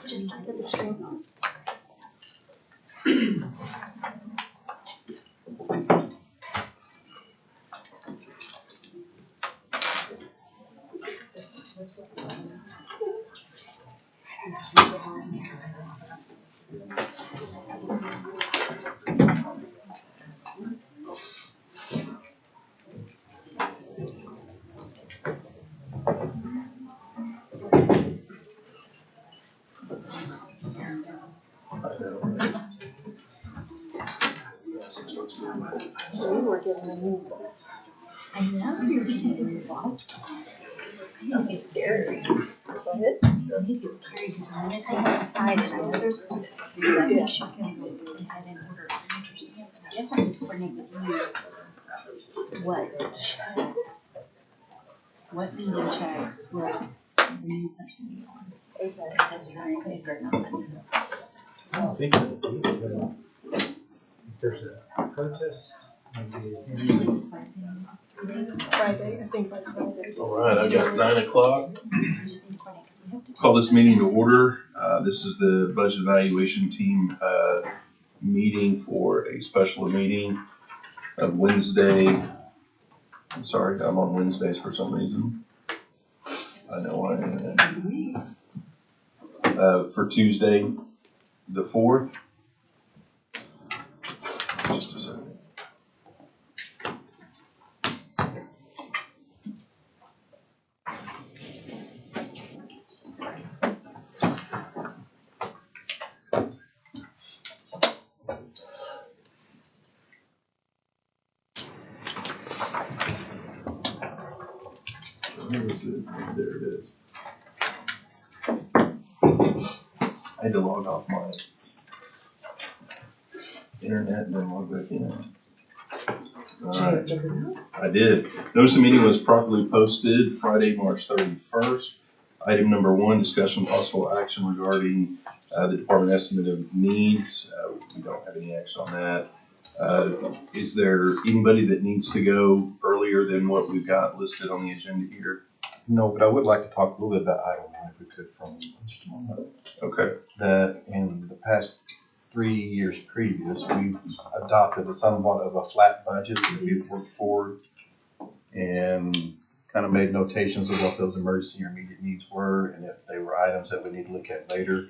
Just started the stream. We were getting a new one. I know, you're getting lost. I think it's scary. Go ahead. I think it's scary because the minute things decided, I know there's a yeah. She was going to go through and head in order of signature stamp. And I guess I need to coordinate with you what checks, what meeting checks will the new person be on. Okay. If you're big or not. I think if there's a protest, It's usually just Friday, I think by Friday. All right, I got 9 o'clock. I just need to coordinate because we have to Call this meeting to order. This is the budget evaluation team meeting for a special meeting of Wednesday. I'm sorry, I'm on Wednesdays for some reason. I know I am. For Tuesday, the 4th. Just a second. Where is it? There it is. I had to log off my internet and then log back in. Alright, I did. Notice the meeting was properly posted Friday, March 31st. Item number 1, discussion possible action regarding the department estimate of needs. We don't have any action on that. Is there anybody that needs to go earlier than what we've got listed on the agenda here? no, but I would like to talk a little bit about item 1 if we could from just a moment. Okay. That in the past 3 years previous, we've adopted a somewhat of a flat budget that we've worked forward and kind of made notations of what those emergency or immediate needs were, and if they were items that we need to look at later.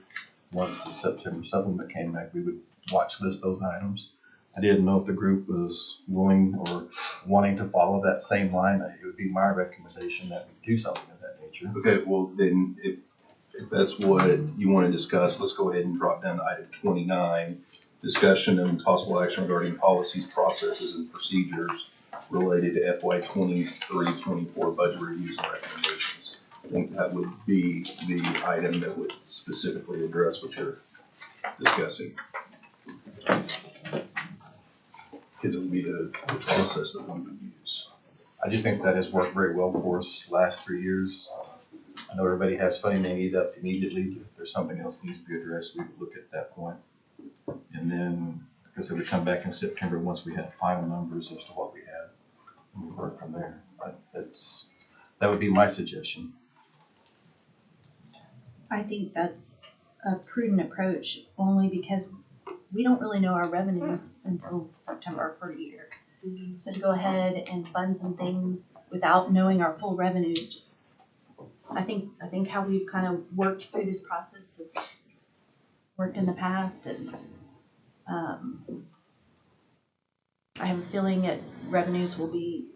Once the September supplement came back, we would watch list those items. I didn't know if the group was willing or wanting to follow that same line. It would be my recommendation that we do something of that nature. Okay, well then, if that's what you want to discuss, let's go ahead and drop down to item 29, discussion and possible action regarding policies, processes, and procedures related to FY 23-24 budget reviews and recommendations. I think that would be the item that would specifically address what you're discussing. Because it would be the process that we would use. I just think that has worked very well for us the last 3 years. I know everybody has funding they need up immediately. If there's something else that needs to be addressed, we would look at that point. And then, like I said, we come back in September once we have final numbers as to what we have, and we work from there. That would be my suggestion. I think that's a prudent approach only because we don't really know our revenues until September for a year. So to go ahead and fund some things without knowing our full revenues, just, I think how we've kind of worked through this process has worked in the past, and I have a feeling that revenues will be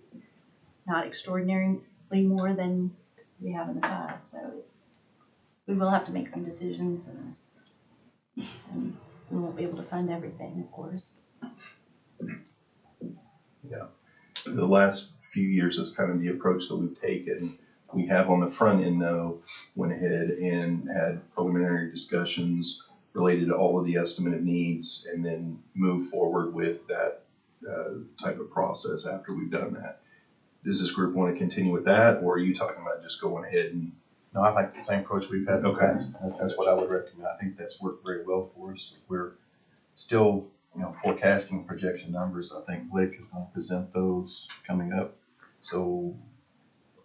not extraordinarily more than we have in the past. So we will have to make some decisions, and we won't be able to fund everything, of course. Yeah. The last few years is kind of the approach that we've taken. We have on the front end, though, went ahead and had preliminary discussions related to all of the estimated needs and then move forward with that type of process after we've done that. Does this group want to continue with that, or are you talking about just going ahead and? No, I like the same approach we've had in the Okay. past. That's what I would recommend. I think that's worked very well for us. We're still, forecasting projection numbers. I think Blake is going to present those coming up. So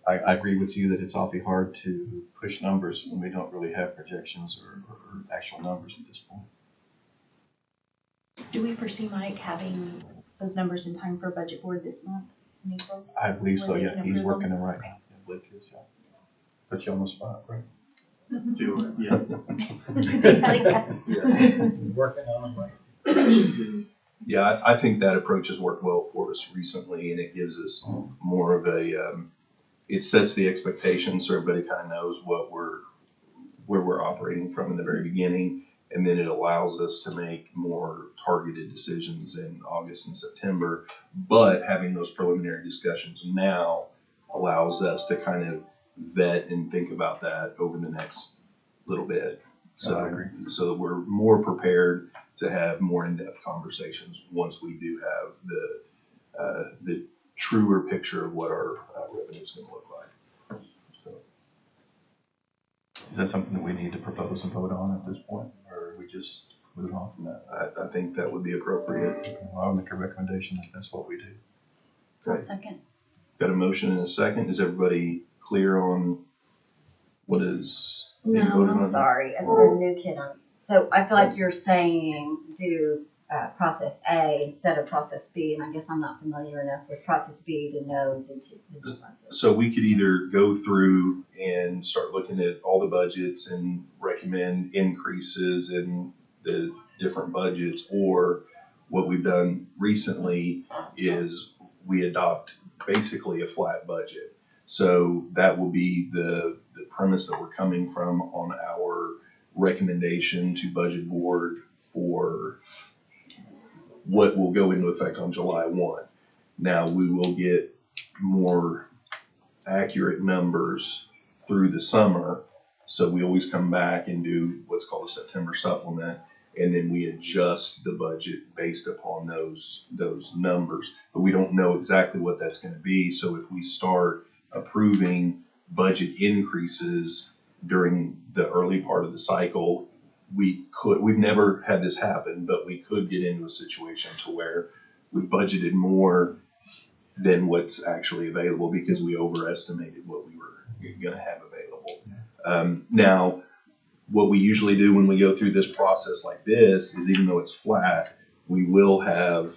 I agree with you that it's awfully hard to push numbers when we don't really have projections or actual numbers at this point. Do we foresee Mike having those numbers in time for budget board this month in April? I believe so, Were they yeah, gonna he's approve working them? it right now. Yeah, Blake is, yeah. Put you on the spot, right? Working on it, right? Yeah, I think that approach has worked well for us recently, and it gives us more of a, it sets the expectations so everybody kind of knows where we're operating from in the very beginning. And then it allows us to make more targeted decisions in August and September. But having those preliminary discussions now allows us to kind of vet and think about that over the next little bit. So, I agree. So that we're more prepared to have more in-depth conversations once we do have the truer picture of what our revenue is going to look like. So. Is that something that we need to propose and vote on at this point, or we just move on from that? I think that would be appropriate. Okay, well, I'll make a recommendation that that's what we do. I'll second. Got a motion and a second. Is everybody clear on what is being No, voted I'm on? sorry, as the new kid, so I feel like you're saying do process A instead of process B, and I guess I'm not familiar enough with process B to know the differences. So we could either go through and start looking at all the budgets and recommend increases in the different budgets, or what we've done recently is we adopt basically a flat budget. So that will be the premise that we're coming from on our recommendation to budget board for what will go into effect on July 1. Now, we will get more accurate numbers through the summer. So we always come back and do what's called a September supplement, and then we adjust the budget based upon those numbers. But we don't know exactly what that's going to be. So if we start approving budget increases during the early part of the cycle, we've never had this happen, but we could get into a situation to where we budgeted more than what's actually available because we overestimated what we were going to have available. Now, what we usually do when we go through this process like this is, even though it's flat, we will have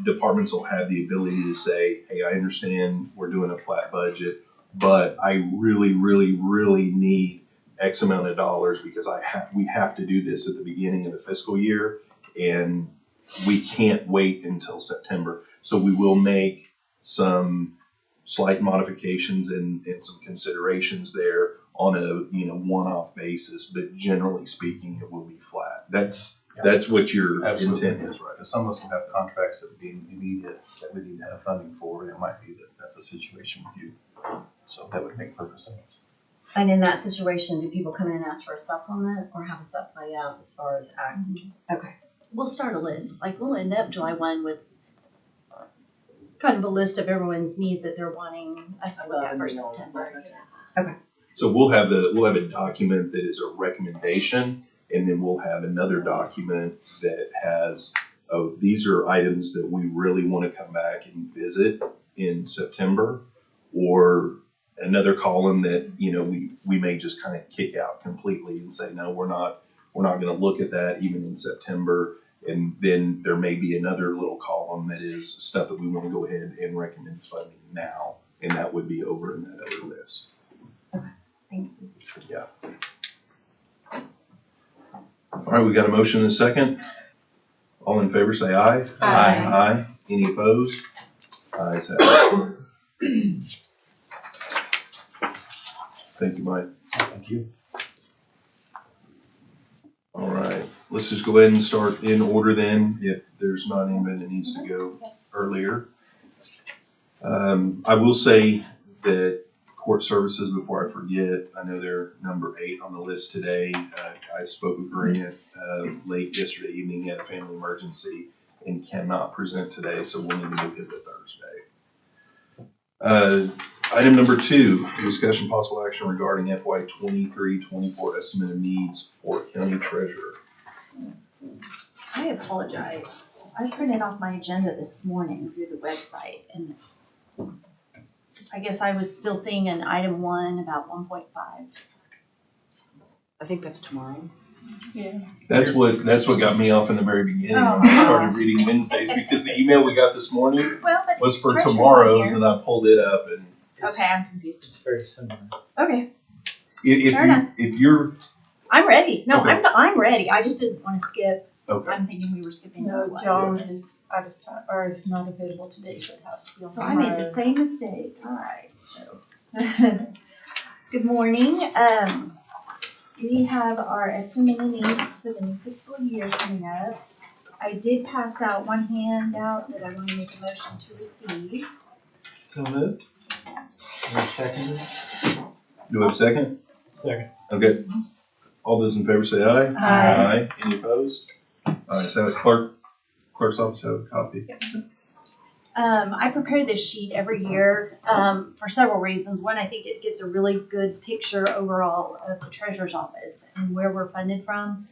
departments will have the ability to say, hey, I understand we're doing a flat budget, but I really, really, really need X amount of dollars because we have to do this at the beginning of the fiscal year, and we can't wait until September. So we will make some slight modifications and some considerations there on a one-off basis, but generally speaking, it will be flat. That's what your Absolutely. intent is, right? Because some of us will have contracts that would be immediate, that we need to have funding for, and it might be that that's a situation with you. So that would make perfect sense. And in that situation, do people come in and ask for a supplement, or how does that play out as far as okay. We'll start a list, like we'll end up July 1 with kind of a list of everyone's needs that they're wanting us to look at for September. So we'll have a document that is a recommendation, and then we'll have another document that has, oh, these are items that we really want to come back and visit in September, or another column that, we may just kind of kick out completely and say, no, we're not going to look at that even in September. And then there may be another little column that is stuff that we want to go ahead and recommend funding now, and that would be over in that other list. Thank you. Yeah. All right, we got a motion and a second. All in favor, say aye. Aye. Aye. Any opposed? Ayes have it. Thank you, Mike. Thank you. All right, let's just go ahead and start in order then, if there's not anybody that needs to go earlier. I will say that court services, before I forget, I know they're number 8 on the list today. I spoke with Grant late yesterday evening. He had a family emergency and cannot present today, so we'll need to move it to Thursday. Item number 2, discussion possible action regarding FY 23-24 estimate of needs for county treasurer. I apologize. I printed off my agenda this morning through the website, and I guess I was still seeing in item 1 about 1.5. I think that's tomorrow. Yeah. That's what got me off in the very beginning when Oh, I started gosh. reading Wednesdays, because the email we got this morning Well, but was for treasurer's on tomorrow's, here. and I pulled it up, and Okay, I'm confused. It's very similar. Okay, if Fair enough. if you're, I'm ready. No, Okay. I'm ready. I just didn't want to skip. okay, I'm thinking we were skipping. No, another one. Joan is out of time, or is not available today, so it has to be on So I made the tomorrow. same mistake. All right, so. Good morning. We have our estimated needs for the new fiscal year coming up. I did pass out one handout that I want to make a motion to receive. so moved. Second. Do we have a second? Second. Okay. All those in favor say aye. Aye. Any opposed? All right, so clerk's office have a copy. I prepare this sheet every year for several reasons. One, I think it gives a really good picture overall of the treasurer's office and where we're funded from.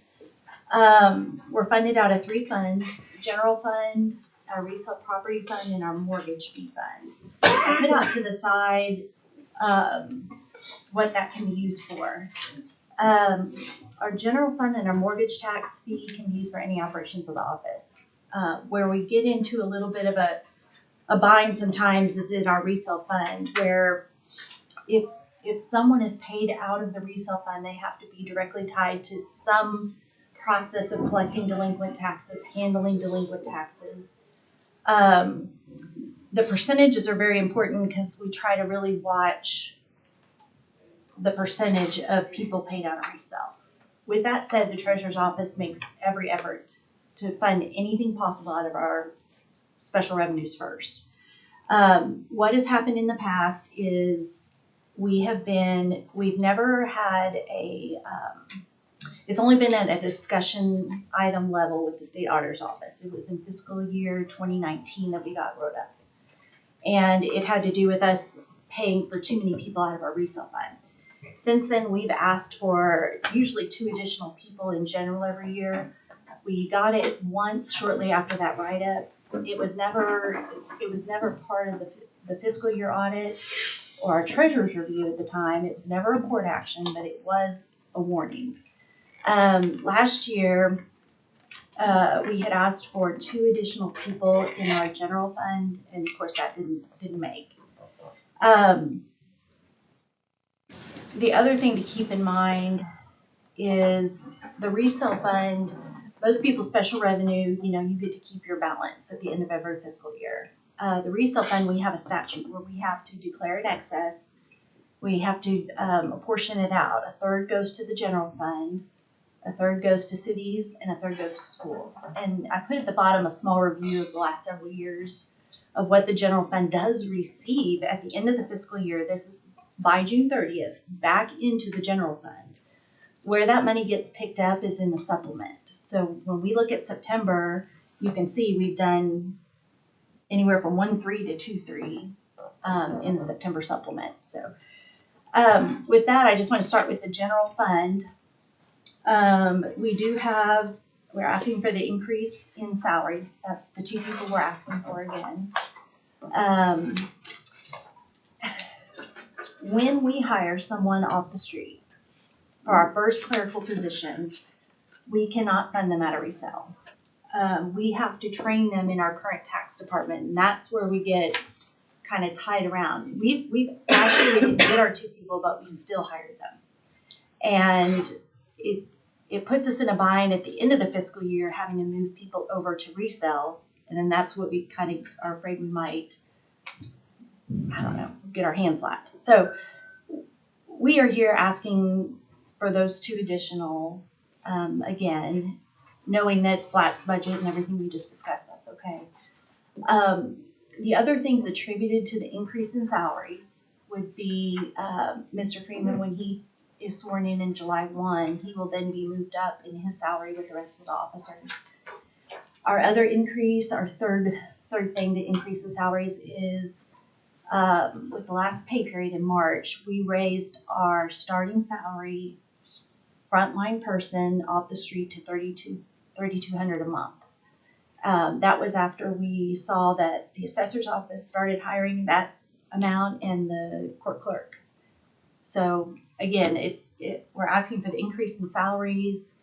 We're funded out of 3 funds: general fund, our resale property fund, and our mortgage fee fund. I put out to the side what that can be used for. Our general fund and our mortgage tax fee can be used for any operations of the office. Where we get into a little bit of a bind sometimes is in our resale fund, where if someone is paid out of the resale fund, they have to be directly tied to some process of collecting delinquent taxes, handling delinquent taxes. The percentages are very important because we try to really watch the percentage of people paid out of resale. With that said, the treasurer's office makes every effort to fund anything possible out of our special revenues first. What has happened in the past is we've never had it's only been at a discussion item level with the state auditor's office. It was in fiscal year 2019 that we got wrote up. And it had to do with us paying for too many people out of our resale fund. Since then, we've asked for usually 2 additional people in general every year. We got it once shortly after that write-up. It was never part of the fiscal year audit or our treasurer's review at the time. It was never a court action, but it was a warning. Last year, we had asked for 2 additional people in our general fund, and of course that didn't make. The other thing to keep in mind is the resale fund. Most people's special revenue, you get to keep your balance at the end of every fiscal year. The resale fund, we have a statute where we have to declare an excess. We have to apportion it out. 1/3 goes to the general fund, 1/3 goes to cities, and 1/3 goes to schools. And I put at the bottom a small review of the last several years of what the general fund does receive at the end of the fiscal year. This is by June 30th, back into the general fund. Where that money gets picked up is in the supplement. So when we look at September, you can see we've done anywhere from 1.3 to 2.3 in the September supplement. So with that, I just want to start with the general fund. We're asking for the increase in salaries. That's the 2 people we're asking for again. When we hire someone off the street for our first clerical position, we cannot fund them out of resale. We have to train them in our current tax department, and that's where we get kind of tied around. Last year we didn't get our 2 people, but we still hired them. And it puts us in a bind at the end of the fiscal year having to move people over to resell, and then that's what we kind of are afraid we might, get our hands slapped. So we are here asking for those 2 additional, again, knowing that flat budget and everything we just discussed, that's okay. The other things attributed to the increase in salaries would be Mr. Freeman, when he is sworn in July 1, he will then be moved up in his salary with the rest of the officers. Our other increase, our third thing to increase the salaries is with the last pay period in March, we raised our starting salary frontline person off the street to $3,200 a month. That was after we saw that the assessor's office started hiring. That amount and the court clerk. So again, we're asking for the increase in salaries.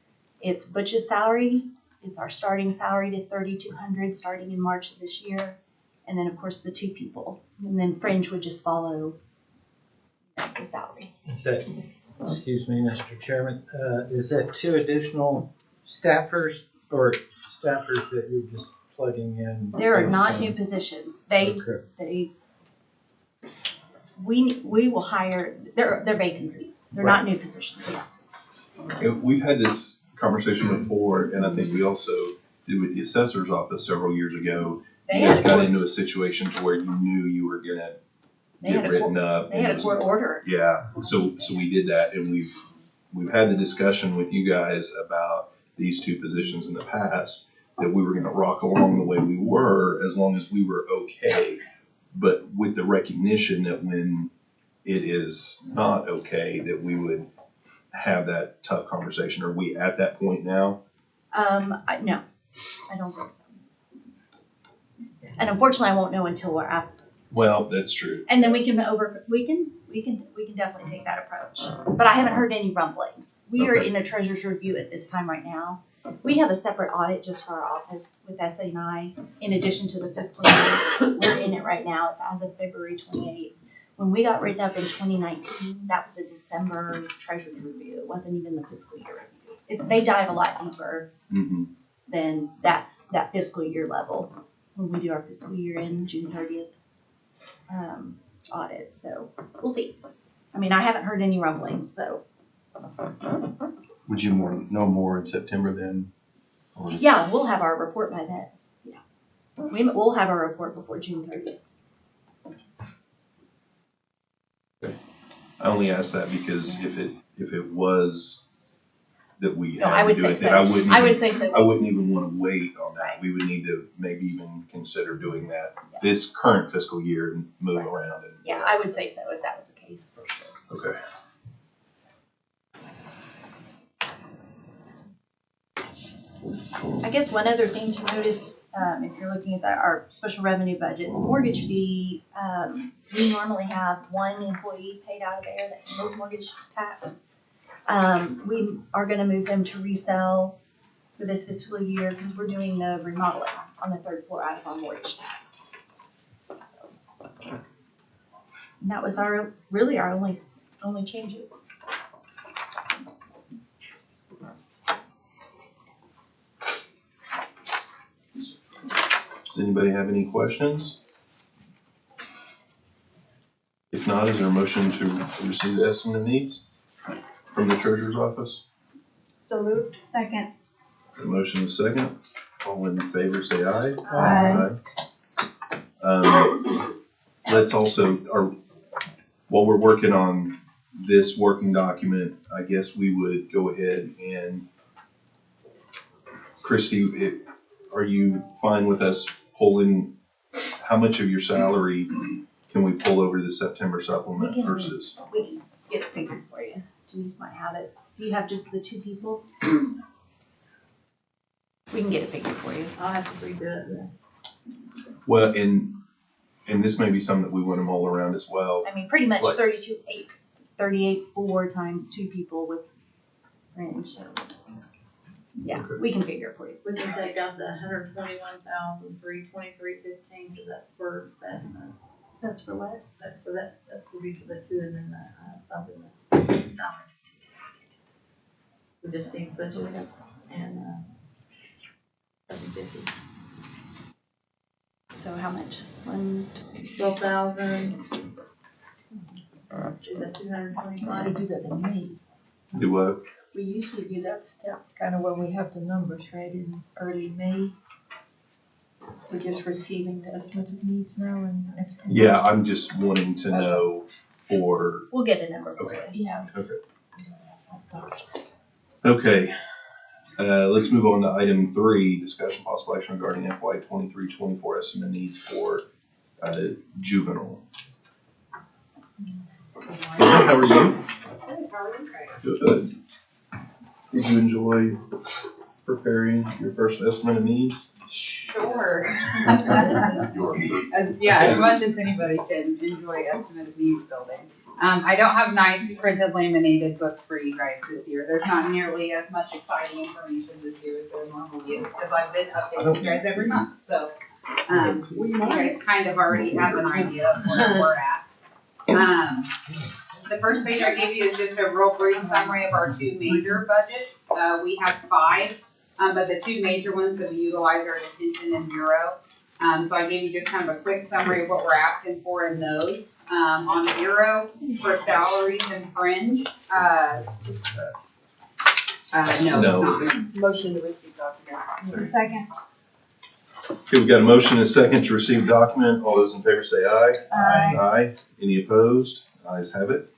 It's Butch's salary. It's our starting salary to $3,200 starting in March of this year. And then of course the 2 people. And then fringe would just follow the salary. Is that, excuse me, Mr. Chairman, is that 2 additional staffers or staffers that you're just plugging in? There are not new positions. Okay. We will hire, they're vacancies. They're not new positions. We've had this conversation before, and I think we also did with the assessor's office several years ago. They You guys had a got court, into a situation to where you knew you were gonna they get had a written court, up. they had a court order. Yeah, so we did that, and we've had the discussion with you guys about these 2 positions in the past, that we were gonna rock along the way we were, as long as we were okay. But with the recognition that when it is not okay, that we would have that tough conversation. Are we at that point now? No, I don't think so. And unfortunately, I won't know until we're at, Well, that's true. and then we can definitely take that approach. But I haven't heard any rumblings. We are Okay. in a treasurer's review at this time right now. We have a separate audit just for our office with SA&I, in addition to the fiscal year. We're in it right now. It's as of February 28th. When we got written up in 2019, that was a December treasurer's review. It wasn't even the fiscal year review. They dive a lot deeper Mm-hmm. than that fiscal year level when we do our fiscal year in June 30th audit. So we'll see. I mean, I haven't heard any rumblings, so. Would you know more in September then? Or- Yeah, we'll have our report by then. Yeah. We'll have our report before June 30th. I only ask that because if it was that we No, I had to would do say it, so. then I would say so. I wouldn't even want to wait on that. Right. We would need to maybe even consider doing that this current fiscal year and moving around. And, Yeah, I would say so if that was the case, for sure. Okay. I guess one other thing to notice, if you're looking at our special revenue budgets, mortgage fee, we normally have 1 employee paid out of there that handles mortgage tax. We are gonna move them to resell for this fiscal year because we're doing the remodeling on the 3rd floor out of our mortgage tax. So, and that was really our only changes. Does anybody have any questions? If not, is there a motion to receive the estimate of needs from the treasurer's office? So moved. Second. A motion is second. All in favor, say aye. Aye. Let's also, while we're working on this working document, I guess we would go ahead and, Christie, are you fine with us pulling, how much of your salary can we pull over to the September supplement We can- versus? We can get it figured for you. Denise might have it. Do you have just the 2 people? We can get it figured for you. I'll have to redo it, yeah. Well, and this may be something that we want to mull around as well. I mean, pretty much What? 38.4 times 2 people with fringe, so. Yeah, Okay. we can figure it for you. We can take out the 121,323.15, so that's for that, That's for what? that's for that would be for the 2 and then the, bump in the salary. We just need budgets and, 750. So how much? 12,000. Is that 225? do that in May. Do what? We usually do that step kind of when we have the numbers, right, in early May. We're just receiving the estimate of needs now and expectations. Yeah, I'm just wanting to know for, We'll get a number for Okay. you. Yeah. okay. Let's move on to item 3, discussion possible action regarding FY 23-24 estimate needs for juvenile. How are you? Good. Did you enjoy preparing your first estimate of needs? Sure. Your first. As much as anybody can enjoy estimate of needs building. I don't have nice printed laminated books for you guys this year. There's not nearly as much exciting information this year as there normally is, because I've been updating you guys every month, so. You guys kind of already have an idea of where we're at. The first page I gave you is just a real brief summary of our two major budgets. We have 5, but the 2 major ones that we utilize are detention and bureau. So I gave you just kind of a quick summary of what we're asking for in those. On bureau, for salaries and fringe, no, No, it's not. Motion to receive document. Second. Okay, we've got a motion and a second to receive document. All those in favor say aye. Aye. Any opposed? Ayes have it.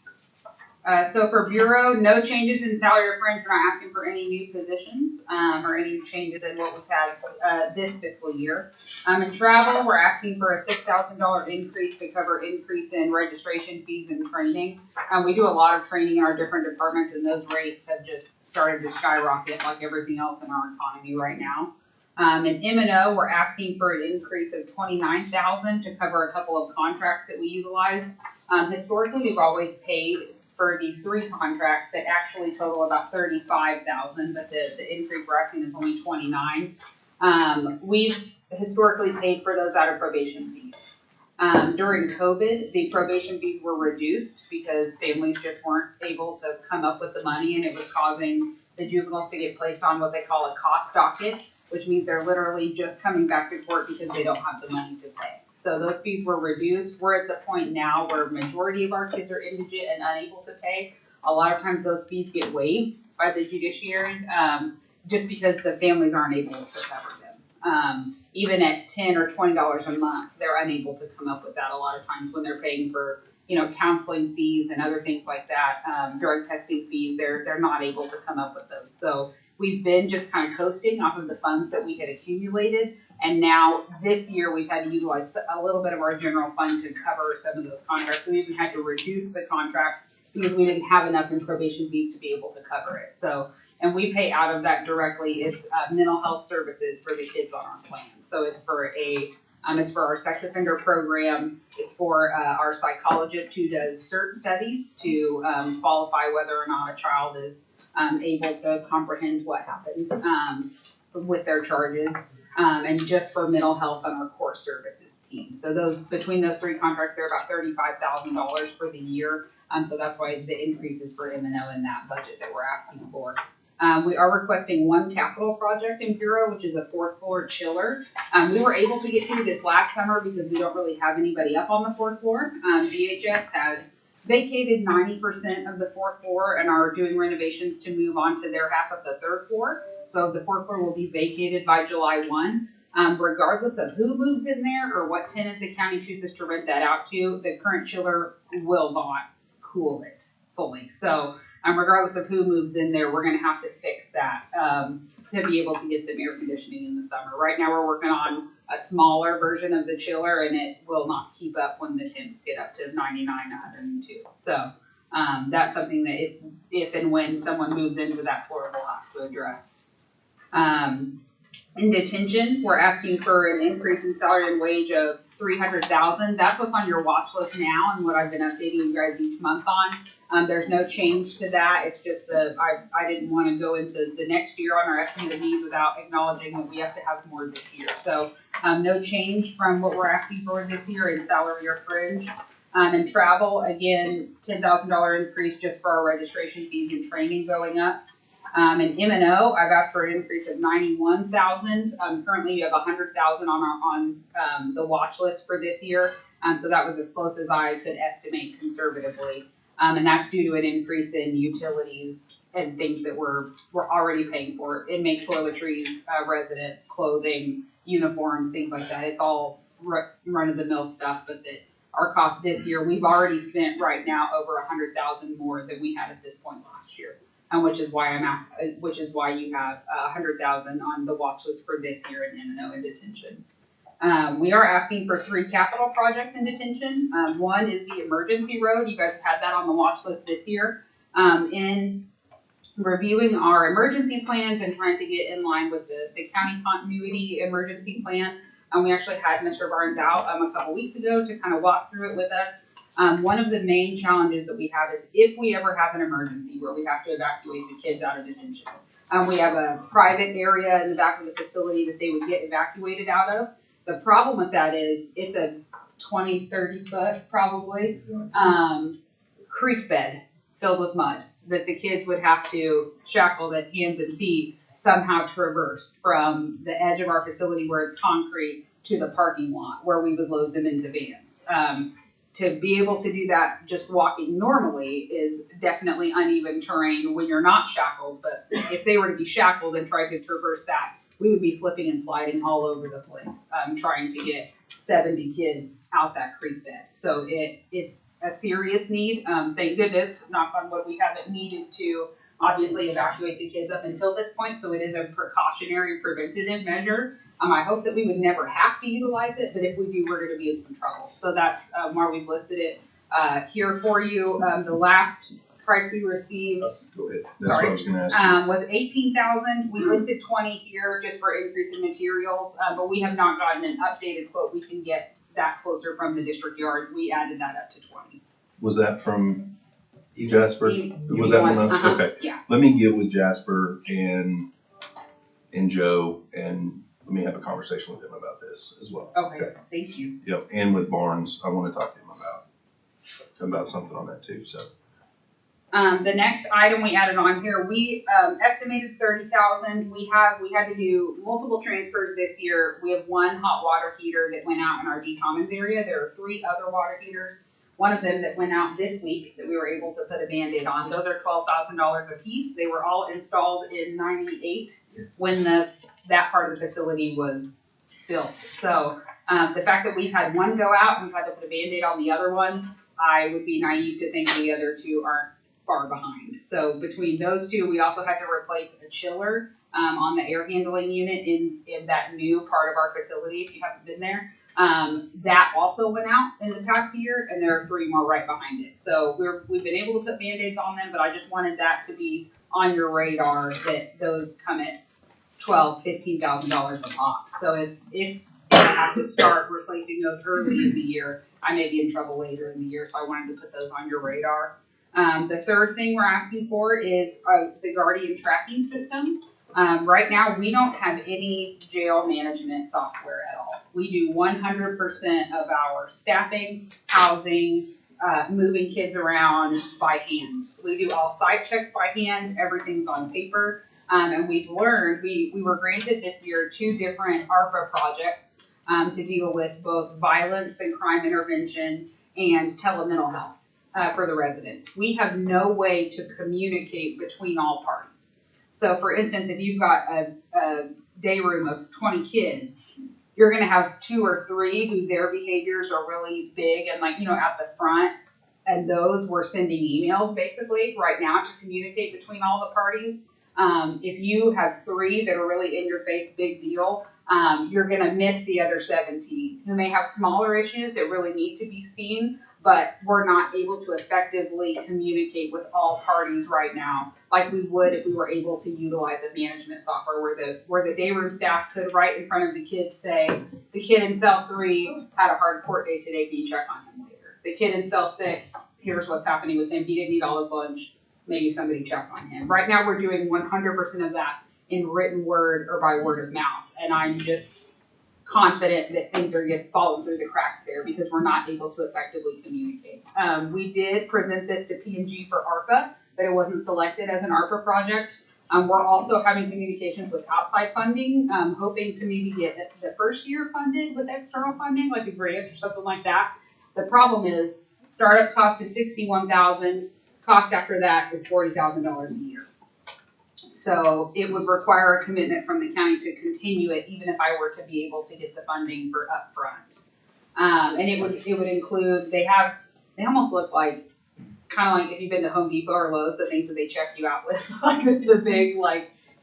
So for bureau, no changes in salary or fringe. We're not asking for any new positions, or any changes in what we've had, this fiscal year. In travel, we're asking for a $6,000 increase to cover increase in registration fees and training. We do a lot of training in our different departments, and those rates have just started to skyrocket like everything else in our economy right now. In M&O, we're asking for an increase of $29,000 to cover a couple of contracts that we utilize. Historically, we've always paid for these 3 contracts that actually total about $35,000, but the increase we're asking is only $29,000. We've historically paid for those out of probation fees. During COVID, the probation fees were reduced because families just weren't able to come up with the money, and it was causing the juveniles to get placed on what they call a cost docket, which means they're literally just coming back to court because they don't have the money to pay. So those fees were reduced. We're at the point now where majority of our kids are indigent and unable to pay. A lot of times those fees get waived by the judiciary, just because the families aren't able to cover them. Even at $10 or $20 a month, they're unable to come up with that a lot of times when they're paying for, counseling fees and other things like that, drug testing fees, they're not able to come up with those. So we've been just kind of coasting off of the funds that we had accumulated. And now this year we've had to utilize a little bit of our general fund to cover some of those contracts. We even had to reduce the contracts because we didn't have enough in probation fees to be able to cover it. So, and we pay out of that directly. It's mental health services for the kids on our plan. So it's for it's for our sex offender program. It's for our psychologist who does cert studies to qualify whether or not a child is able to comprehend what happened with their charges. And just for mental health on our court services team. So between those 3 contracts, they're about $35,000 for the year. So that's why the increase is for M&O in that budget that we're asking for. We are requesting 1 capital project in Bureau, which is a 4th floor chiller. We were able to get through this last summer because we don't really have anybody up on the 4th floor. DHS has vacated 90% of the 4th floor and are doing renovations to move on to their half of the 3rd floor. So the 4th floor will be vacated by July 1. Regardless of who moves in there or what tenant the county chooses to rent that out to, the current chiller will not cool it fully. So regardless of who moves in there, we're going to have to fix that to be able to get them air conditioning in the summer. Right now we're working on a smaller version of the chiller, and it will not keep up when the temps get up to 99, 102. So that's something that if and when someone moves into that floor, we'll have to address. In detention, we're asking for an increase in salary and wage of $300,000. That's what's on your watch list now and what I've been updating you guys each month on. There's no change to that. It's just I didn't want to go into the next year on our estimated needs without acknowledging that we have to have more this year. So no change from what we're asking for this year in salary or fringe. In travel, again, $10,000 increase just for our registration fees and training going up. In M&O, I've asked for an increase of $91,000. Currently, you have $100,000 on the watch list for this year. So that was as close as I could estimate conservatively. And that's due to an increase in utilities and things that we're already paying for. Inmate toiletries, resident clothing, uniforms, things like that. It's all run-of-the-mill stuff, but that our cost this year, we've already spent right now over $100,000 more than we had at this point last year. Which is why you have $100,000 on the watch list for this year in M&O in detention. We are asking for 3 capital projects in detention. 1 is the emergency road. You guys have had that on the watch list this year. In reviewing our emergency plans and trying to get in line with the county continuity emergency plan. We actually had Mr. Barnes out a couple weeks ago to kind of walk through it with us. One of the main challenges that we have is if we ever have an emergency where we have to evacuate the kids out of detention. We have a private area in the back of the facility that they would get evacuated out of. The problem with that is it's a 20, 30 foot probably creek bed filled with mud that the kids would have to shackle their hands and feet somehow traverse from the edge of our facility where it's concrete to the parking lot where we would load them into vans. To be able to do that just walking normally is definitely uneven terrain when you're not shackled, but if they were to be shackled and try to traverse that, we would be slipping and sliding all over the place, trying to get 70 kids out that creek bed. So it's a serious need. Thank goodness, knock on wood, we haven't needed to obviously evacuate the kids up until this point, so it is a precautionary preventative measure. I hope that we would never have to utilize it, but if we do, we're going to be in some trouble. So that's why we've listed it here for you. The last price we received Go ahead. That's what I was going to ask you. was $18,000. We listed 20 here just for increase in materials, but we have not gotten an updated quote. We can get that closer from the district yards. We added that up to 20. Was that from Jasper? Was that from us? Uh-huh. Okay. Yeah. Let me get with Jasper and Joe, and let me have a conversation with him about this as well. Okay. Thank you. Yep, and with Barnes, I want to talk to him about something on that too, so. The next item we added on here, we estimated 30,000. We had to do multiple transfers this year. We have one hot water heater that went out in our D Commons area. There are 3 other water heaters. One of them that went out this week that we were able to put a Band-Aid on. Those are $12,000 a piece. They were all installed in '98 when that part of the facility was built. So the fact that we've had one go out and we've had to put a Band-Aid on the other one, I would be naive to think the other 2 aren't far behind. So between those 2, we also had to replace a chiller on the air handling unit in that new part of our facility, if you haven't been there. That also went out in the past year, and there are 3 more right behind it. So we've been able to put Band-Aids on them, but I just wanted that to be on your radar that those come at $12,000, $15,000 a pop. So if I have to start replacing those early in the year, I may be in trouble later in the year. So I wanted to put those on your radar. The third thing we're asking for is the Guardian tracking system. Right now, we don't have any jail management software at all. We do 100% of our staffing, housing, moving kids around by hand. We do all site checks by hand. Everything's on paper. And we've learned, we were granted this year 2 different ARPA projects to deal with both violence and crime intervention and telemental health for the residents. We have no way to communicate between all parties. So for instance, if you've got a day room of 20 kids, you're gonna have 2 or 3 who their behaviors are really big and at the front, and those we're sending emails basically right now to communicate between all the parties. If you have 3 that are really in your face, big deal, you're gonna miss the other 17 who may have smaller issues that really need to be seen, but we're not able to effectively communicate with all parties right now like we would if we were able to utilize a management software where the day room staff could right in front of the kids say, the kid in cell 3 had a hard court day today, can you check on him later? The kid in cell 6, here's what's happening with him, he didn't eat all his lunch, maybe somebody check on him. Right now we're doing 100% of that in written word or by word of mouth, and I'm just confident that things are falling through the cracks there because we're not able to effectively communicate. We did present this to P&G for ARPA, but it wasn't selected as an ARPA project. We're also having communications with outside funding, hoping to maybe get the first year funded with external funding, like a grant or something like that. The problem is startup cost is $61,000. Cost after that is $40,000 a year. So it would require a commitment from the county to continue it, even if I were to be able to get the funding for upfront. And it would include, they almost look like, kind of like if you've been to Home Depot or Lowe's, the things that they check you out with, like the big,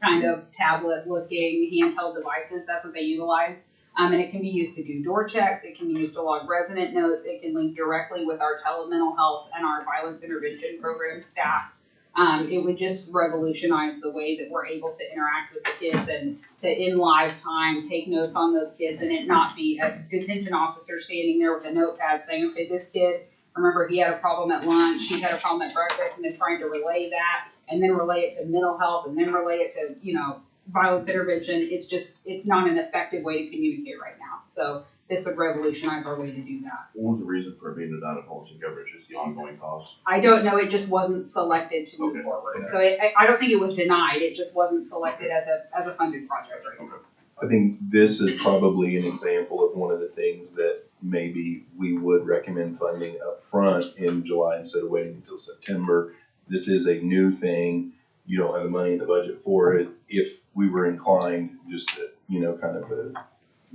kind of tablet looking handheld devices, that's what they utilize. And it can be used to do door checks, it can be used to log resident notes, it can link directly with our telemental health and our violence intervention program staff. It would just revolutionize the way that we're able to interact with the kids and to in live time take notes on those kids, and it not be a detention officer standing there with a notepad saying, okay, this kid, remember he had a problem at lunch, he had a problem at breakfast, and then trying to relay that and then relay it to mental health and then relay it to, violence intervention. It's not an effective way to communicate right now. So this would revolutionize our way to do that. What was the reason for it being denied in policy coverage, just the ongoing costs? I don't know, it just wasn't selected to move Okay. forward. Okay. So I don't think it was denied, it just wasn't selected as a funded project right now. I think this is probably an example of one of the things that maybe we would recommend funding up front in July instead of waiting until September. This is a new thing. You don't have the money in the budget for it. If we were inclined, just to, kind of an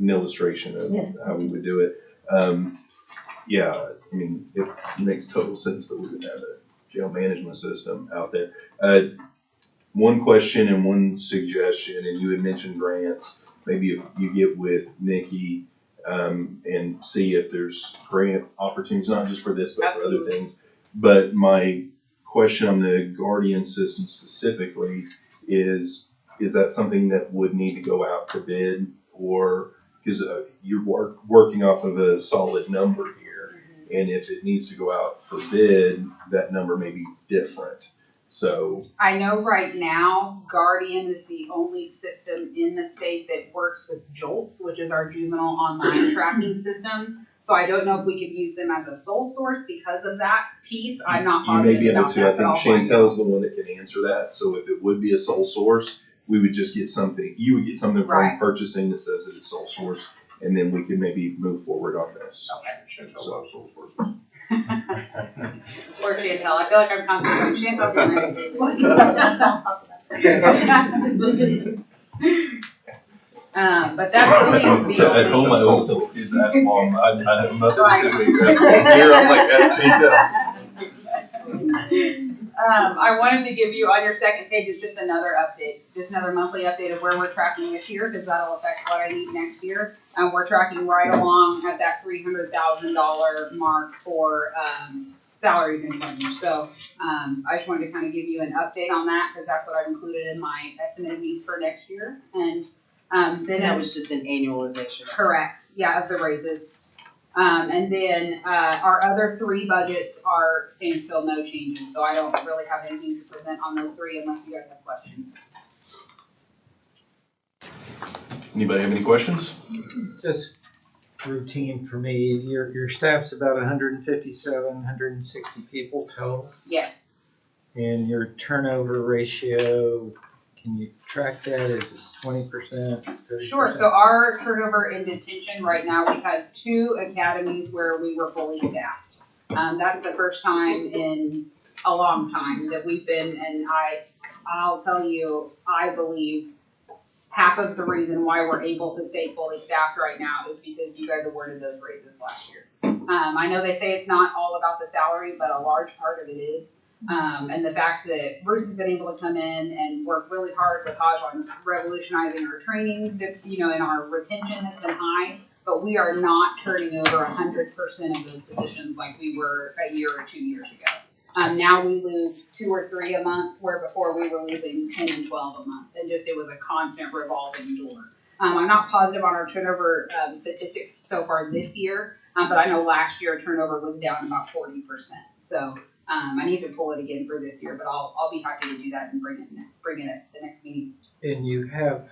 illustration of how we would do it. It makes total sense that we would have a jail management system out there. One question and one suggestion, and you had mentioned grants. Maybe if you get with Nikki and see if there's grant opportunities, not just for this, but for other things. But my question on the Guardian system specifically is that something that would need to go out to bid, or because you're working off of a solid number here, and if it needs to go out for bid, that number may be different. So I know right now, Guardian is the only system in the state that works with JOLTS, which is our juvenile online tracking system. So I don't know if we could use them as a sole source because of that piece. I'm not you may be positive able about to. that, I but I'll think find out. Chantel's the one that can answer that. So if it would be a sole source, we would just get something. You would get something from Right. purchasing that says that it's sole source, and then we could maybe move forward on this. Chantel loves sole sources. Or Chantel, I feel like I'm constantly Chantel. But that's really the So at only- home, I always tell kids, ask mom. I have nothing to say when you ask mom. Here, I'm like, ask Chantel. I wanted to give you, on your second page, is just another update, just another monthly update of where we're tracking this year, because that'll affect what I need next year. We're tracking right along at that $300,000 mark for salaries and claims. So I just wanted to kind of give you an update on that, because that's what I've included in my estimated needs for next year. And then That was just an annualization. correct, yeah, of the raises. And then our other three budgets are standstill, no changes, so I don't really have anything to present on those three unless you guys have questions. Anybody have any questions? Just routine for me, your staff's about 157, 160 people total, Yes, and your turnover ratio, can you track that? Is it 20%, 30%? sure. So our turnover in detention right now, we've had 2 academies where we were fully staffed. That's the first time in a long time that we've been, and I'll tell you, I believe half of the reason why we're able to stay fully staffed right now is because you guys awarded those raises last year. I know they say it's not all about the salary, but a large part of it is. And the fact that Bruce has been able to come in and work really hard with Haj on revolutionizing our trainings, and our retention has been high, but we are not turning over 100% of those positions like we were a year or 2 years ago. Now we lose 2 or 3 a month, where before we were losing 10 and 12 a month, and it was a constant revolving door. I'm not positive on our turnover statistic so far this year, but I know last year turnover was down about 40%. So I need to pull it again for this year, but I'll be happy to do that and bring it at the next meeting. And you have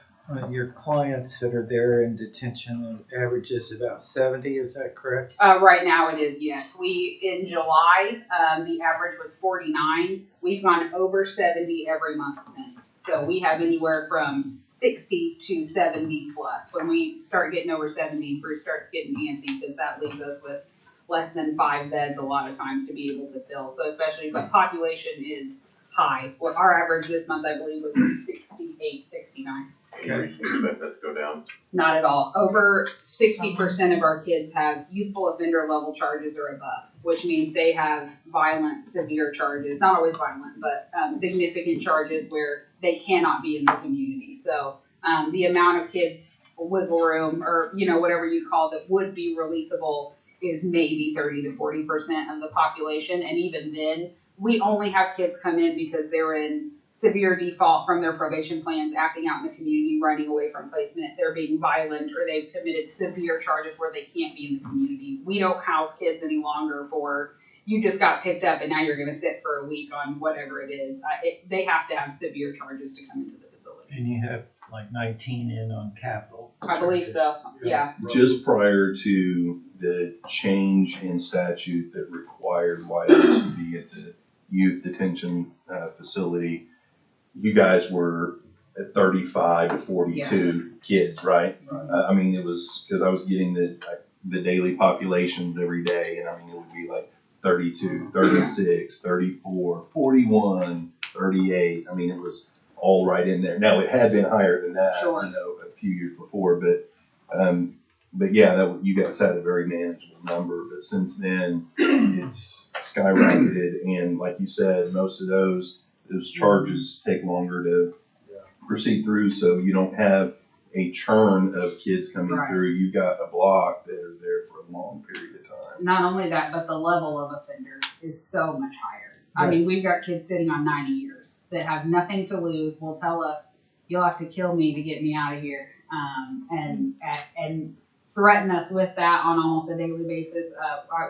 your clients that are there in detention averages about 70, is that correct? Right now it is, yes. In July, the average was 49. We've gone over 70 every month since. So we have anywhere from 60 to 70 plus. When we start getting over 70, Bruce starts getting antsy, because that leaves us with less than 5 beds a lot of times to be able to fill. So especially, but population is high. Well, our average this month, I believe, was 68, 69. Any reason to expect that to go down? Not at all. Over 60% of our kids have youthful offender level charges or above, which means they have violent, severe charges, not always violent, but significant charges where they cannot be in the community. So the amount of kids, wiggle room, or whatever you call that would be releasable is maybe 30 to 40% of the population. And even then, we only have kids come in because they're in severe default from their probation plans, acting out in the community, running away from placement, they're being violent, or they've committed severe charges where they can't be in the community. We don't house kids any longer for, you just got picked up and now you're gonna sit for a week on whatever it is. They have to have severe charges to come into the facility. And you have like 19 in on capital. I believe so, yeah. Just prior to the change in statute that required YOs to be at the youth detention facility, you guys were at 35 to 42 kids, right? I mean, it was, because I was getting the daily populations every day, and I mean, it would be like 32, 36, 34, 41, 38. I mean, it was all right in there. Now, it had been higher than that, Sure. you know, a few years before, but yeah, you guys had a very manageable number. But since then, it's skyrocketed, and like you said, most of those charges take longer to proceed through, so you don't have a churn of kids coming Right. through. You got a block that are there for a long period of time. Not only that, but the level of offender is so much higher. I mean, we've got kids sitting on 90 years that have nothing to lose, will tell us, you'll have to kill me to get me out of here, and threaten us with that on almost a daily basis.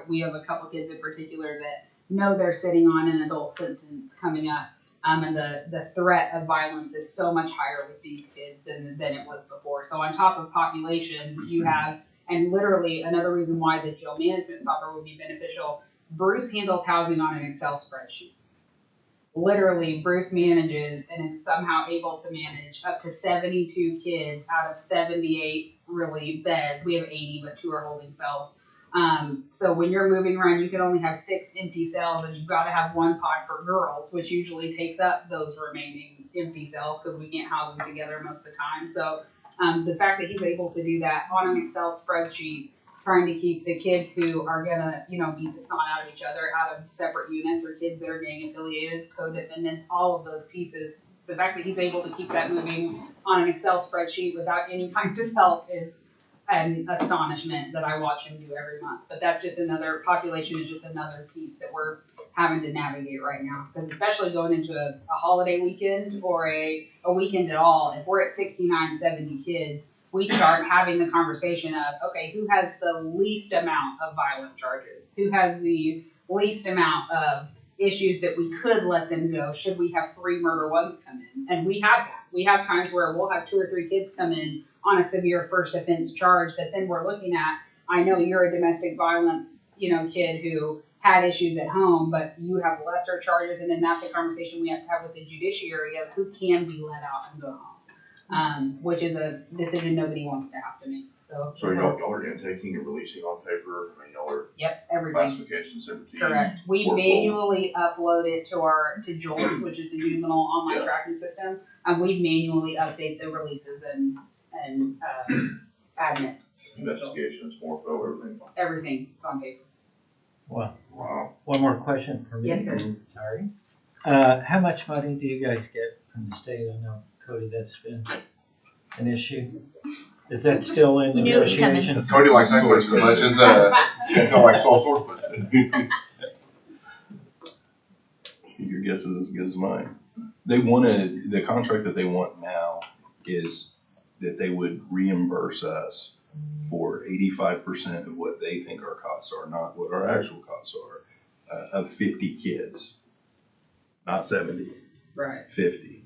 We have a couple kids in particular that know they're sitting on an adult sentence coming up, and the threat of violence is so much higher with these kids than it was before. So on top of population, you have, and literally another reason why the jail management software would be beneficial, Bruce handles housing on an Excel spreadsheet. Literally, Bruce manages and is somehow able to manage up to 72 kids out of 78 really beds. We have 80, but 2 are holding cells. So when you're moving around, you can only have 6 empty cells, and you've got to have 1 pod for girls, which usually takes up those remaining empty cells because we can't house them together most of the time. So the fact that he's able to do that on an Excel spreadsheet, trying to keep the kids who are gonna, beat the snot out of each other out of separate units, or kids that are gang affiliated, co-defendants, all of those pieces. The fact that he's able to keep that moving on an Excel spreadsheet without any kind of help is an astonishment that I watch him do every month. But that's just another, population is just another piece that we're having to navigate right now. Because especially going into a holiday weekend or a weekend at all, if we're at 69, 70 kids, we start having the conversation of, okay, who has the least amount of violent charges? Who has the least amount of issues that we could let them go? Should we have 3 murder ones come in? And we have that. We have times where we'll have 2 or 3 kids come in on a severe first offense charge that then we're looking at. I know you're a domestic violence, kid who had issues at home, but you have lesser charges, and then that's a conversation we have to have with the judiciary of who can be let out and go home, which is a decision nobody wants to have to make. So y'all are intaking and releasing on paper, I mean, y'all are yep, everything. classifications, everything. Correct. We manually upload it to JOLTS, which is the juvenile online tracking system, and we manually update the releases and admits. Investigations, more so, everything. Everything is on paper. Well, Wow. one more question for me. Yes, sir. Sorry. How much money do you guys get from the state? I know, Cody, that's been an issue. Is that still in You knew it was coming. negotiations? Cody likes that question as much as, can't tell like sole source, but. Your guess is as good as mine. The contract that they want now is that they would reimburse us for 85% of what they think our costs are, not what our actual costs are, of 50 kids. Not 70, Right. 50.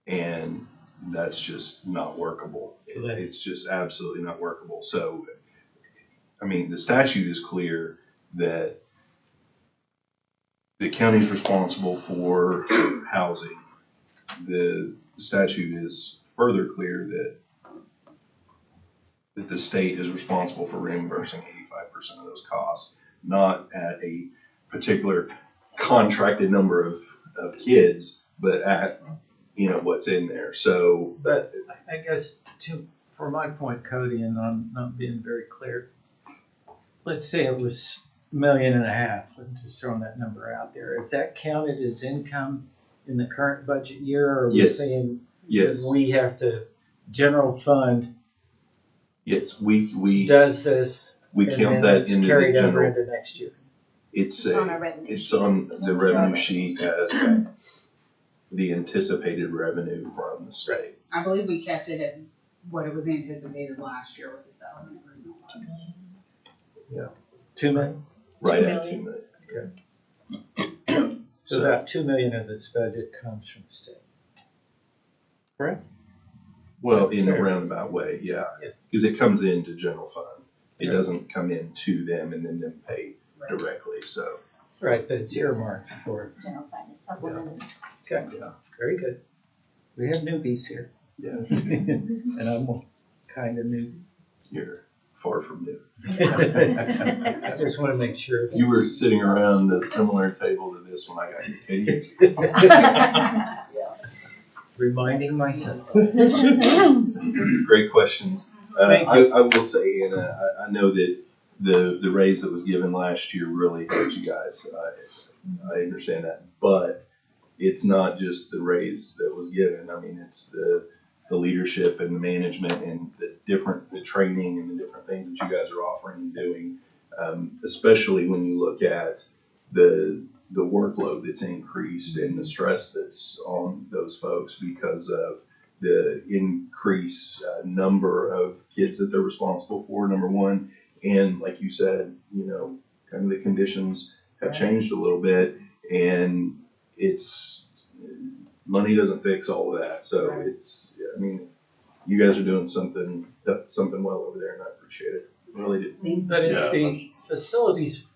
And that's just not workable. So that's- It's just absolutely not workable. So, I mean, the statute is clear that the county's responsible for housing. The statute is further clear that the state is responsible for reimbursing 85% of those costs, not at a particular contracted number of kids, but at, what's in there. So, But I guess for my point, Cody, and I'm not being very clear, let's say it was $1.5 million. I'm just throwing that number out there. Is that counted as income in the current budget year, or are we Yes. saying yes, we have to general fund yes, we does this count and then that it's into the carried over general. into next year? It's It's on a, our revenue it's sheet. on It's the on the revenue revenue sheet as the anticipated revenue from the state. I believe we kept it at what it was anticipated last year with the settlement agreement was. 2 million? Right $2 at million. 2 million. So about 2 million of this budget comes from the state. Correct? Well, in a Fair. roundabout way, yeah, Yeah. because it comes into general fund. It Yeah. doesn't come in to them and then them pay Right. directly, so. Right, but it's earmarked for, General fund is supplemented. okay, Yeah. very good. We have newbies here. Yeah. And I'm kind of new. You're far from new. I just want to make sure. that- You were sitting around a similar table to this when I got here 10 years ago. Reminding myself. Great questions. Thank you. I will say, Anna, I know that the raise that was given last year really helped you guys. I understand that, but it's not just the raise that was given. I mean, it's the leadership and the management and the training and the different things that you guys are offering and doing. Especially when you look at the workload that's increased and the stress that's on those folks because of the increased number of kids that they're responsible for, number one. And like you said, you know, kind of the conditions have changed a little bit, and money doesn't fix all of that. So I mean, you guys are doing something well over there, and I appreciate it. Really do. But if Yeah. the facilities,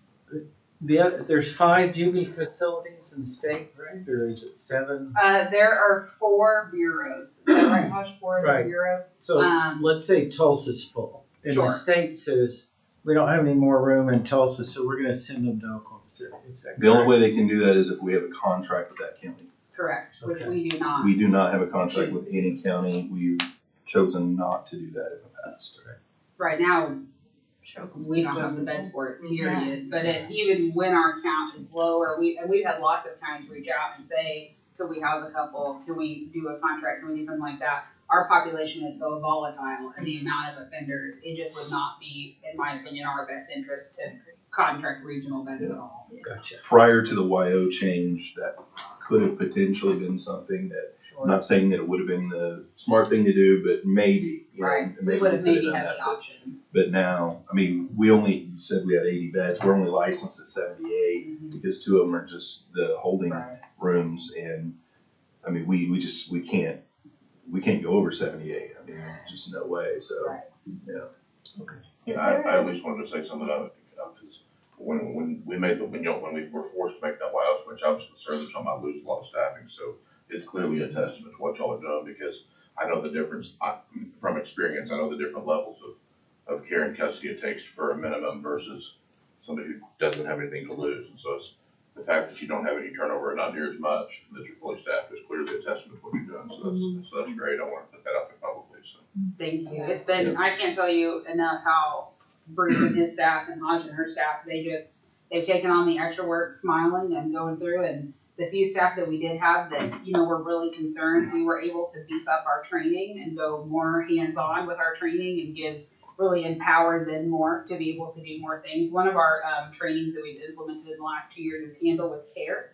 there's 5 JUVI facilities in the state, right? Or is it 7? There are 4 bureaus, is that right, Josh? 4 of the Right. bureaus. So Um, let's say Tulsa's full. And Sure. the state says, we don't have any more room in Tulsa, so we're gonna send them to Oklahoma City. Is that The only correct? way they can do that is if we have a contract with that county. Correct, which Okay. we do not. We do not have a contract with any county. We've chosen not to do that in the past. Right now, Sure. we don't have the beds for it, period. But even when our count is lower, we've had lots of counties reach out and say, could we house a couple? Can we do a contract? Can we do something like that? Our population is so volatile and the amount of offenders, it just would not be, in my opinion, our best interest to contract regional beds at all. Gotcha. Prior to the YO change, that could have potentially been something that, I'm not saying that it would have been the smart thing to do, but maybe. you know, Right, we maybe would have could maybe done had that, the but- option. But now, I mean, you said we had 80 beds. We're only licensed at 78 because 2 of them are just the holding Right. rooms. And I mean, we can't go over 78. I mean, there's just no way. So, Right. Is I there at least wanted to say something on it, because when we were forced to make that YO switch, I was concerned that y'all might lose a lot of staffing, so it's clearly a testament to what y'all are doing, because I know the difference, from experience, I know the different levels of care and custody it takes for a minimum versus somebody who doesn't have anything to lose, and so it's the fact that you don't have any turnover and not near as much, that you're fully staffed is clearly a testament to what you're doing, so that's great, I want to put that out there publicly, so. Thank you. It's been, I can't tell you enough how Bruce and his staff and Hodge and her staff, they've taken on the extra work, smiling and going through, and the few staff that we did have that, were really concerned, we were able to beef up our training and go more hands-on with our training and really empower them more to be able to do more things. One of our trainings that we've implemented in the last 2 years is Handle with Care,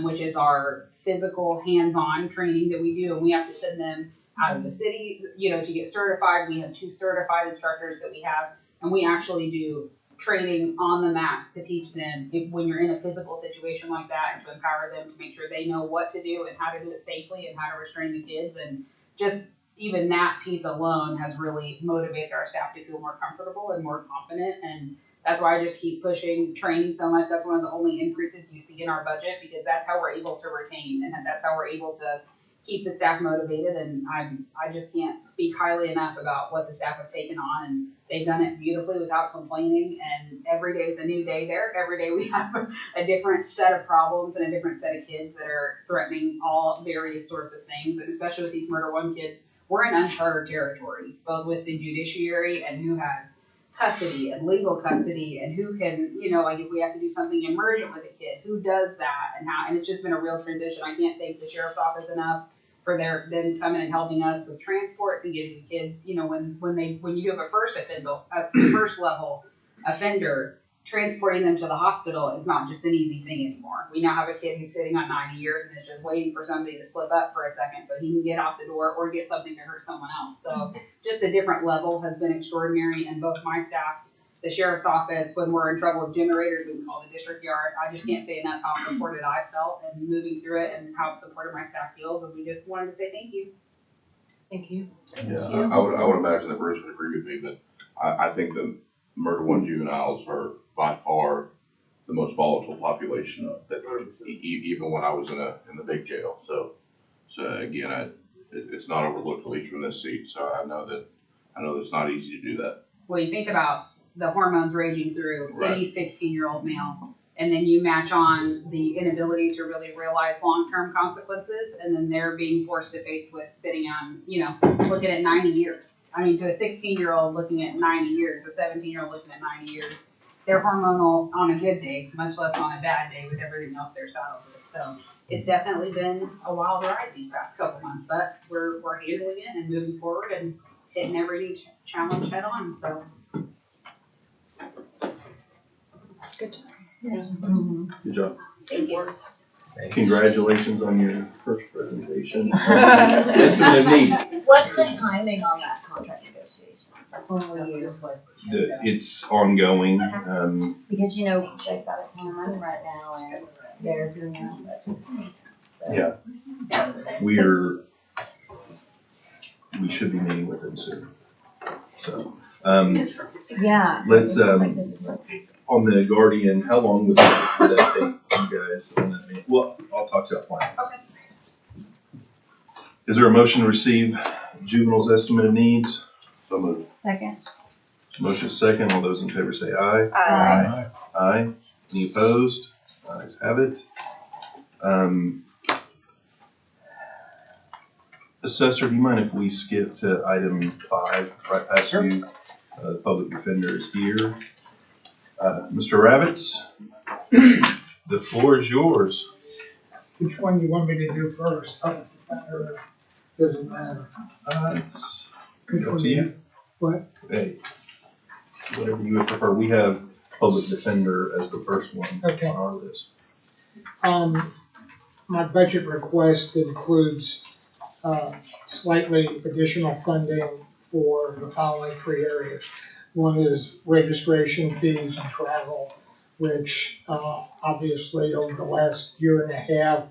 which is our physical hands-on training that we do, and we have to send them out of the city, to get certified. We have 2 certified instructors that we have, and we actually do training on the mats to teach them when you're in a physical situation like that, and to empower them to make sure they know what to do and how to do it safely and how to restrain the kids. And just even that piece alone has really motivated our staff to feel more comfortable and more confident. And that's why I just keep pushing training so much. That's one of the only increases you see in our budget, because that's how we're able to retain, and that's how we're able to keep the staff motivated. And I just can't speak highly enough about what the staff have taken on, and they've done it beautifully without complaining. And every day is a new day there. Every day we have a different set of problems and a different set of kids that are threatening all various sorts of things. And especially with these Murder One kids, we're in uncharted territory, both with the judiciary and who has custody and legal custody, and who can, like if we have to do something emergent with a kid, who does that and how. And it's just been a real transition. I can't thank the sheriff's office enough for them coming and helping us with transports and getting the kids, when you have a first level offender transporting them to the hospital is not just an easy thing anymore. We now have a kid who's sitting on 90 years and is just waiting for somebody to slip up for a second so he can get out the door or get something to hurt someone else. So just the different level has been extraordinary, and both my staff, the sheriff's office, when we're in trouble with generators, we can call the district yard. I just can't say enough how supported I felt and moving through it, and how supported my staff feels, and we just wanted to say thank you. Thank you. Yeah, I would imagine that Bruce would agree with me, but I think the murder one juveniles are by far the most volatile population that, even when I was in the big jail. So again, it's not overlooked, at least from this seat. So I know that it's not easy to do that. Well, you think about the hormones raging through any 16-year-old male, and then you match on the inability to really realize long-term consequences, and then they're being forced to face with sitting on, looking at 90 years. I mean, to a 16-year-old looking at 90 years, a 17-year-old looking at 90 years, they're hormonal on a good day, much less on a bad day with everything else they're saddled with. So it's definitely been a wild ride these past couple months, but we're handling it and moving forward and hitting every new challenge head on. So. Good job. Good job. Thank you. Congratulations on your first presentation. Estimate of needs. What's the timing on that contract negotiation? It's ongoing. Because they've got a ton of money right now and they're doing their own budget. So. Yeah. We should be meeting with them soon. So, Yeah. let's, on the Guardian, how long would that take you guys on that meeting? Well, I'll talk to you offline. Okay. Is there a motion to receive juveniles estimate of needs? So moved. Second. Motion second. All those in favor say aye. Aye. Aye. Any opposed? Ayes have it. Assessor, do you mind if we skip to item 5 right past you? The public defender is here. Mr. Ravitz, the floor is yours. Which one you want me to do first? Public defender, doesn't matter. It's Which up one to do you. What? Hey, whatever you would prefer. We have public defender as the first one Okay. on our list. My budget request includes, slightly additional funding for the following 3 areas. One is registration fees and travel, which, obviously over the last year and a half,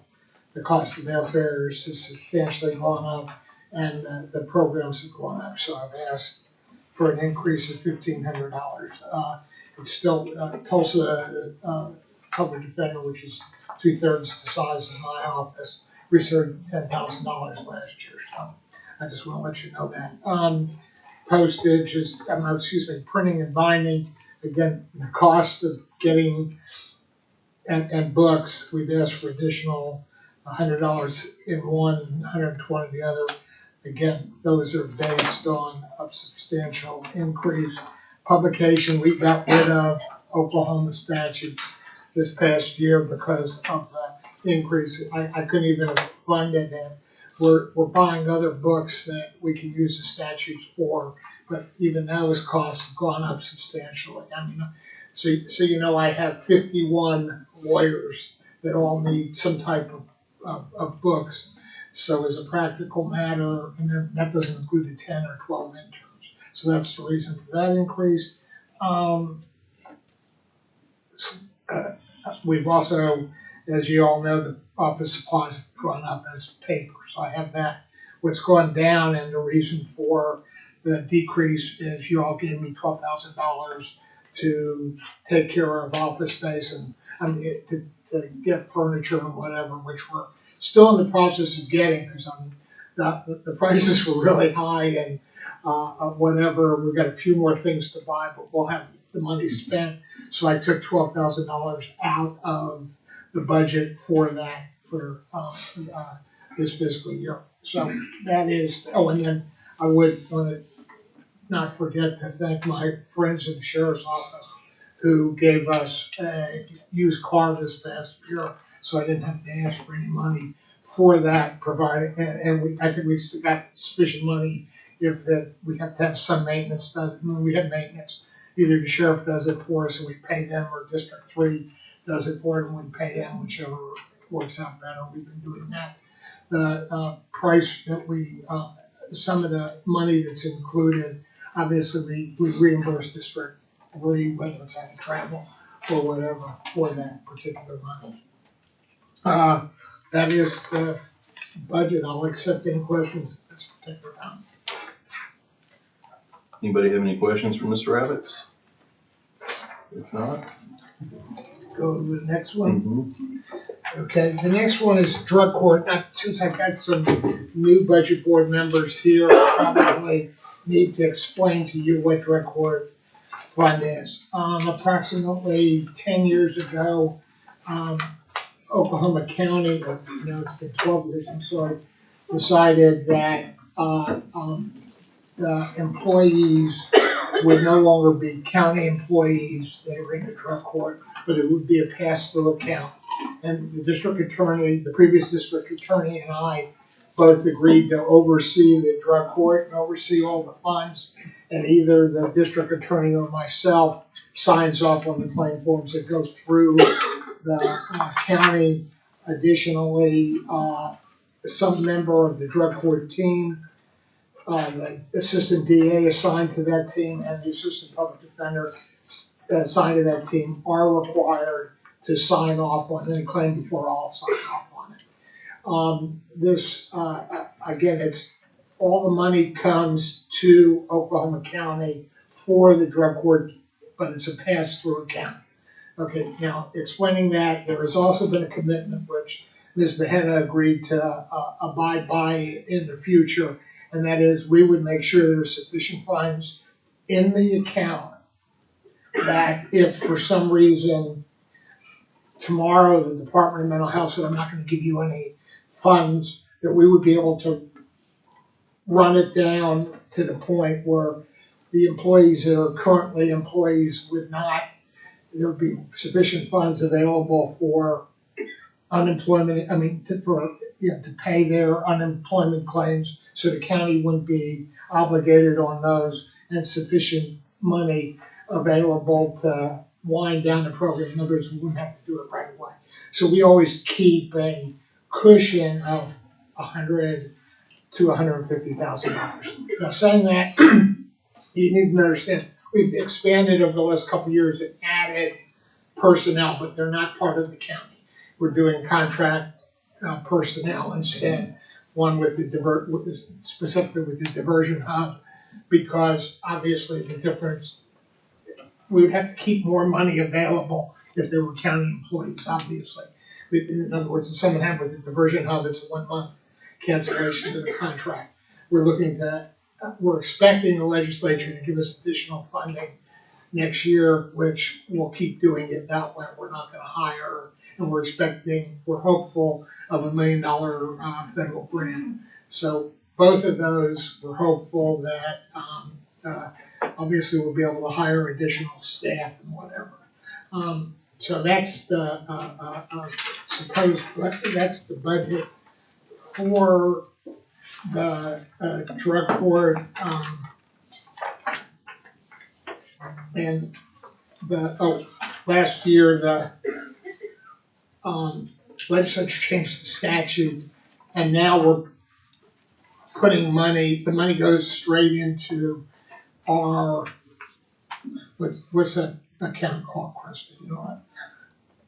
the cost of airfares has substantially gone up and the programs have gone up. So I've asked for an increase of $1,500. It's still, Tulsa, public defender, which is 2/3 the size of my office, received $10,000 last year. So I just want to let you know that. Postage is, printing and binding. Again, the cost of getting and books, we've asked for additional $100 in one, $120 the other. Again, those are based on a substantial increase. Publication, we got rid of Oklahoma statutes this past year because of the increase. I couldn't even have funded it. We're buying other books that we can use the statutes for, but even those costs have gone up substantially. I mean, so I have 51 lawyers that all need some type of books. So as a practical matter, and then that doesn't include the 10 or 12 interns. So that's the reason for that increase. We've also, as you all know, the office supplies have gone up as paper. So I have that. What's gone down, and the reason for the decrease is you all gave me $12,000 to take care of office space and to get furniture and whatever, which we're still in the process of getting because the prices were really high and whatever. We've got a few more things to buy, but we'll have the money spent. So I took $12,000 out of the budget for that for this fiscal year. So that is. Oh, and then I would want to not forget to thank my friends in the sheriff's office who gave us a used car this past year, so I didn't have to ask for any money for that. Provided, and I think we still got sufficient money if we have to have some maintenance done. We have maintenance, either the sheriff does it for us and we pay them, or District 3 does it for it and we pay them, whichever works out better. We've been doing that. The price that some of the money that's included, obviously we reimburse District 3, whether it's out of travel or whatever, for that particular money. That is the budget. I'll accept any questions at this particular time. Anybody have any questions for Mr. Rabbits? If not. Go to the next one. Mhm. Okay, the next one is drug court. Now, since I've got some new budget board members here, I probably need to explain to you what drug court fund is. Approximately 10 years ago, Oklahoma County, or no, it's been 12 years, I'm sorry, decided that the employees would no longer be county employees that are in the drug court, but it would be a pass-through account. And the district attorney, the previous district attorney, and I both agreed to oversee the drug court and oversee all the funds. And either the district attorney or myself signs off on the claim forms that go through the county. Additionally, some member of the drug court team, the assistant DA assigned to that team, and the assistant public defender assigned to that team are required to sign off on any claim before all sign off on it. Again, it's all the money comes to Oklahoma County for the drug court, but it's a pass-through account. Okay, now explaining that, there has also been a commitment which Ms. Behenna agreed to abide by in the future, and that is we would make sure there are sufficient funds in the account that if for some reason tomorrow the Department of Mental Health said, I'm not going to give you any funds, that we would be able to run it down to the point where the employees that are currently employees would not, there would be sufficient funds available for unemployment, to pay their unemployment claims, so the county wouldn't be obligated on those, and sufficient money available to wind down the program. In other words, we wouldn't have to do it right away. So we always keep a cushion of $100,000 to $150,000. Now, saying that, you need to understand we've expanded over the last couple of years and added personnel, but they're not part of the county. We're doing contract personnel instead. One with specifically with the diversion hub, because obviously the difference, we would have to keep more money available if there were county employees, obviously. In other words, if someone had with the diversion hub, it's a 1 month cancellation to the contract. We're expecting the legislature to give us additional funding next year, which we'll keep doing it that way. We're not going to hire, and we're hopeful of $1 million federal grant. So both of those, we're hopeful that obviously we'll be able to hire additional staff and whatever. So that's the that's the budget for the drug court. And last year the legislature changed the statute, and now we're putting money. The money goes straight into our what's that account called, Kristen? You know what?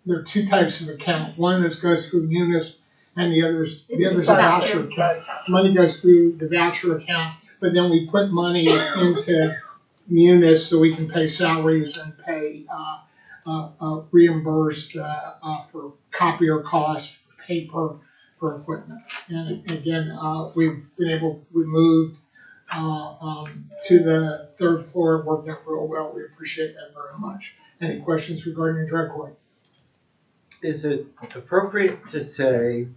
There are two types of account. One that goes through Munis, and the other's a voucher account. Money goes through the voucher account, but then we put money into Munis so we can pay salaries and pay reimbursed for copier costs, for paper, for equipment. And again, we moved to the third floor. It worked out real well. We appreciate that very much. Any questions regarding the drug court? Is it appropriate to say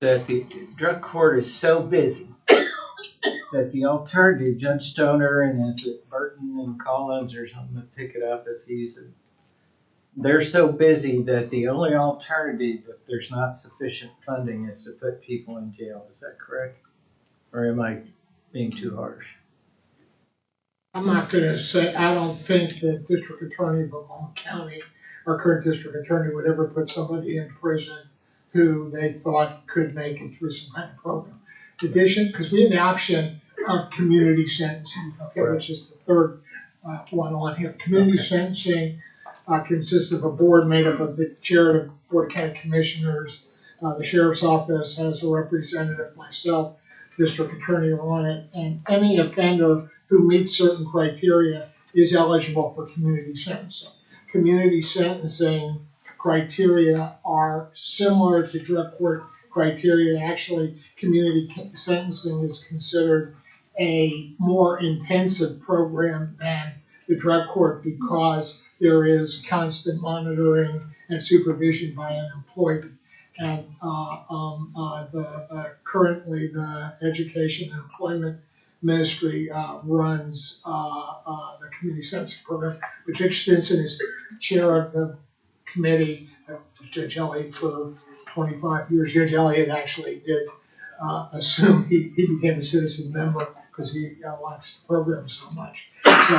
that the drug court is so busy that the alternative, Judge Stoner and is it Burton and Collins or something that pick it up if they're so busy that the only alternative if there's not sufficient funding is to put people in jail? Is that correct? Or am I being too harsh? I'm not gonna say, I don't think the district attorney of Oklahoma County, our current district attorney, would ever put somebody in prison who they thought could make it through some kind of program. Addition, because we have the option of community sentencing, okay, which is the third one on here. Community sentencing consists of a board made up of the chair of the Board of County Commissioners, the sheriff's office has a representative, myself, district attorney are on it, and any offender who meets certain criteria is eligible for community sentencing. Community sentencing criteria are similar to drug court criteria. Actually, community sentencing is considered a more intensive program than the drug court because there is constant monitoring and supervision by an employee. And currently the Education and Employment Ministry runs the community sentencing program, but Judge Stinson is chair of the committee. Judge Elliott for 25 years. Judge Elliott actually did assume he became a citizen member because he likes the program so much. So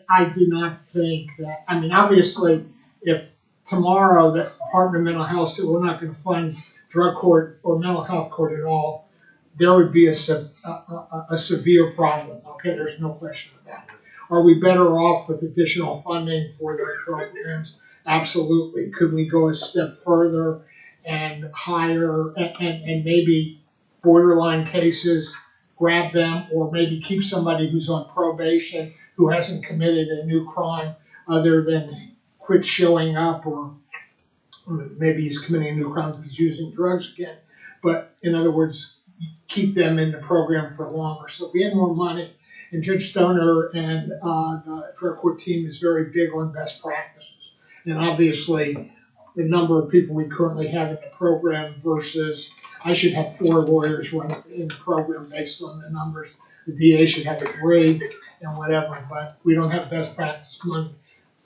I do not think that, I mean, obviously, if tomorrow the Department of Mental Health said we're not going to fund drug court or mental health court at all, there would be a severe problem. Okay, there's no question of that. Are we better off with additional funding for those programs? Absolutely. Could we go a step further and hire and maybe borderline cases, grab them, or maybe keep somebody who's on probation who hasn't committed a new crime other than quit showing up, or maybe he's committing a new crime if he's using drugs again. But in other words, keep them in the program for longer. So if we had more money, and Judge Stoner and the drug court team is very big on best practices. And obviously, the number of people we currently have in the program versus, I should have 4 lawyers running in the program based on the numbers. The DA should have 3 and whatever, but we don't have best practice money.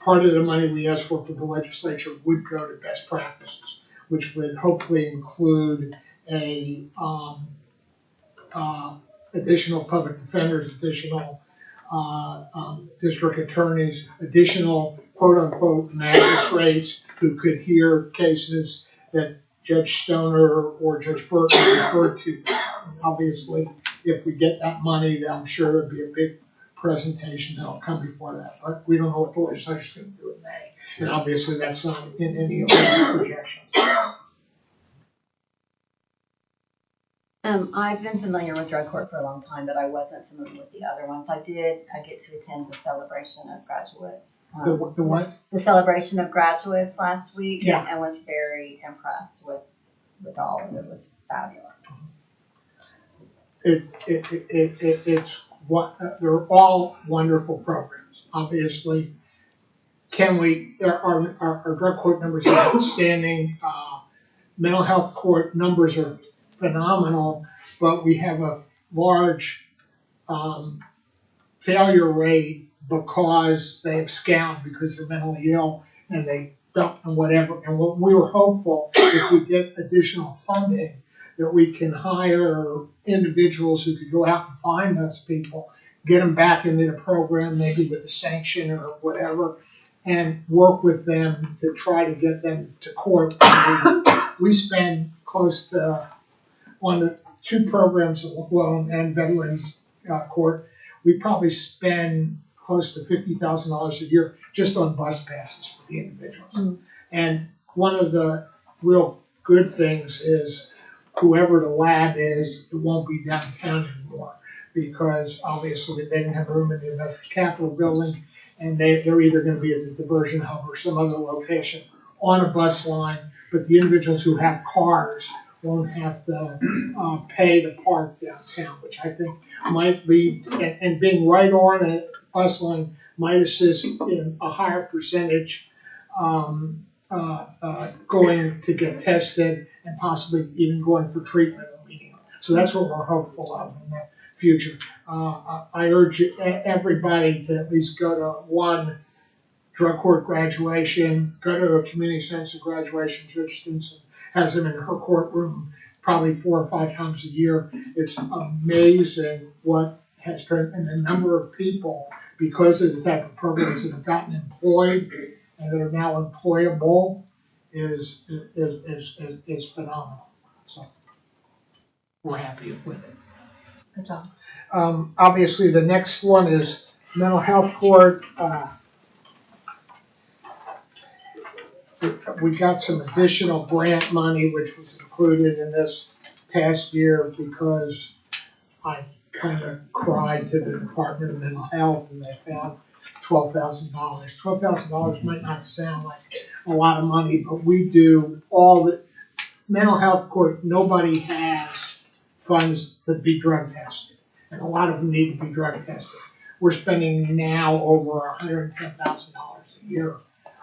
Part of the money we asked for the legislature would go to best practices, which would hopefully include a additional public defenders, additional district attorneys, additional quote-unquote magistrates who could hear cases that Judge Stoner or Judge Burton referred to. And obviously, if we get that money, then I'm sure there'll be a big presentation that'll come before that. But we don't know what the legislature's going to do in May. And obviously, that's not in any of our projections. I've been familiar with drug court for a long time, but I wasn't familiar with the other ones. I get to attend the celebration of graduates. The what? The celebration of graduates last week. Yeah. And was very impressed with all of it. It was fabulous. It's what they're all wonderful programs. Obviously, our drug court numbers are outstanding. Mental health court numbers are phenomenal, but we have a large failure rate because they abscond because they're mentally ill and they don't and whatever. And what we were hopeful, if we get additional funding, that we can hire individuals who could go out and find those people, get them back into the program, maybe with a sanction or whatever, and work with them to try to get them to court. We spend close to, on the 2 programs alone and Veterans Court, we probably spend close to $50,000 a year just on bus passes for the individuals. Mm. And one of the real good things is whoever the lab is, it won't be downtown anymore because obviously they didn't have room in the Investors Capital building, and they're either going to be at the diversion hub or some other location on a bus line, but the individuals who have cars won't have to pay to park downtown, which I think might lead, and being right on a bus line might assist in a higher percentage going to get tested and possibly even going for treatment immediately. So that's what we're hopeful of in the future. I urge everybody to at least go to one drug court graduation, go to a community sentencing graduation. Judge Stinson has them in her courtroom probably 4 or 5 times a year. It's amazing what has turned, and the number of people, because of the type of programs that have gotten employed and that are now employable, is phenomenal. So we're happy with it. Good job. Obviously, the next one is mental health court. We got some additional grant money, which was included in this past year because I kind of cried to the Department of Mental Health and they found $12,000. $12,000 might not sound like a lot of money, but we do all the mental health court. Nobody has funds to be drug tested, and a lot of them need to be drug tested. We're spending now over $110,000 a year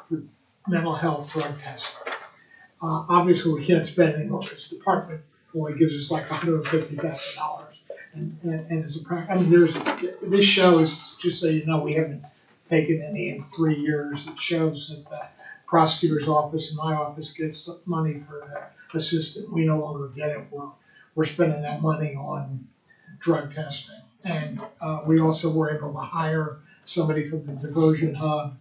for mental health drug testing. Obviously, we can't spend any more because the department only gives us like $150,000. And as a I mean, this shows, just so you know, we haven't taken any in 3 years. It shows that the prosecutor's office and my office gets money for the assistant. We no longer get it. We're spending that money on drug testing. And we also were able to hire somebody from the Devotion Hub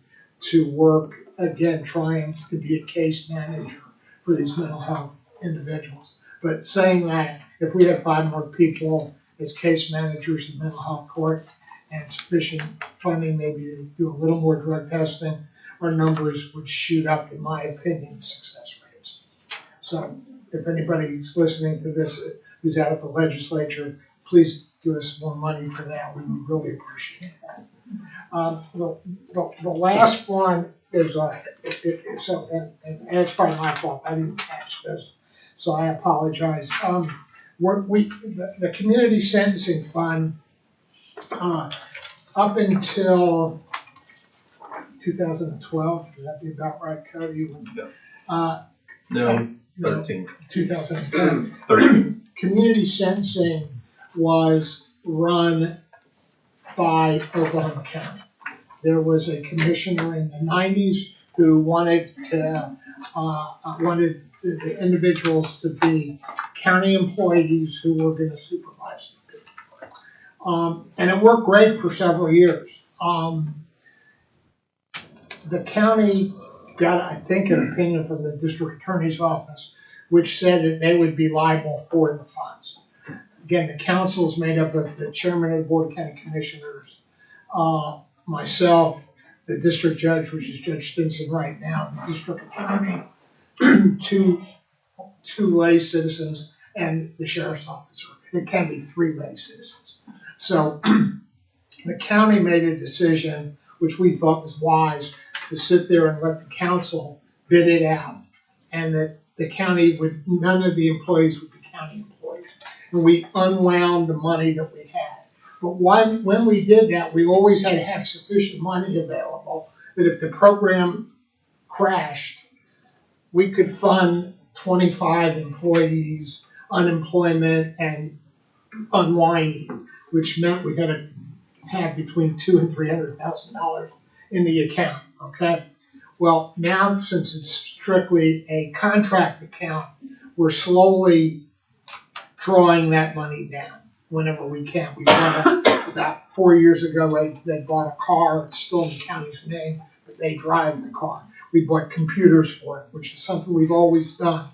to work, again, trying to be a case manager for these mental health individuals. But saying that, if we had 5 more people as case managers in mental health court and sufficient funding maybe to do a little more drug testing, our numbers would shoot up, in my opinion, success rates. So if anybody's listening to this who's out of the legislature, please give us more money for that. We would really appreciate that. The last one is, and it's probably my fault, I didn't catch this, so I apologize. The Community Sentencing Fund, up until 2012, would that be about right, Cody? No, 13. 2010. 13. Community sentencing was run by Oklahoma County. There was a commissioner in the 90s who wanted the individuals to be county employees who were going to supervise the people. And it worked great for several years. The county got, I think, an opinion from the district attorney's office, which said that they would be liable for the funds. Again, the council is made up of the chairman of the Board of County Commissioners, myself, the district judge, which is Judge Stinson right now, the district attorney, two lay citizens, and the sheriff's officer. It can be 3 lay citizens. So the county made a decision, which we thought was wise, to sit there and let the council bid it out, and that the county would, none of the employees would be county employees. And we unwound the money that we had. But when we did that, we always had to have sufficient money available that if the program crashed, we could fund 25 employees, unemployment, and unwinding, which meant we had to have between $200,000 and $300,000 in the account, okay? Well, now since it's strictly a contract account, we're slowly drawing that money down whenever we can. We bought about 4 years ago, they bought a car, it's still in the county's name, but they drive the car. We bought computers for it, which is something we've always done.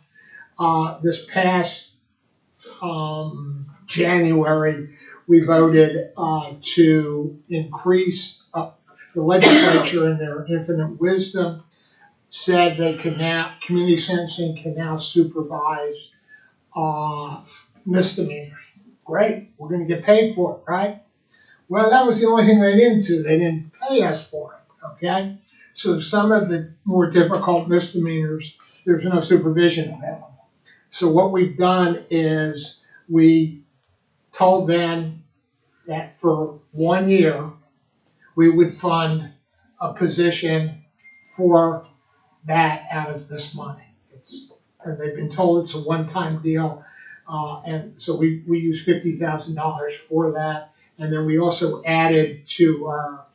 This past January, we voted to increase, the legislature in their infinite wisdom said they can now, community sentencing can now supervise misdemeanors. Great, we're gonna get paid for it, right? Well, that was the only thing they didn't do. They didn't pay us for it, okay? So some of the more difficult misdemeanors, there's no supervision available. So what we've done is we told them that for 1 year, we would fund a position for that out of this money. And they've been told it's a one-time deal. And so we use $50,000 for that. And then we also added to our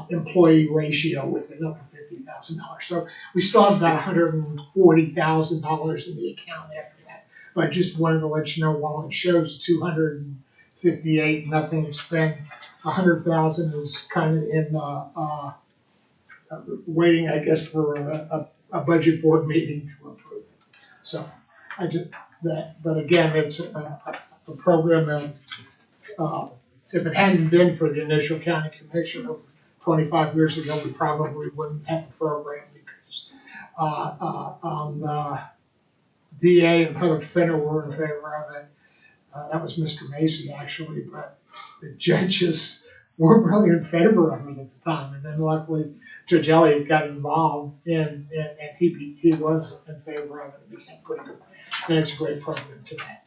employee ratio with another $50,000. So we still have about $140,000 in the account after that. But I just wanted to let you know, while it shows 250 58, nothing to spend. 100,000 is kind of in, waiting, I guess, for a budget board meeting to approve it. So I just, but again, it's a program that, if it hadn't been for the initial county commission of 25 years ago, we probably wouldn't have a program because, DA and public defender were in favor of it. That was Mr. Macy actually, but the judges weren't really in favor of it at the time. And then luckily Judge Elliott got involved and he was in favor of it and became pretty good. And it's a great program today.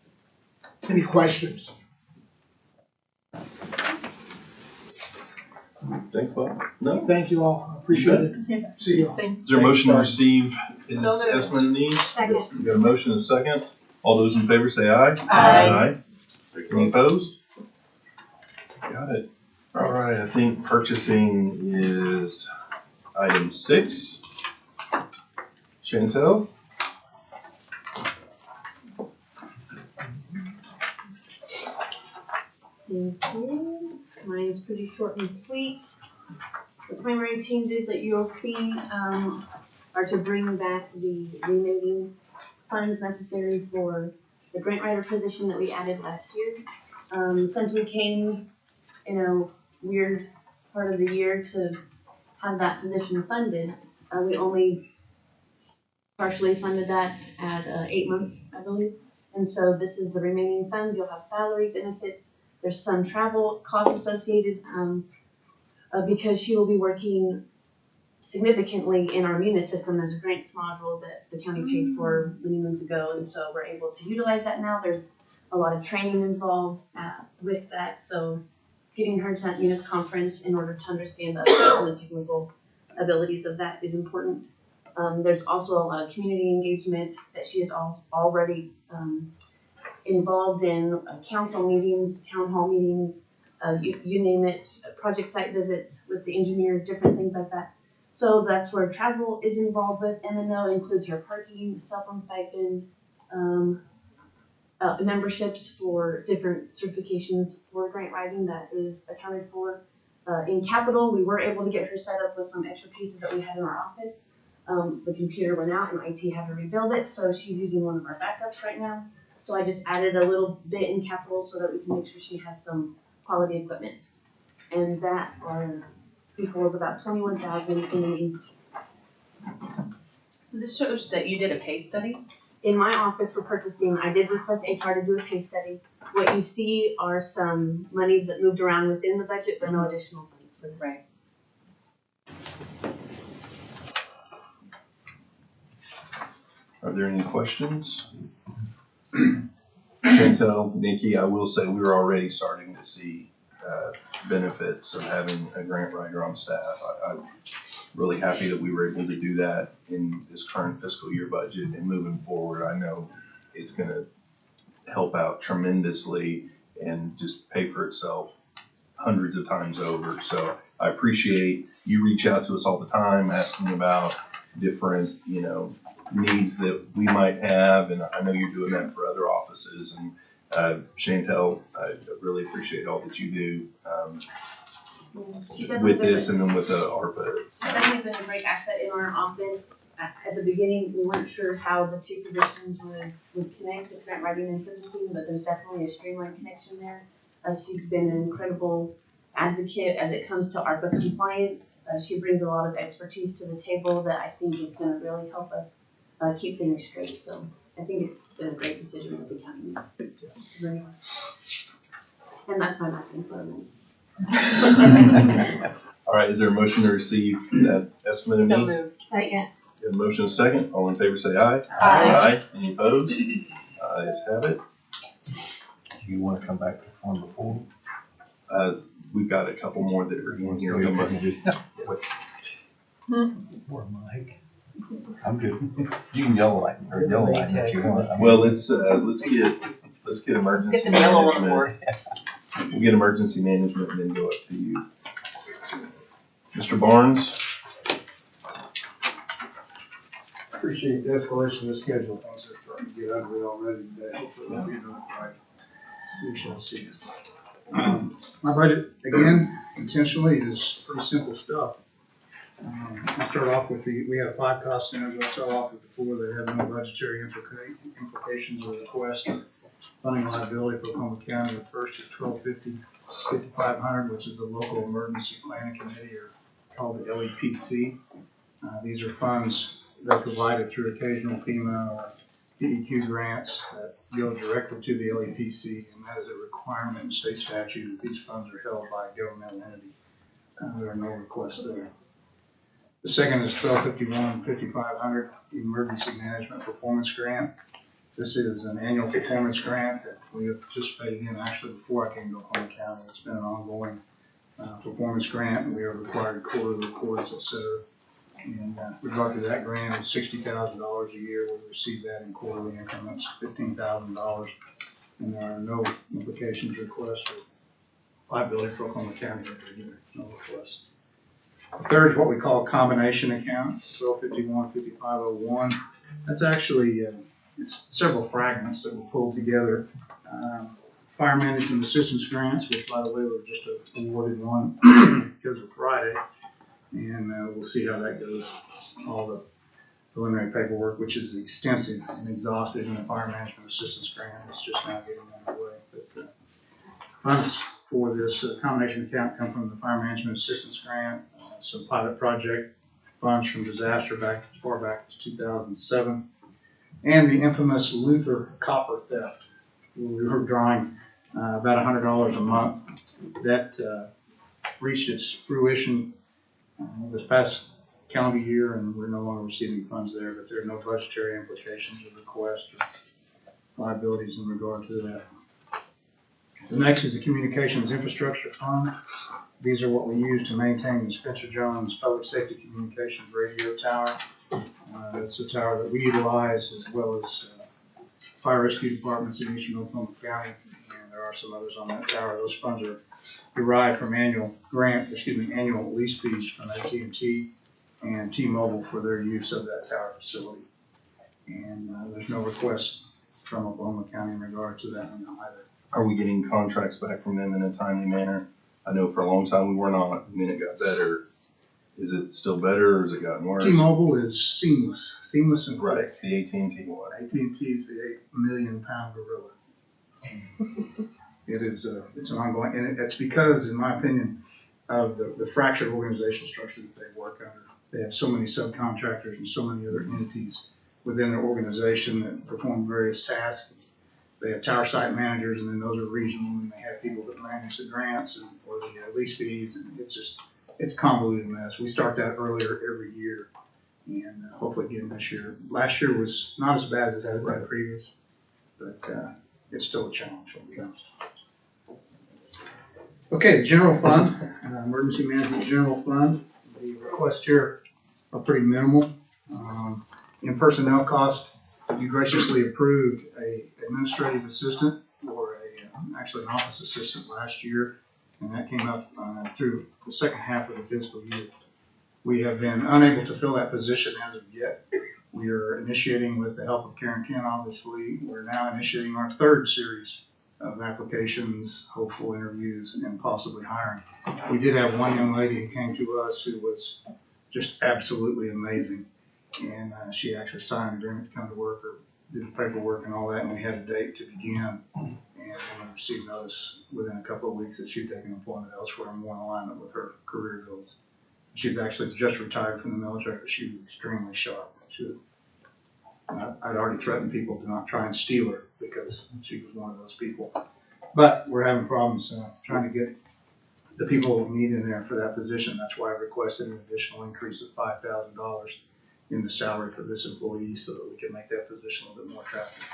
Any questions? Thanks, Bob. No? Thank you all. I appreciate it. See you all. Is there a motion to receive his So moved. estimate of needs? Second. We got a motion and a second. All those in favor say aye. Aye. Any opposed? Got it. All right, I think purchasing is item 6. Chantel? Thank you. Mine's pretty short and sweet. The primary changes that you'll see, are to bring back the remaining funds necessary for the grant writer position that we added last year. Since we came in a weird part of the year to have that position funded, we only partially funded that at 8 months, I believe. And so this is the remaining funds. You'll have salary benefits. There's some travel costs associated, because she will be working significantly in our Munis system. There's a grants module that the county paid for many moons ago, and so we're able to utilize that now. There's a lot of training involved with that, so getting her to that Munis conference in order to understand the aspects and the technical abilities of that is important. There's also a lot of community engagement that she is already involved in, council meetings, town hall meetings, you name it, project site visits with the engineer, different things like that. So that's where travel is involved with. MNO includes her parking, cell phone stipend, memberships for different certifications for grant writing that is accounted for. In capital, we were able to get her set up with some extra pieces that we had in our office. The computer went out and IT had to rebuild it, so she's using one of our backups right now. So I just added a little bit in capital so that we can make sure she has some quality equipment. And that equals about 21,000 in an increase. So this shows that you did a pay study? In my office for purchasing, I did request HR to do a pay study. What you see are some monies that moved around within the budget, but no additional funds for the Right. Are there any questions? Chantel, Nikki, I will say we were already starting to see benefits of having a grant writer on staff. I'm really happy that we were able to do that in this current fiscal year budget, and moving forward, I know it's gonna help out tremendously and just pay for itself hundreds of times over. So I appreciate you reach out to us all the time asking about different, needs that we might have, and I know you're doing that for other offices. And Chantel, I really appreciate all that you do She's definitely with been this and then with the ARPA. She's definitely been a great asset in our office. At the beginning, we weren't sure how the two positions would connect with grant writing and purchasing, but there's definitely a streamlined connection there. She's been an incredible advocate as it comes to ARPA compliance. She brings a lot of expertise to the table that I think is gonna really help us keep things straight. So I think it's been a great decision that the county made. And that's my last info. All right, is there a motion to receive that estimate of So need? moved. Second. We have a motion and a second. All in favor say aye. Aye. Any opposed? Ayes have it. Do you wanna come back to form before? We've got a couple more that are in here. Poor Mike. I'm good. You can yell at me if you want. Well, let's get emergency Get some yellow on the management. board. We'll get emergency management and then go up to you. Mr. Barnes? Appreciate the escalation of the schedule. Things are starting to get ugly already today. Hopefully we'll be notified. We shall see. My budget, again, intentionally, is pretty simple stuff. I'll start off with we have 5 cost centers. I'll start off with the 4 that have no budgetary implications or request of funding liability for Oklahoma County. The first is 5,500, which is the Local Emergency Planning Committee, or called the LEPC. These are funds that are provided through occasional FEMA or PEQ grants that go directly to the LEPC, and that is a requirement in state statute that these funds are held by a governmental entity. There are no requests there. The second is 5,500 Emergency Management Performance Grant. This is an annual performance grant that we have participated in actually before I came to Oklahoma County. It's been an ongoing performance grant, and we are required quarterly reports, et cetera. And regard to that grant, it's $60,000 a year. We receive that in quarterly increments, $15,000, and there are no implications, requests, or liability for Oklahoma County either. No requests. The third is what we call combination account, 1251, 5501. That's actually it's several fragments that were pulled together. Fire management assistance grants, which by the way were just awarded one because of Friday. And we'll see how that goes. All the preliminary paperwork, which is extensive and exhaustive in the fire management assistance grant, it's just now getting underway. But funds for this combination account come from the fire management assistance grant, some pilot project funds from disaster back as far back as 2007, and the infamous Luther copper theft. We were drawing about $100 a month. That reached its fruition this past calendar year, and we're no longer receiving funds there, but there are no budgetary implications or requests or liabilities in regard to that. The next is the Communications Infrastructure Fund. These are what we use to maintain the Spencer Jones Public Safety Communications Radio Tower. It's a tower that we utilize, as well as fire rescue departments in eastern Oklahoma County, and there are some others on that tower. Those funds are derived from annual lease fees from AT&T and T-Mobile for their use of that tower facility. And there's no request from Oklahoma County in regard to that one either. Are we getting contracts back from them in a timely manner? I know for a long time we were not, and then it got better. Is it still better, or has it gotten worse? T-Mobile is seamless and quick. Right, it's the AT&T one. AT&T is the 8 million pound gorilla. It is it's an ongoing, and it's because, in my opinion, of the fractured organizational structure that they work under. They have so many subcontractors and so many other entities within their organization that perform various tasks. They have tower site managers, and then those are regional, and they have people that manage the grants and or the lease fees, and it's a convoluted mess. We start that earlier every year, and hopefully again this year. Last year was not as bad as it has been previous, but it's still a challenge. Okay, the general fund, emergency management general fund. The requests here are pretty minimal. In personnel cost, you graciously approved a administrative assistant or actually an office assistant last year, and that came up through the second half of the fiscal year. We have been unable to fill that position as of yet. We are initiating, with the help of Karen Kent, obviously, we're now initiating our third series of applications, hopeful interviews, and possibly hiring. We did have one young lady who came to us who was just absolutely amazing. And she actually signed an agreement to come to work, or did the paperwork and all that, and we had a date to begin. And we received notice within a couple of weeks that she'd taken employment elsewhere, more in alignment with her career goals. She was actually just retired from the military, but she was extremely sharp. I'd already threatened people to not try and steal her because she was one of those people. But we're having problems trying to get the people we need in there for that position. That's why I requested an additional increase of $5,000 in the salary for this employee so that we can make that position a little bit more attractive.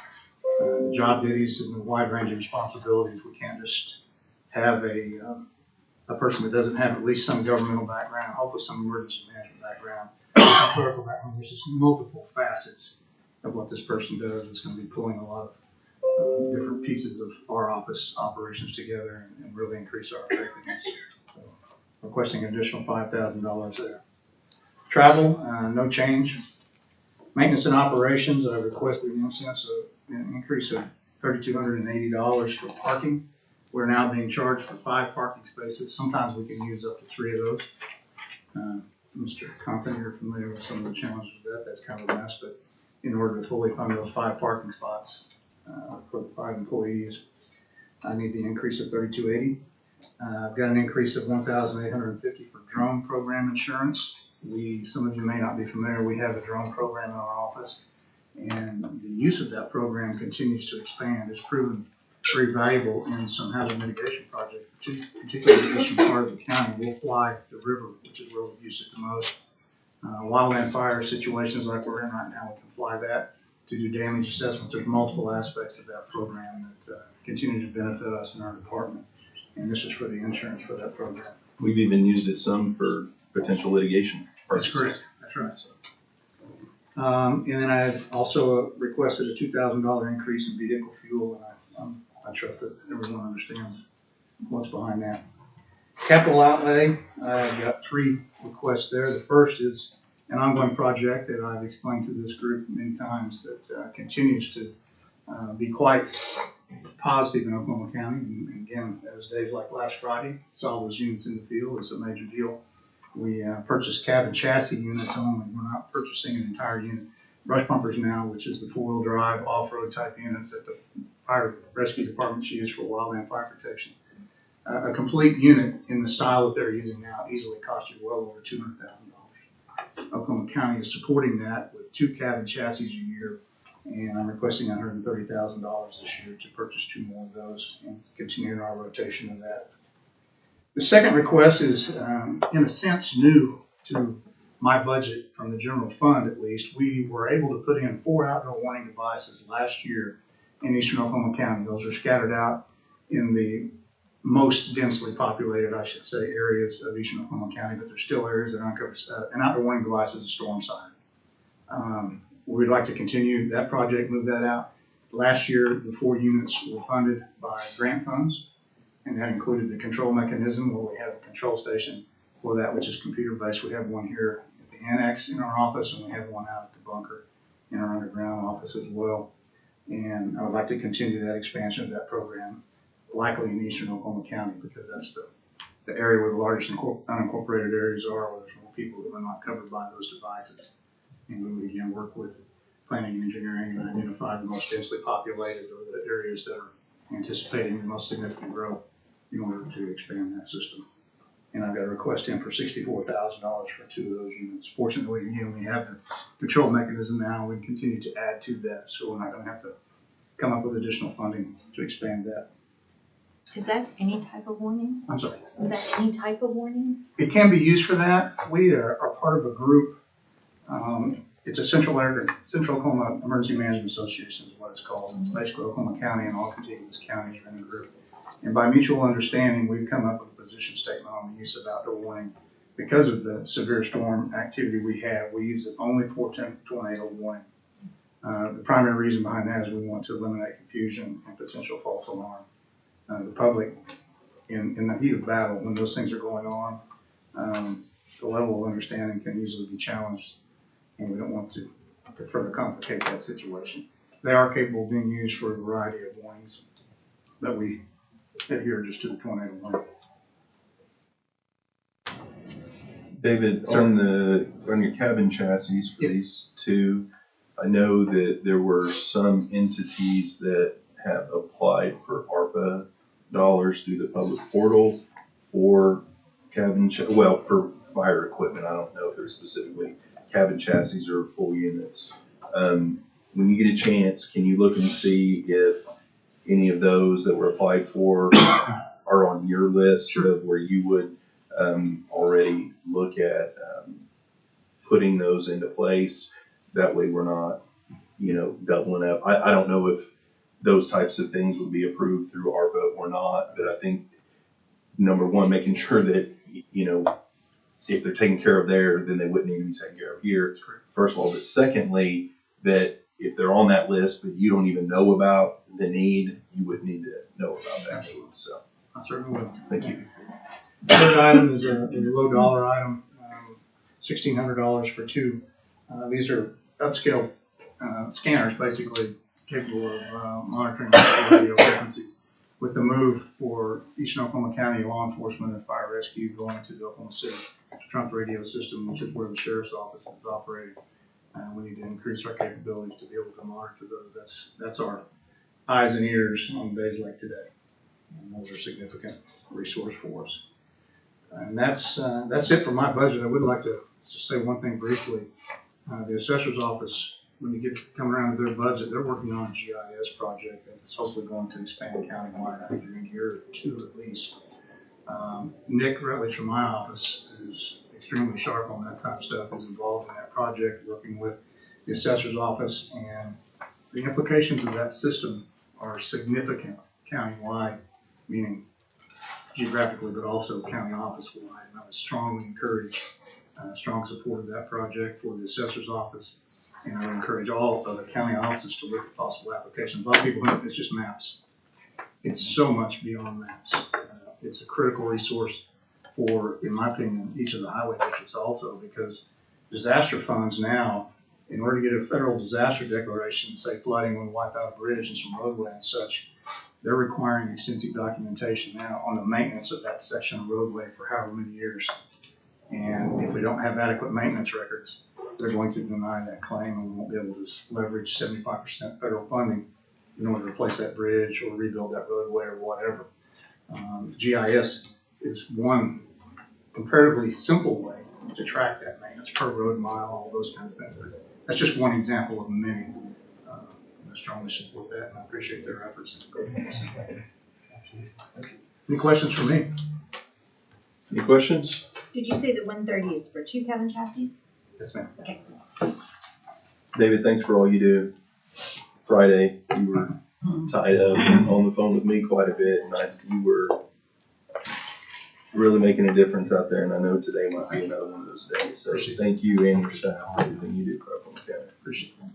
The job duties and the wide range of responsibilities, we can't just have a person that doesn't have at least some governmental background, hopefully some emergency management background, clerical background. There's just multiple facets of what this person does. It's going to be pulling a lot of different pieces of our office operations together and really increase our effectiveness. So, requesting an additional $5,000 there. Travel, no change. Maintenance and operations, I requested an increase of $3,280 for parking, We're now being charged for 5 parking spaces. Sometimes we can use up to 3 of those. Mr. Compton, you're familiar with some of the challenges with that. That's kind of a mess, but in order to fully fund those 5 parking spots for the 5 employees, I need the increase of $3,280. I've got an increase of $1,850 for drone program insurance. Some of you may not be familiar, we have a drone program in our office, and the use of that program continues to expand. It's proven very valuable in some hazard mitigation projects, particularly in the eastern part of the county. We'll fly the river, which is where we use it the most. Wildland fire situations like we're in right now, we can fly that to do damage assessments. There's multiple aspects of that program that continue to benefit us in our department. And this is for the insurance for that program. We've even used it some for potential litigation That's purposes. correct, that's right. And then I had also requested a $2,000 increase in vehicle fuel, and I trust that everyone understands what's behind that. Capital outlay, I've got 3 requests there. The first is an ongoing project that I've explained to this group many times that continues to be quite positive in Oklahoma County. And again, as days like last Friday, saw those units in the field. It's a major deal. We purchased cab and chassis units only. We're not purchasing an entire unit. Brush pumpers now, which is the 4-wheel drive off-road type unit that the fire rescue departments use for wildland fire protection. A complete unit in the style that they're using now easily costs you well over $200,000. Oklahoma County is supporting that with 2 cab and chassis a year, and I'm requesting $130,000 this year to purchase 2 more of those and continue our rotation of that. The second request is, in a sense, new to my budget from the general fund. At least we were able to put in 4 outdoor warning devices last year in eastern Oklahoma County. Those are scattered out in the most densely populated, I should say, areas of eastern Oklahoma County, but there's still areas that aren't covered. An outdoor warning device is a storm siren. We'd like to continue that project, move that out. Last year, the 4 units were funded by grant funds, and that included the control mechanism where we have a control station for that, which is computer-based. We have one here at the annex in our office, and we have one out at the bunker in our underground office as well. And I would like to continue that expansion of that program, likely in eastern Oklahoma County, because that's the area where the largest unincorporated areas are, where there's more people that are not covered by those devices. And we would again work with planning and engineering and identify the most densely populated or the areas that are anticipating the most significant growth in order to expand that system. And I've got a request in for $64,000 for 2 of those units. Fortunately, again, we have the control mechanism now. We continue to add to that, so we're not going to have to come up with additional funding to expand that. Is that any type of warning? I'm sorry. Is that any type of warning? It can be used for that. We are part of a group. It's a Central Oklahoma Emergency Management Association is what it's called. It's basically Oklahoma County and all contiguous counties are in a group. And by mutual understanding, we've come up with a position statement on the use of outdoor warning. Because of the severe storm activity we have, we use it only for tornado warning. The primary reason behind that is we want to eliminate confusion and potential false alarm. The public, in the heat of battle, when those things are going on, the level of understanding can easily be challenged, and we don't want to further complicate that situation. They are capable of being used for a variety of warnings, but we adhere just to the tornado warning. David, on your cabin chassis for these 2, I know that there were some entities that have applied for ARPA dollars through the public portal for for fire equipment. I don't know if they're specifically cabin chassis or full units. When you get a chance, can you look and see if any of those that were applied for are on your list of where you would already look at putting those into place? That way we're not, doubling up. I don't know if those types of things would be approved through ARPA or not, but I think number one, making sure that, if they're taken care of there, then they wouldn't need to be taken care of here, first of all. But secondly, that if they're on that list, but you don't even know about the need, you would need to know about that need. So I certainly will. Thank you. The third item is a low dollar item, $1,600 for 2. These are upscale scanners, basically capable of monitoring radio frequencies. with the move for Eastern Oklahoma County law enforcement and fire rescue going to the Oklahoma City trunk radio system, which is where the sheriff's office is operating. We need to increase our capabilities to be able to monitor those. That's our eyes and ears on days like today. And those are significant resource for us. And that's it for my budget. I would like to just say one thing briefly. The assessor's office, when you come around to their budget, they're working on a GIS project that is hopefully going to expand countywide, I think in a year or two at least. Nick Rutledge from my office, who's extremely sharp on that type of stuff, is involved in that project, working with the assessor's office, and the implications of that system are significant countywide, meaning geographically, but also county office wide. And I would strongly encourage strong support of that project for the assessor's office. And I would encourage all of the county offices to look at possible applications. A lot of people think it's just maps. It's so much beyond maps. It's a critical resource for, in my opinion, each of the highway districts also, because disaster funds now, in order to get a federal disaster declaration, say flooding will wipe out a bridge and some roadway and such, they're requiring extensive documentation now on the maintenance of that section of roadway for however many years. And if we don't have adequate maintenance records, they're going to deny that claim, and we won't be able to leverage 75% federal funding in order to replace that bridge or rebuild that roadway or whatever. GIS is one comparatively simple way to track that maintenance per road mile, all those kinds of things. That's just one example of many. I strongly support that, and I appreciate their efforts. Any questions for me? Any questions? Did you say the 130 is for 2 cabin chassis? Yes, ma'am. Okay. David, thanks for all you do. Friday, you were tied up on the phone with me quite a bit, and you were really making a difference out there, and I know today might be another one of those days. So thank you and your staff for everything you do for Oklahoma County. Appreciate it.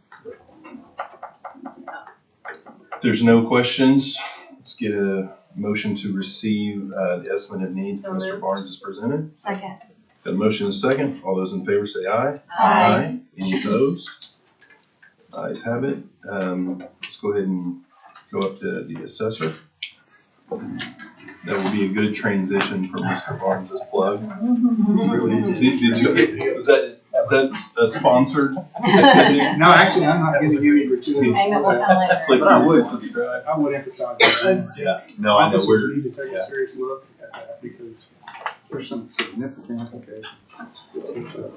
If there's no questions, let's get a motion to receive the estimate of needs that Mr. Barnes has presented. Second. Got a motion and a second. All those in favor say aye. Aye. Any opposed? Ayes have it. Let's go ahead and go up to the assessor. That will be a good transition from Mr. Barnes' plug. Really, was that a sponsored activity? No, actually, I'm not giving you any gratuity. Payment will come later. Click But I would subscribe. I would emphasize that. Yeah, no, I know Officers need to take yeah. a serious look at that because there's some significant implications. It's good stuff.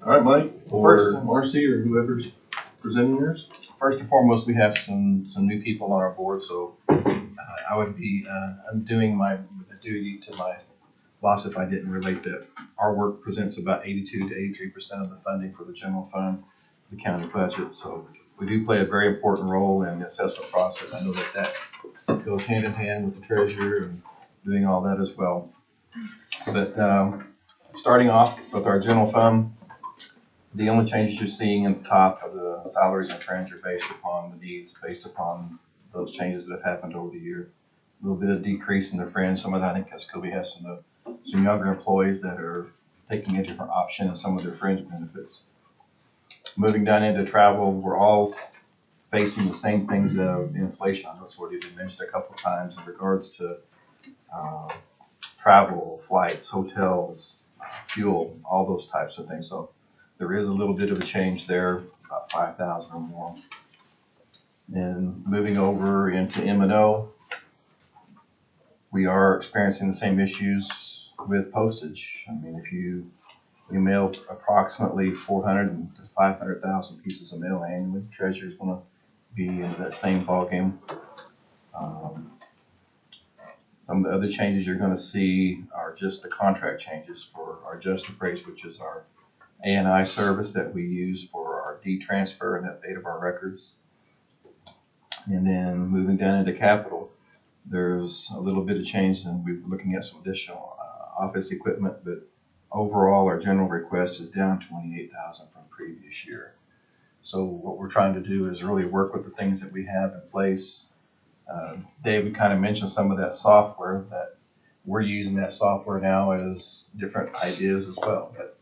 All right, Mike, or First- Marcy, or whoever's presenting yours. First and foremost, we have some new people on our board, so I would be undoing the duty to my boss if I didn't relate that our work presents about 82 to 83% of the funding for the general fund, the county budget. So we do play a very important role in the assessment process. I know that goes hand in hand with the treasurer and doing all that as well. But starting off with our general fund, the only changes you're seeing at the top of the salaries and fringe are based upon the needs, based upon those changes that have happened over the year. A little bit of decrease in the fringe. Some of that, I think, because Kobe has some younger employees that are taking a different option in some of their fringe benefits. Moving down into travel, we're all facing the same things of inflation. I know it's already been mentioned a couple of times in regards to travel, flights, hotels, fuel, all those types of things. So there is a little bit of a change there, about 5,000 or more. And moving over into M&O, we are experiencing the same issues with postage. I mean, if you mail approximately 400 to 500,000 pieces of mail annually, Treasurer's going to be in that same ballgame. Some of the other changes you're going to see are just the contract changes for our Just Appraise, which is our A&I service that we use for our D-transfer and update of our records. And then moving down into capital, there's a little bit of change, and we're looking at some additional office equipment, but overall our general request is down 28,000 from previous year. So what we're trying to do is really work with the things that we have in place. David kind of mentioned some of that software that we're using that software now as different ideas as well. But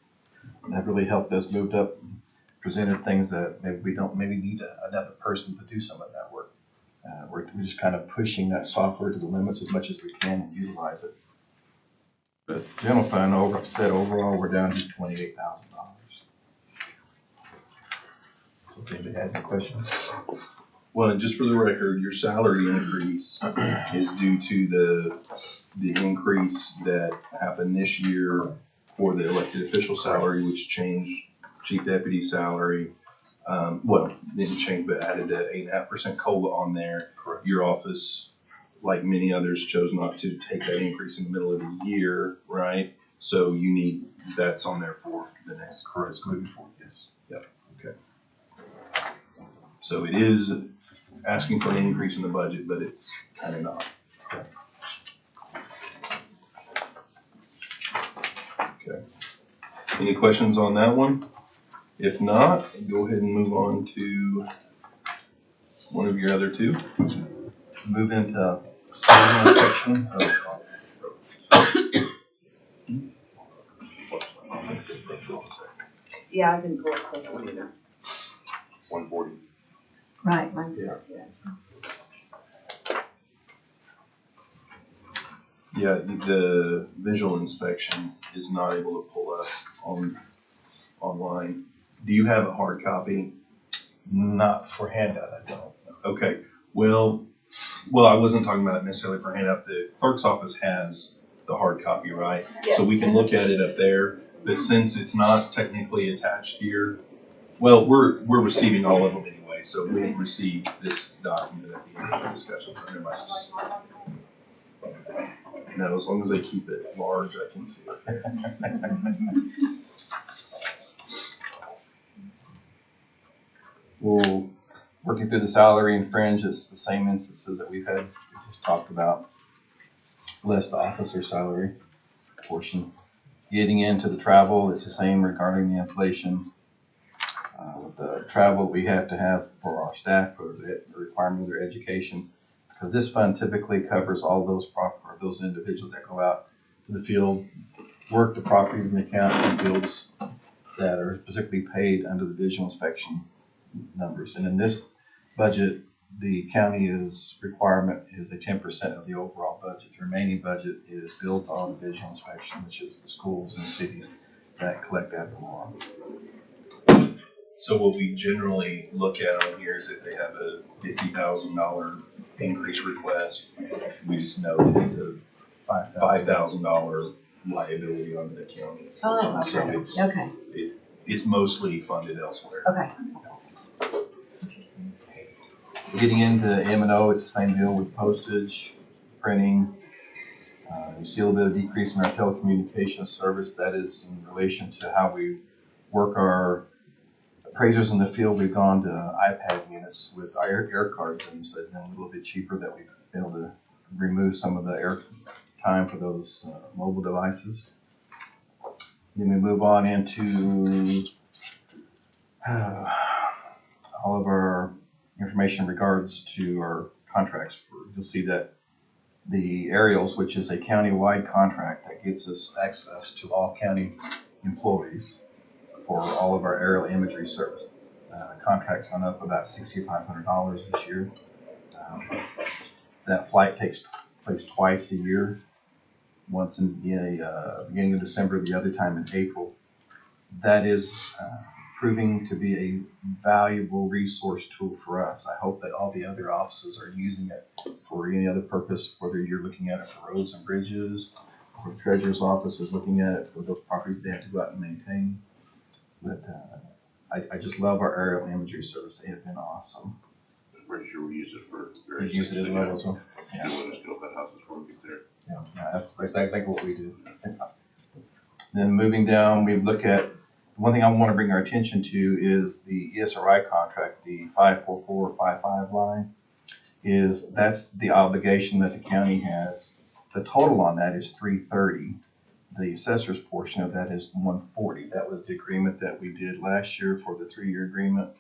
that really helped us move up presented things that maybe we don't, maybe need another person to do some of that work. We're just kind of pushing that software to the limits as much as we can and utilize it. But general fund, overall, we're down to $28,000. So if anybody has any questions? Well, and just for the record, your salary increase is due to the increase that happened this year for the elected official salary, which changed chief deputy salary. Well, didn't change, but added the 8.5% COLA on there. Correct. Your office, like many others, chose not to take that increase in the middle of the year, right? So you need, that's on there for the next. Correct, moving forward, yes. Yep, okay. So it is asking for an increase in the budget, but it's kind of not. Okay. Any questions on that one? If not, go ahead and move on to one of your other two. Move into inspection of Yeah, I didn't pull up second one either. 140. Right, mine's that too. Yeah, the visual inspection is not able to pull up online. Do you have a hard copy? not for handout, I don't. Okay, well, I wasn't talking about it necessarily for handout. The clerk's office has the hard copy, right? So we can look at it up there, but since it's not technically attached here, well, we're receiving all of them anyway, so we'll receive this document at the end of the discussion, so never mind. Just, no, as long as they keep it large, I can see it. We'll, working through the salary and fringe, it's the same instances that we've had, we just talked about. Less the officer salary portion. Getting into the travel, it's the same regarding the inflation. The travel we have to have for our staff for the requirement of their education, because this fund typically covers all those those individuals that go out to the field, work the properties and accounts and fields that are specifically paid under the visual inspection numbers. And in this budget, the county's requirement is a 10% of the overall budget. The remaining budget is built on visual inspection, which is the schools and cities that collect that form. So what we generally look at on here is if they have a $50,000 increase request, we just know that it's a $5,000 liability on the county. Oh, So okay, it's, okay, it's mostly funded elsewhere. okay. Getting into M&O, it's the same deal with postage, printing. You see a little bit of decrease in our telecommunications service. That is in relation to how we work our appraisers in the field. We've gone to iPad units with our air cards, and so they've been a little bit cheaper, that we've been able to remove some of the air time for those mobile devices. Then we move on into all of our information in regards to our contracts. You'll see that the aerials, which is a county-wide contract that gets us access to all county employees for all of our aerial imagery service. Contract's gone up about $6,500 this year. That flight takes place twice a year, once in the beginning of December, the other time in April. That is proving to be a valuable resource tool for us. I hope that all the other offices are using it for any other purpose, whether you're looking at it for roads and bridges, or the treasurer's office is looking at it for those properties they have to go out and maintain. But I just love our aerial imagery service. They have been awesome. I'm pretty sure we use it for We various use it as things. well as well. Yeah. Let us know about houses before we get there. Yeah, that's exactly what we do. Then moving down, we look at, one thing I want to bring our attention to is the ESRI contract, the 54455 line. That's the obligation that the county has. The total on that is $330. The assessor's portion of that is $140. That was the agreement that we did last year for the 3-year agreement.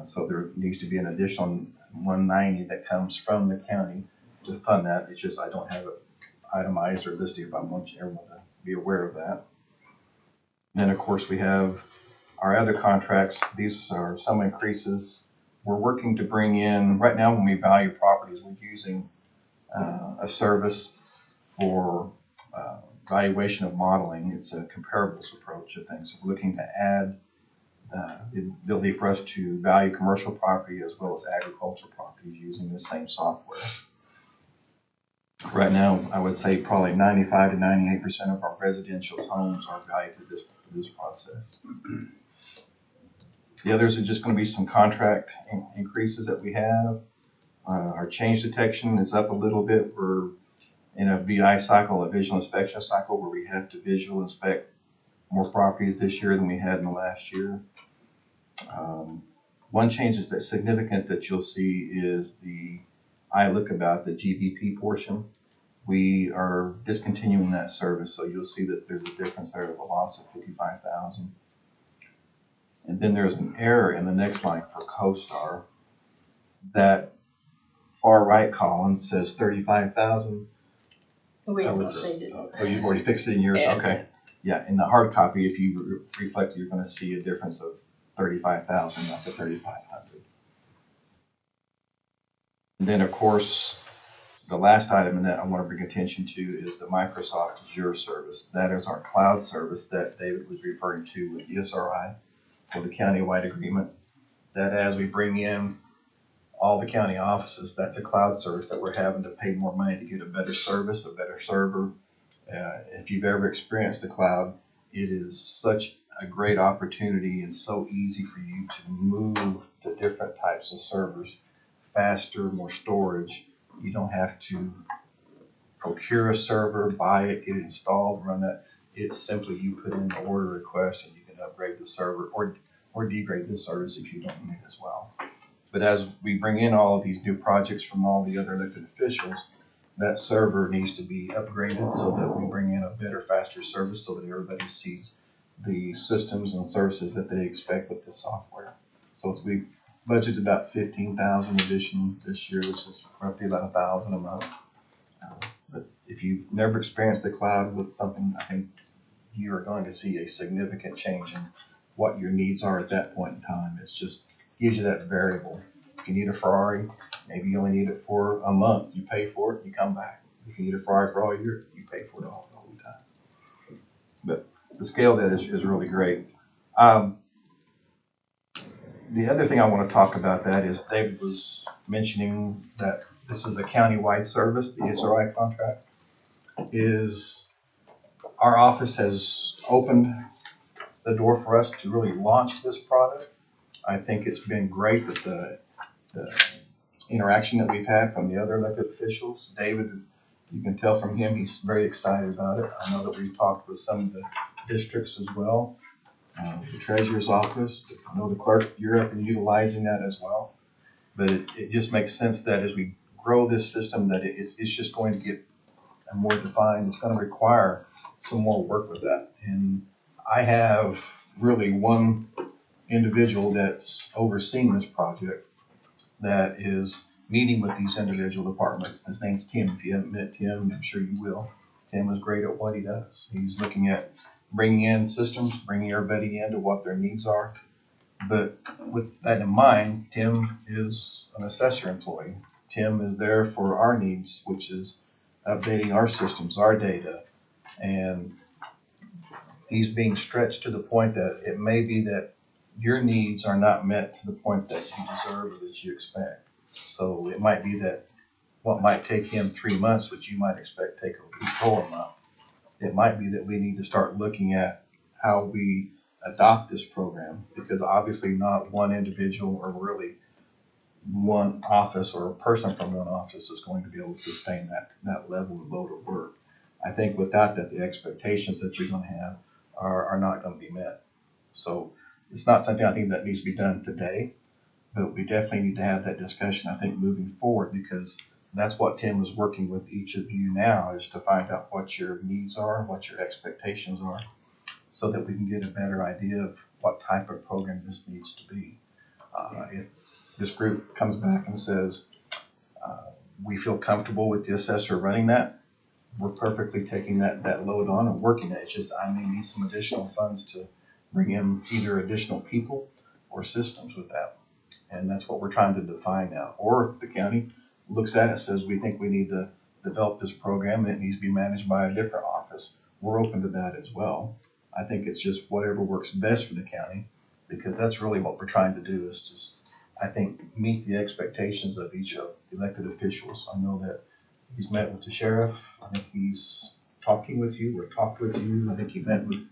So there needs to be an additional $190 that comes from the county to fund that. It's just I don't have it itemized or listed, but I want everyone to be aware of that. Then, of course, we have our other contracts, these are some increases. We're working to bring in, right now when we value properties, we're using a service for valuation of modeling. It's a comparables approach of things. We're looking to add the ability for us to value commercial property as well as agricultural properties using the same software. Right now, I would say probably 95 to 98% of our residential homes are valued through this process. The others are just going to be some contract increases that we have. Our change detection is up a little bit. We're in a VI cycle, a visual inspection cycle, where we have to visual inspect more properties this year than we had in the last year. One change that's significant that you'll see is the iLookabout, the GBP portion. We are discontinuing that service, so you'll see that there's a difference there of a loss of $55,000. And then there's an error in the next line for CoStar. That far right column says 35,000. We Oh, haven't it's- updated. oh, you've already fixed it in yours? Yeah. Okay. Yeah, in the hard copy, if you reflect, you're gonna see a difference of 35,000, not the 3,500. And then, of course, the last item that I want to bring attention to is the Microsoft Azure service. That is our cloud service that David was referring to with ESRI for the countywide agreement. That as we bring in all the county offices, that's a cloud service that we're having to pay more money to get a better service, a better server. If you've ever experienced the cloud, it is such a great opportunity and so easy for you to move to different types of servers faster, more storage. You don't have to procure a server, buy it, get it installed, run that. It's simply you put in the order request and you can upgrade the server or degrade the service if you don't need it as well. But as we bring in all of these new projects from all the other elected officials, that server needs to be upgraded so that we bring in a better, faster service so that everybody sees the systems and services that they expect with the software. So we budgeted about 15,000 addition this year, which is roughly about 1,000 a month. But if you've never experienced the cloud with something, I think you are going to see a significant change in what your needs are at that point in time. It's just gives you that variable. If you need a Ferrari, maybe you only need it for a month. You pay for it, you come back. If you need a Ferrari for all year, you pay for it all the time. But the scale of that is really great. The other thing I want to talk about that is David was mentioning that this is a countywide service, the SRI contract. Is our office has opened the door for us to really launch this product. I think it's been great that the interaction that we've had from the other elected officials. David, you can tell from him, he's very excited about it. I know that we've talked with some of the districts as well, the treasurer's office. I know the clerk, you're up and utilizing that as well. But it just makes sense that as we grow this system, that it's just going to get more defined. It's going to require some more work with that. And I have really one individual that's overseeing this project that is meeting with these individual departments. His name's Tim. If you haven't met Tim, I'm sure you will. Tim is great at what he does. He's looking at bringing in systems, bringing everybody into what their needs are. But with that in mind, Tim is an assessor employee. Tim is there for our needs, which is updating our systems, our data. And he's being stretched to the point that it may be that your needs are not met to the point that you deserve or that you expect. So it might be that what might take him 3 months, which you might expect take a week or a month. It might be that we need to start looking at how we adopt this program, because obviously not one individual or really one office or a person from one office is going to be able to sustain that level of load of work. I think without that, the expectations that you're going to have are not going to be met. So it's not something I think that needs to be done today, but we definitely need to have that discussion, I think, moving forward, because that's what Tim is working with each of you now, is to find out what your needs are, what your expectations are, so that we can get a better idea of what type of program this needs to be. If this group comes back and says, we feel comfortable with the assessor running that, we're perfectly taking that load on and working it. It's just I may need some additional funds to bring in either additional people or systems with that. And that's what we're trying to define now. Or if the county looks at it and says, we think we need to develop this program and it needs to be managed by a different office, we're open to that as well. I think it's just whatever works best for the county, because that's really what we're trying to do, is just, I think, meet the expectations of each of the elected officials. I know that he's met with the sheriff. I think he's talking with you or talked with you. I think he met with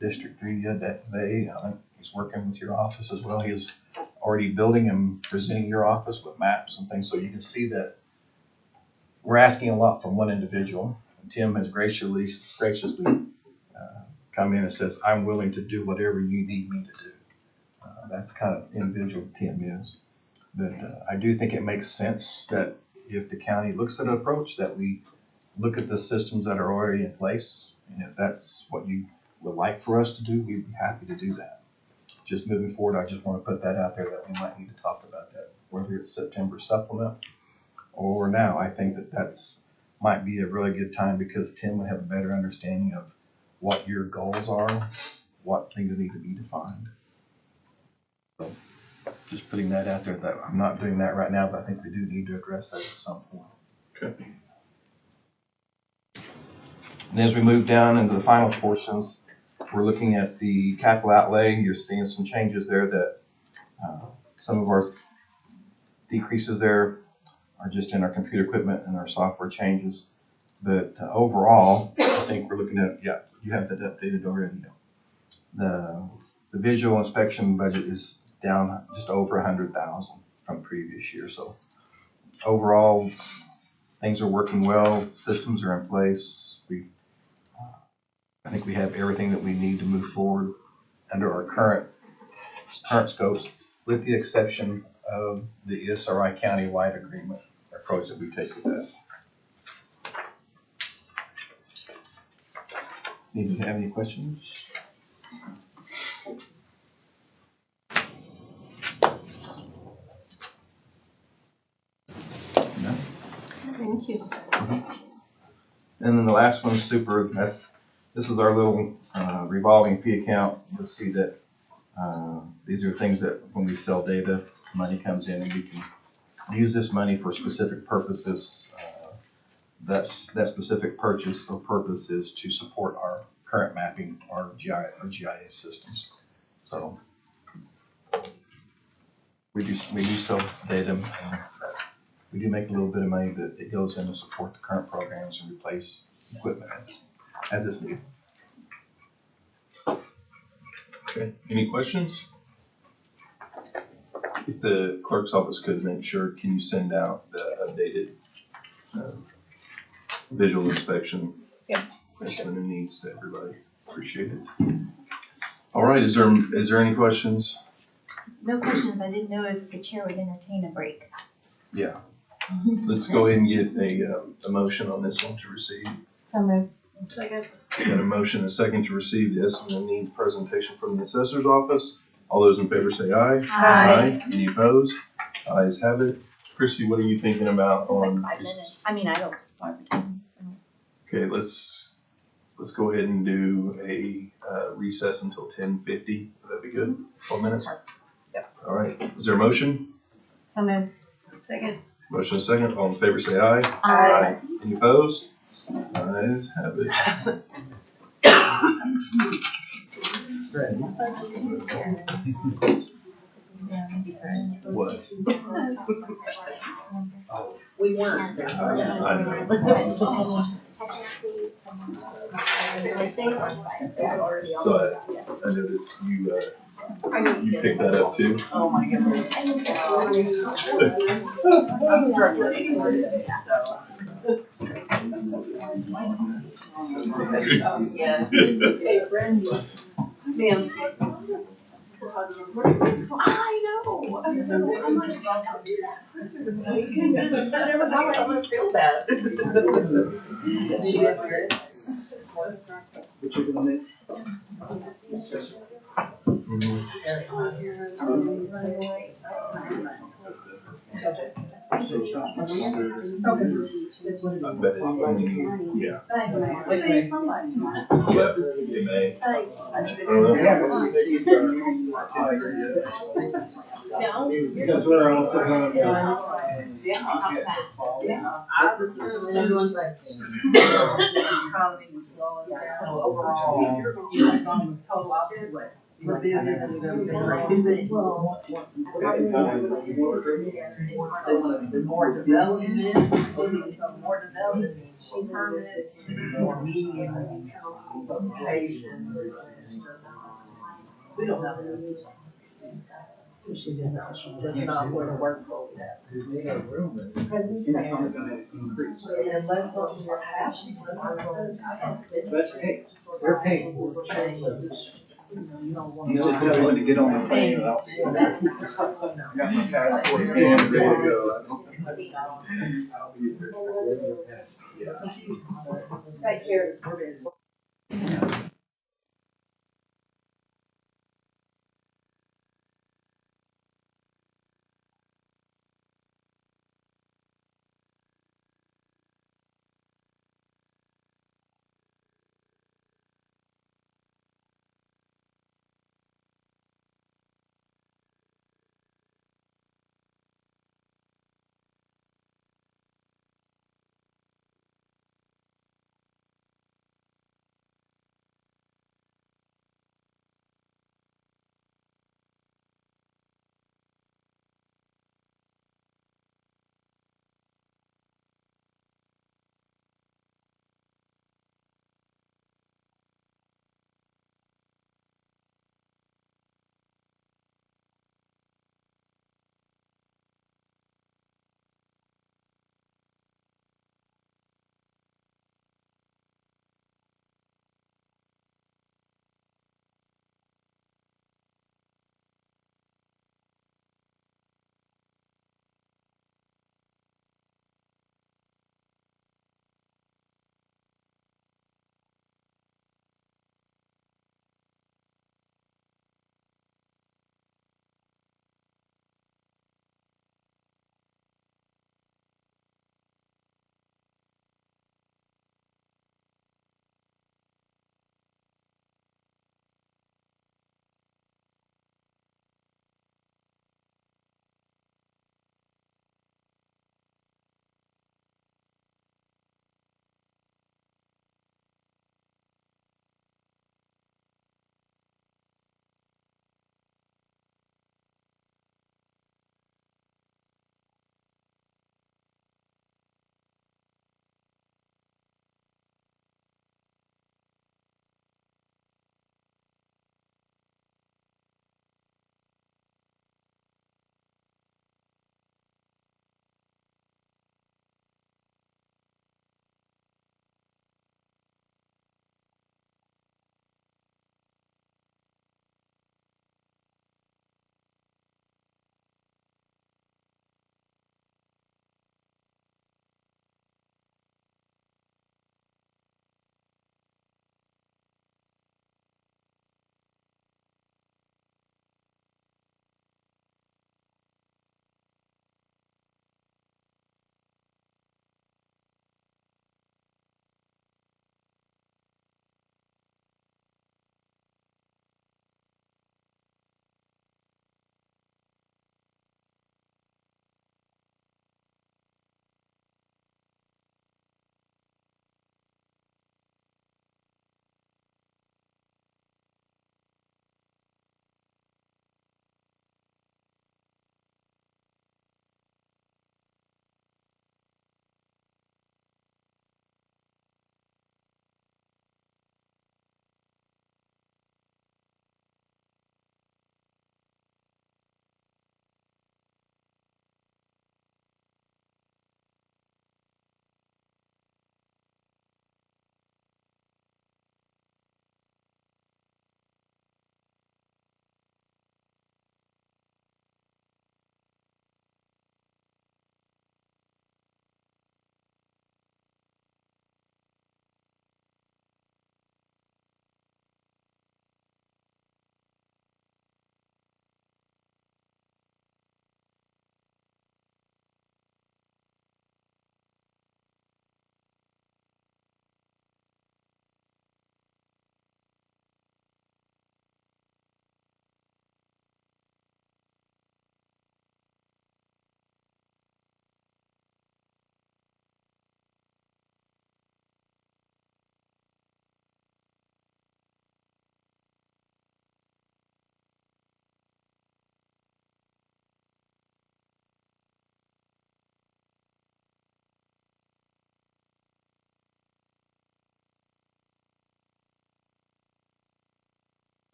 District 3 that day. I think he's working with your office as well. He's already building and presenting your office with maps and things, so you can see that we're asking a lot from one individual. And Tim has graciously come in and says, I'm willing to do whatever you need me to do. That's kind of individual Tim is. But I do think it makes sense that if the county looks at an approach, that we look at the systems that are already in place. And if that's what you would like for us to do, we'd be happy to do that. Just moving forward, I just want to put that out there that we might need to talk about that, whether it's September supplement or now. I think that that's might be a really good time, because Tim would have a better understanding of what your goals are, what things need to be defined. So just putting that out there, that I'm not doing that right now, but I think we do need to address that at some point. Okay. And as we move down into the final portions, we're looking at the capital outlay. You're seeing some changes there that some of our decreases there are just in our computer equipment and our software changes. But overall, I think we're looking at, yeah, you have that updated already. The visual inspection budget is down just over 100,000 from previous year. So overall, things are working well. Systems are in place. I think we have everything that we need to move forward under our current scopes, with the exception of the ESRI county-wide agreement approach that we take with that. Anybody have any questions? No? Thank you. And then the last one is this is our little revolving fee account. You'll see that these are things that when we sell data, money comes in and we can use this money for specific purposes. That specific purchase or purpose is to support our current mapping, our GIS systems. So we do sell data. And we do make a little bit of money, but it goes in to support the current programs and replace equipment as it's needed. Okay, any questions? If the clerk's office could make sure, can you send out the updated visual inspection estimate and needs to everybody? Appreciate it. All right, is there any questions? No questions. I didn't know if the chair would entertain a break. Yeah. Let's go ahead and get a motion on this one to receive. So moved. Second. Got a motion, a second to receive the estimate and need presentation from the assessor's office. All those in favor say aye. Aye. Any opposed? Ayes have it. Chrissy, what are you thinking about Just like on? 5 minutes. I mean, I don't. Okay, let's go ahead and do a recess until 10:50. Would that be good? 12 minutes? Yep. All right. Is there a motion? So moved. Second. Motion a second. All in favor say aye. Aye. Any opposed? Ayes have it. What? We weren't there. I know. So I noticed you picked that up too. Oh my goodness. I'm struggling. Yes. Hey, Brandy. Ma'am. I know. I'm like, don't do that. I never thought I would feel bad. She is weird. So it's not much longer than. I bet it, yeah. It may. I don't know. Because we're also going to. So overall, you're like on the total opposite way. We're busy than we've ever been. The more development, so more development, more permits, more meetings, publications. We don't have that. So she's in that, that's not where the workload is at. And it's only gonna increase. Unless something happens. But hey, we're paying for it. You don't want. You just tell me when to get on the plane and I'll. Got my passport and ready to go. I'll be there. Right here.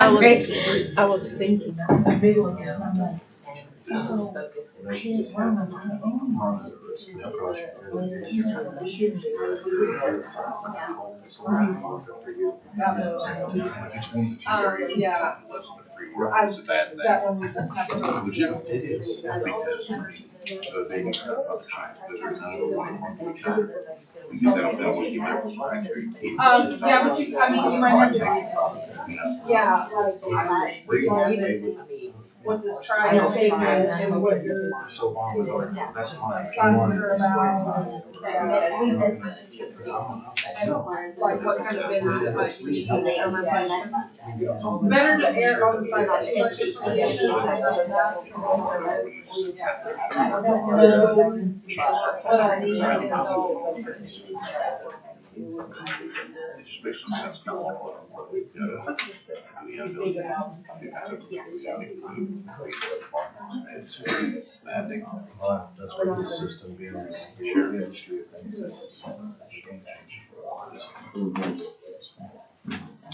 I was thinking a big one, yeah. Yeah. It's a bad thing. Legitimate. It is. Because they need to other shops, but there's no one. They don't want you to. Yeah, but you, I mean, you run into, yeah, what this trial thing is and what your So long was like, that's fine. classes are about. Like what kind of vendors it might be, summer questions. Better to err on the side of It just makes no sense going on what we've got. It's bad thing. That's what the system being in the industry of things is a game changer for us.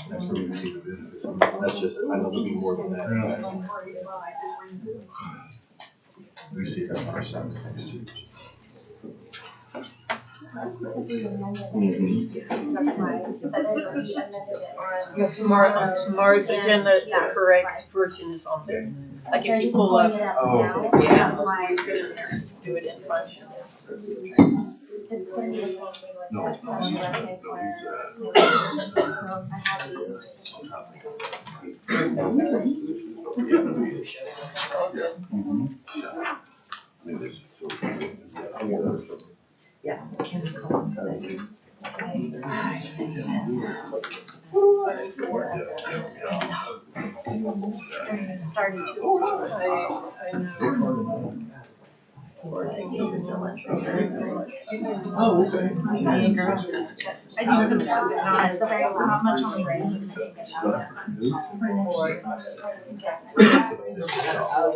That's where we see the benefits. That's just, I know there'll be more than that. We see it on our side of things too. Yeah, tomorrow, on tomorrow's agenda, the correct version is on there. Like if you pull up, Oh. yeah, do it in function. No. Starting to. Oh, okay. I do some of that, but not very, not much on the radio.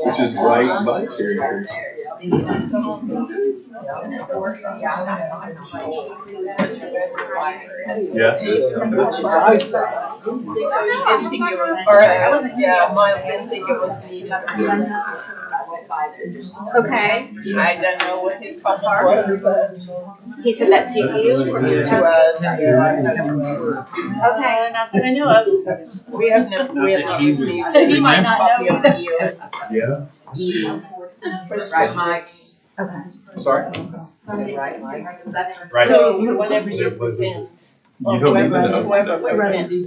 Which is right by Carrie. I wasn't, yeah, Miles didn't think it was needed. Okay. I don't know what his comment was, but. He said that to you? To us, yeah. Okay. Not that I know of. We have not received He might not copy know. of the year. Yeah. For the special. Sorry? So whenever you present, or You don't even know. whoever presents, you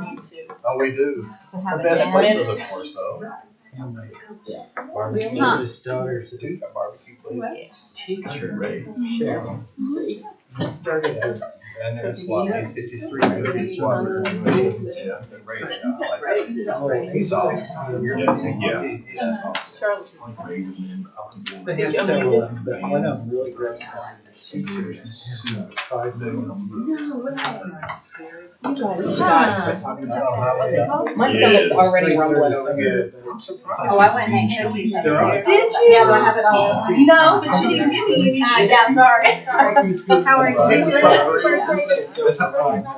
need to. Oh, we do. To have The it best there. places, of course, though. And my barbecue, Huh. oldest daughter's a Do got barbecue places. teacher, Cheryl. Started this. And then SWAT, he's 53, but he's SWAT was in the race guy. He's awesome. Yeah. He's awesome. Charlotte. They have several of them, but one of them really grows on teachers. 5 million. My stomach's already rumbling over here. Oh, I went and ate cookies. They're all right. Did you? Yeah, but I have it all. No, but you didn't give me any. Yeah, sorry. How are you? That's how I.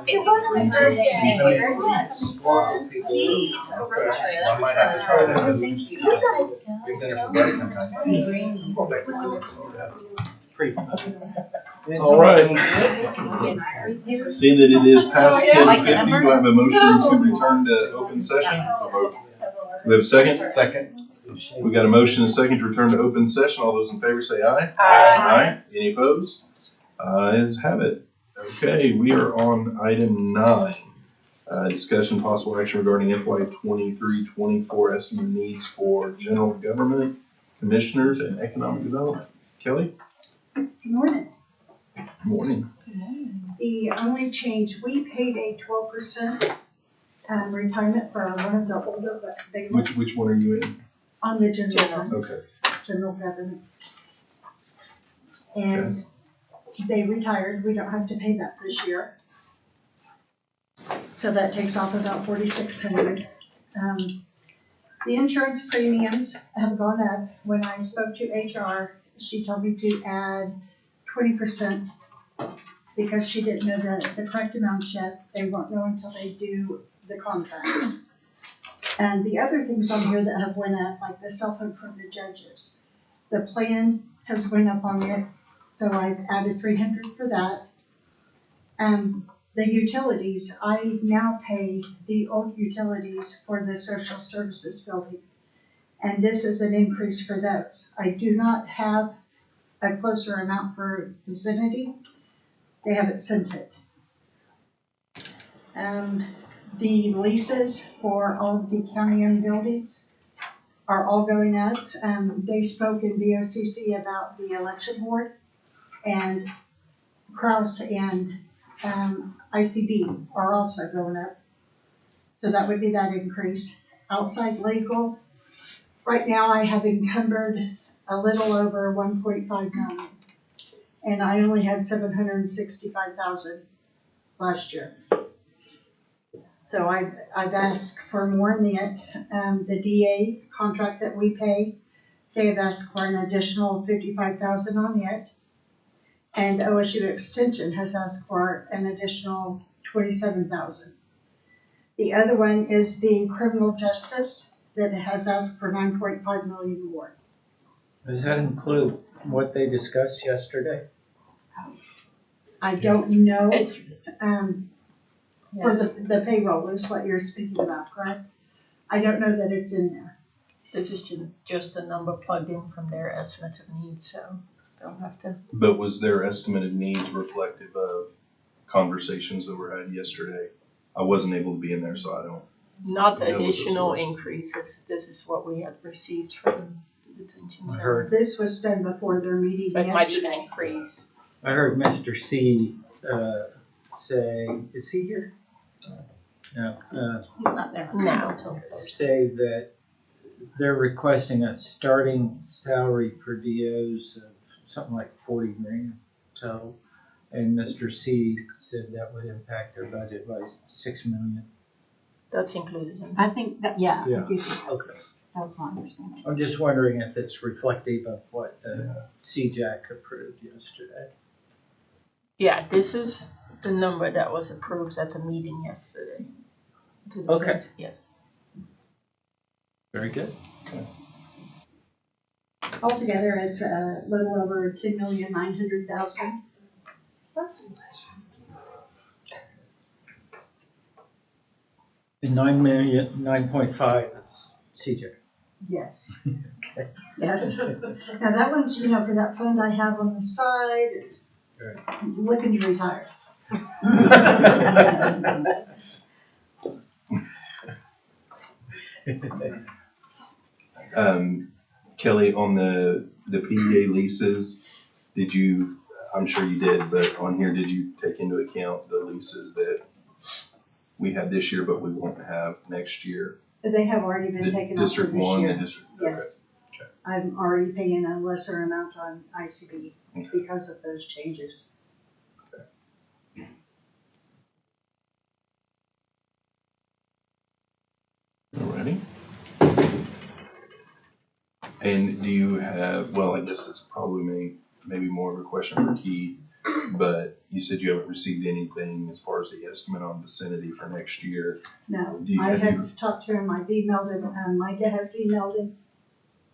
It was my birthday. Thank you very much. Squad people. We took a road trip. I might have to try that. Oh, thank you. You guys Big dinner for Buddy sometime. It's pretty fun. All right. Seeing that it is past Like the 10:50, do I have a motion to return to open session? We have a second? Second. We got a motion and a second to return to open session. All those in favor say aye. Aye. Any opposed? Ayes have it. Okay, we are on item 9. Discussion possible action regarding FY 23-24 estimate needs for general government, commissioners, and economic development. Kelly? Good morning. Morning. The only change, we paid a 12% retirement for one of the older bailiffs Which one are you in? on the general fund, Okay. general government. And they retired, we don't have to pay that this year. So that takes off about 4,600. The insurance premiums have gone up. When I spoke to HR, she told me to add 20% because she didn't know the correct amount yet. They won't know until they do the contracts. And the other things on here that have went up, like the cell phone for the judges. The plan has went up on it, so I've added 300 for that. The utilities, I now pay the old utilities for the social services building. And this is an increase for those. I do not have a closer amount for vicinity. They haven't sent it. The leases for all of the county-owned buildings are all going up. They spoke in BOCC about the election board, and Kraus and ICB are also going up. So that would be that increase. Outside legal, right now I have encumbered a little over 1.5 million. And I only had 765,000 last year. So I've asked for more in it. The DA contract that we pay, they have asked for an additional 55,000 on it. And OSU Extension has asked for an additional 27,000. The other one is the criminal justice that has asked for 9.5 million more. Does that include what they discussed yesterday? I don't know, It's, for the payroll is what you're speaking about, correct? I don't know that it's in there. this is just a number plugged in from their estimate of needs, so they'll have to. But was their estimated needs reflective of conversations that were had yesterday? I wasn't able to be in there, so I don't. Not the know what those additional were. increases, this is what we had received from the detention I center. heard, This was done before their meeting But it might yesterday. even increase. I heard Mr. C, say, is he here? No, He's not there. No. Until Thursday. say that they're requesting a starting salary for DOs of something like 40 grand total. And Mr. C said that would impact their budget by 6 million. That's included in I this. think that, yeah, I Yeah. do think Okay. that's my understanding. I'm just wondering if it's reflective of what the CJAC approved yesterday. Yeah, this is the number that was approved at the meeting yesterday. Okay. Yes. Very good. Altogether, it's a little over 10,900,000. And 9 million, 9.5 is CJAC. Yes. Okay. Yes. Now that one's, for that fund I have on the side, looking to retire. Kelly, on the PEA leases, did you, I'm sure you did, but on here, did you take into account the leases that we had this year, but we won't have next year? They have already been The taken off for District this One, the year. District. Yes. Okay. I'm already paying a lesser amount on ICB Okay. because of those changes. Alrighty. And do you have, well, I guess it's probably maybe more of a question for Keith, but you said you haven't received anything as far as the estimate on vicinity for next year. No, Do you I have have talked to him, I've emailed him, Micah has emailed him,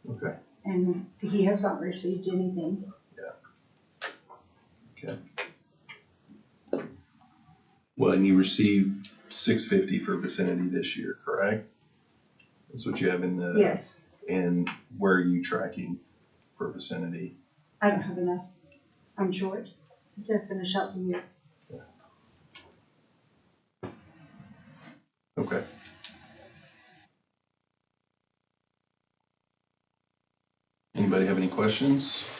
Okay. and he has not received anything. Well, and you received 650 for vicinity this year, correct? That's what you have in the. Yes, And where are you tracking for vicinity? I don't have enough. I'm short to finish out the year. Okay. Anybody have any questions?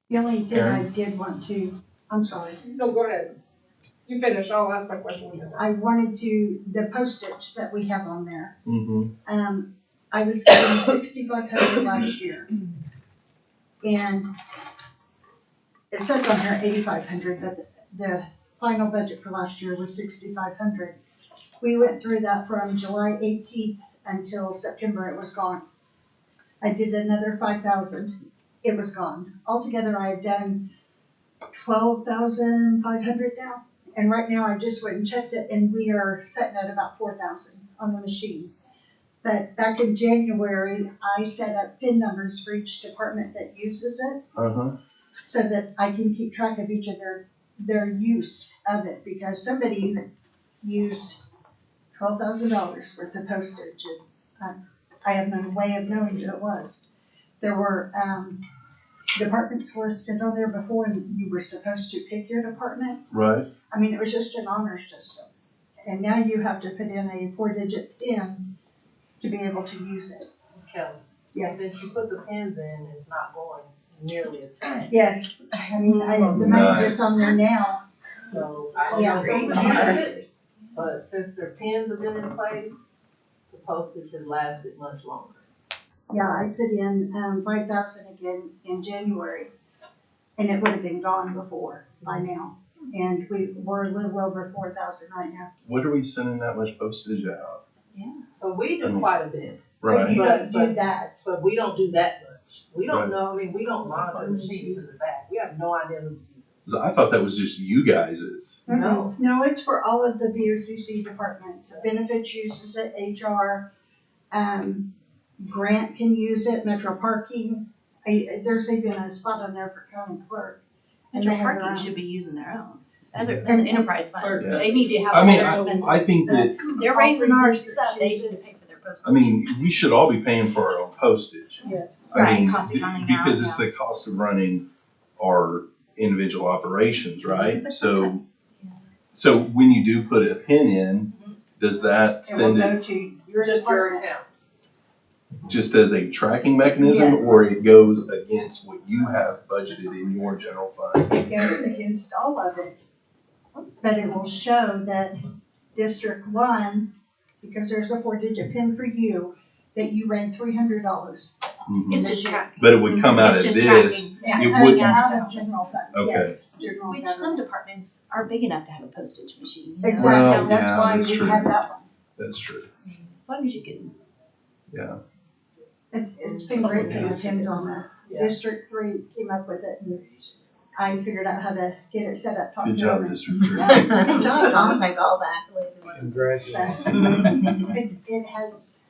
The only thing I Aaron? did want to, I'm sorry, No, go ahead. You finish, I'll ask my question when you're done. I wanted to, the postage that we have on there, Mm-hmm. I was getting 6,500 last year. And it says on here 8,500, but the final budget for last year was 6,500. We went through that from July 18th until September, it was gone. I did another 5,000, it was gone. Altogether, I have done 12,500 now. And right now, I just went and checked it, and we are sitting at about 4,000. on the machine. But back in January, I set up PIN numbers for each department that uses it, so that I can keep track of each of their use of it, because somebody used $12,000 worth of postage, and I have no way of knowing who it was. There were departments listed on there before, and you were supposed to pick your department. Right. I mean, it was just an honor system, and now you have to put in a 4-digit PIN to be able to use it. Kelly, Yes. since you put the pins in, it's not going nearly as fast. Yes, I mean, the money that's on there now. So I don't Yeah. know if it's hard, but since their pins have been in place, the postage has lasted much longer. Yeah, I put in 5,000 again in January, and it would have been gone before by now. And we're a little over 4,000 right now. What are we sending that much postage out? Yeah. So we do quite a bit. But you Right. don't do that. But we don't do that much. We don't Right. know, I mean, we don't monitor the machines in the back. We have no idea who's using it. 'Cause I thought that was just you guys's. No. No, it's for all of the BOCC departments. Benefits uses it, HR, Grant can use it, Metro Parking. There's even a spot on there for county clerk. And Metro they have their Parking own. should be using their own. That's an enterprise fund. Yeah. They need to have I all mean, their expenses. I think that, They're All raising three our districts stuff, they use need to it. pay for their postage. I mean, we should all be paying for our own postage. Yes. I Right, mean, cost of running now, because it's the cost of running our individual operations, right? But So, sometimes- so when you do put a pin in, does that It will send it go to your Just your department. account. just as a tracking mechanism, Yes. or it goes against what you have budgeted in your general fund? It goes against all of it. But it will show that District 1, because there's a 4-digit PIN for you, that you ran $300. Mhm. It's just tracking. But it would come out It's of just this. tracking. It Coming wouldn't- out of general fund, Okay. yes, general Which some government. departments are big enough to have a postage machine. you know? Exactly, Well, that's yeah, why that's we true. have that one. That's true. As long as you can. Yeah. It's been great putting pins on there. Yeah. District 3 came up with it, and I figured out how to get it set up. top Good job, down. District Three. Good job, I'll Tom. take all that. Congratulations. It has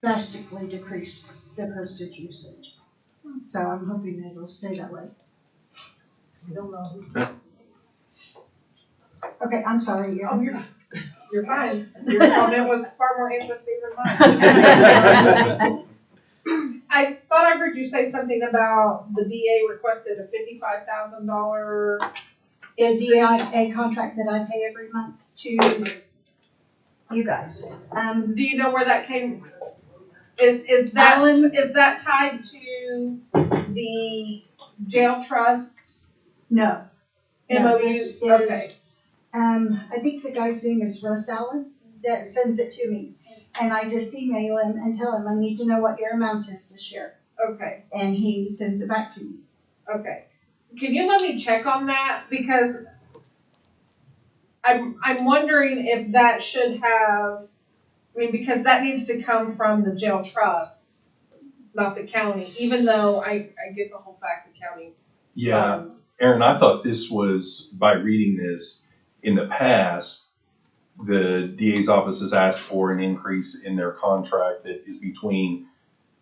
drastically decreased the postage usage. So I'm hoping it'll stay that way. We don't know who. Okay, I'm sorry. Oh, you're fine. Your comment was far more interesting than mine. I thought I heard you say something about the DA requested a $55,000. The DIA contract that I pay every month to you guys. Do you know where that came? Is that tied to the jail trust No. MOU? No, this Okay. is, I think the guy's name is Russ Allen that sends it to me. And I just email him and tell him I need to know what your amount is this year. Okay. And he sends it back to me. Okay. Can you let me check on that? Because I'm wondering if that should have, I mean, because that needs to come from the jail trust, not the county, even though I get the whole fact the county Yeah, funds. Aaron, I thought this was, by reading this, in the past, the DA's office has asked for an increase in their contract that is between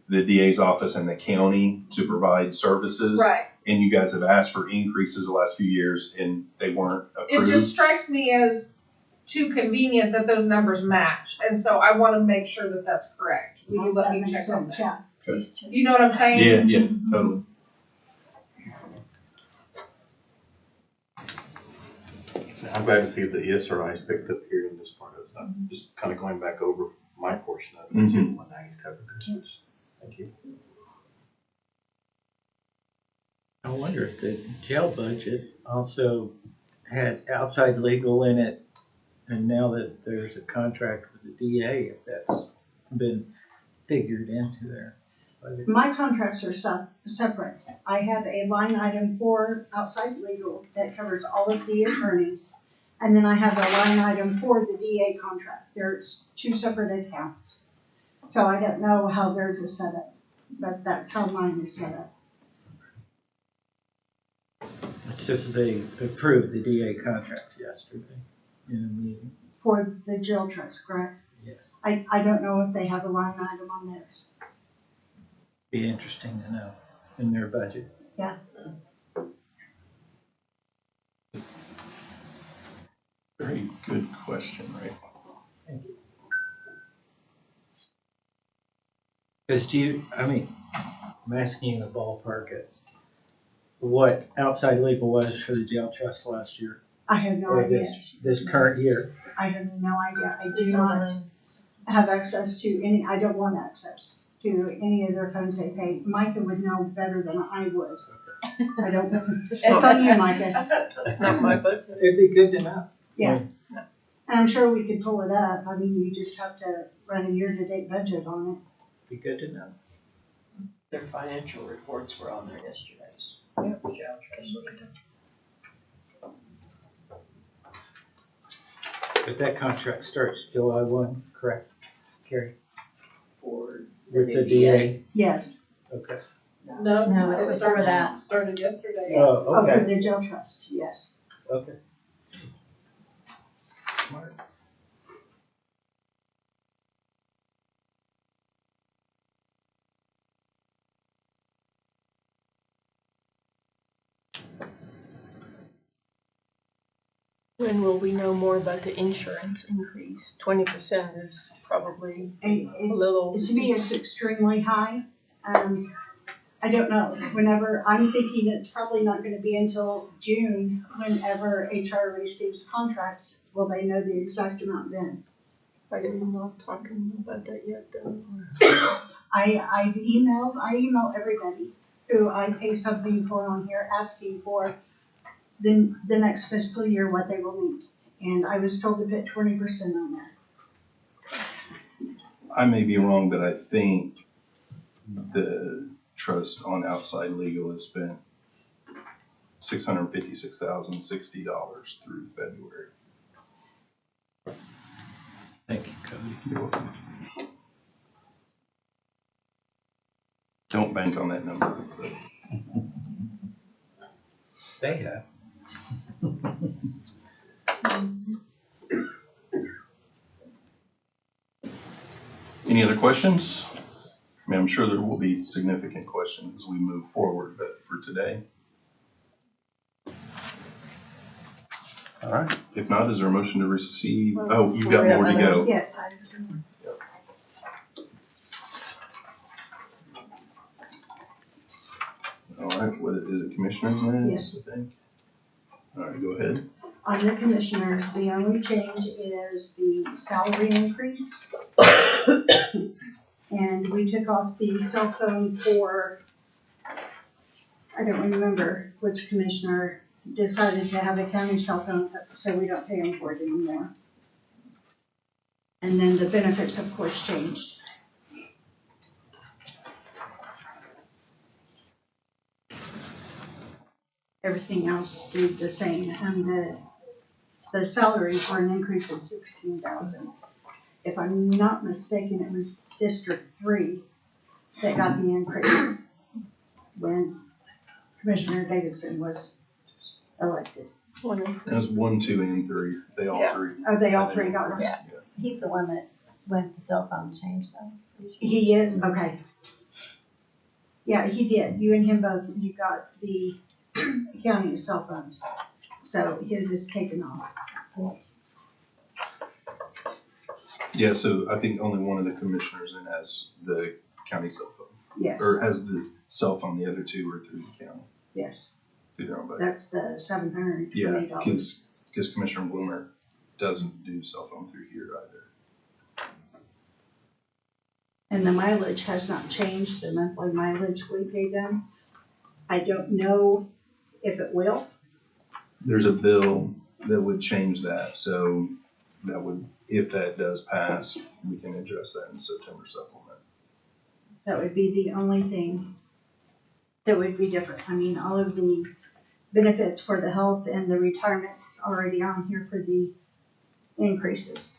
the DA's office and the county to provide services. Right. And you guys have asked for increases the last few years and they weren't It approved. just strikes me as too convenient that those numbers match, and so I want to make sure that that's correct. Will you let That me makes check on sense, that? yeah. You know what I'm saying? Yeah, totally. I'm glad to see the ESRI's picked up here in this part of it. So I'm just kind of going back over my portion of it and seeing what he's covered. Thank you. I wonder if the jail budget also had outside legal in it, and now that there's a contract with the DA, if that's been figured into there. My contracts are separate. I have a line item for outside legal that covers all of the attorneys. And then I have a line item for the DA contract. There's two separate accounts. So I don't know how theirs is set up, but that's how mine is set up. It's just they approved the DA contract yesterday in a meeting. For the jail trust, correct? Yes. I don't know if they have a line item on theirs. Be interesting to know in their budget. Very good question, right? Because I'm asking you in the ballpark at what outside legal was for the jail trust last year, I have no or idea. this current year. I have no idea. I Just do not on have access to any, I don't want access to any of their funds they pay. Micah would know better than I would. I don't, it's on you, Micah. That's not my budget. It'd be good to know. Yeah. And I'm sure we could pull it up. I mean, you just have to run a year-to-date budget on Be good to know. Their financial reports were on there yesterday's. But that contract starts July 1, correct, Carrie? For With the DA? it. Yes. Okay. No, it's before that. Started yesterday. Oh, Oh, for okay. the jail trust, yes. Okay. Smart. When will we know more about the insurance increase? 20% is probably And a little. to me, it's extremely high. I don't know, whenever, I'm thinking it's probably not gonna be until June, whenever HR receives contracts, will they know the exact amount then? Are you not talking about that yet then? I email everybody who I pay something for on here, asking for the next fiscal year what they will need. And I was told to put 20% on there. I may be wrong, but I think the trust on outside legal has spent $656,060 through February. Thank you, Cody. You're welcome. Don't bank on that number, but They have. any other questions? I mean, I'm sure there will be significant questions as we move forward, but for today. All right, if not, is there a motion to receive? Oh, you've got more to go. Yes, I All right, what is it, commissioners minutes, Yes. I think? All right, go ahead. On the commissioners, the only change is the salary increase. And we took off the cell phone for, I don't remember which commissioner decided to have a county cell phone, so we don't pay them for it anymore. And then the benefits, of course, changed. Everything else stayed the same, and the salaries were an increase of 16,000. If I'm not mistaken, it was District 3 that got the increase when Commissioner Davidson was elected. It was 1, 2, and 3. They all Yeah. three. Oh, they all three got it? Yeah. He's the one that went the cell phone change though. He is, okay. Yeah, he did. You and him both, you got the county cell phones. So his is taken off. Yeah, so I think only one of the commissioners then has the county cell phone, Yes, or has the cell phone, the other two are through the county, yes. through their own budget. That's the $720. Yeah, because Commissioner Bloomer doesn't do cell phone through here either. And the mileage has not changed, the monthly mileage we pay them. I don't know if it will. There's a bill that would change that, so that would, if that does pass, we can address that in the September supplement. That would be the only thing that would be different. I mean, all of the benefits for the health and the retirement already on here for the increases.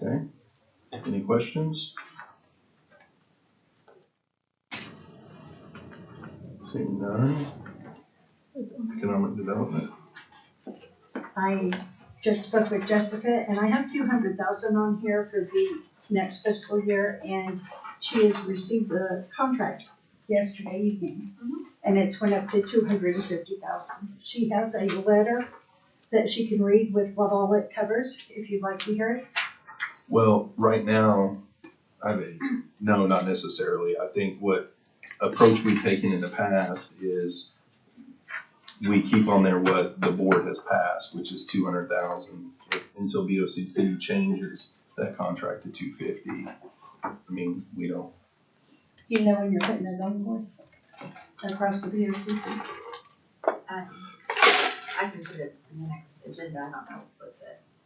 Okay, any questions? Seeing none. Economic development. I just spoke with Jessica and I have 200,000 on here for the next fiscal year and she has received the contract yesterday evening. And it's went up to 250,000. She has a letter that she can read with what all it covers, if you'd like to hear it. Well, right now, no, not necessarily. I think what approach we've taken in the past is we keep on there what the board has passed, which is 200,000 until BOCC changes that contract to 250. I mean, we don't. You know when you're putting it on board across the BOCC. I can put it in the next agenda, I don't know what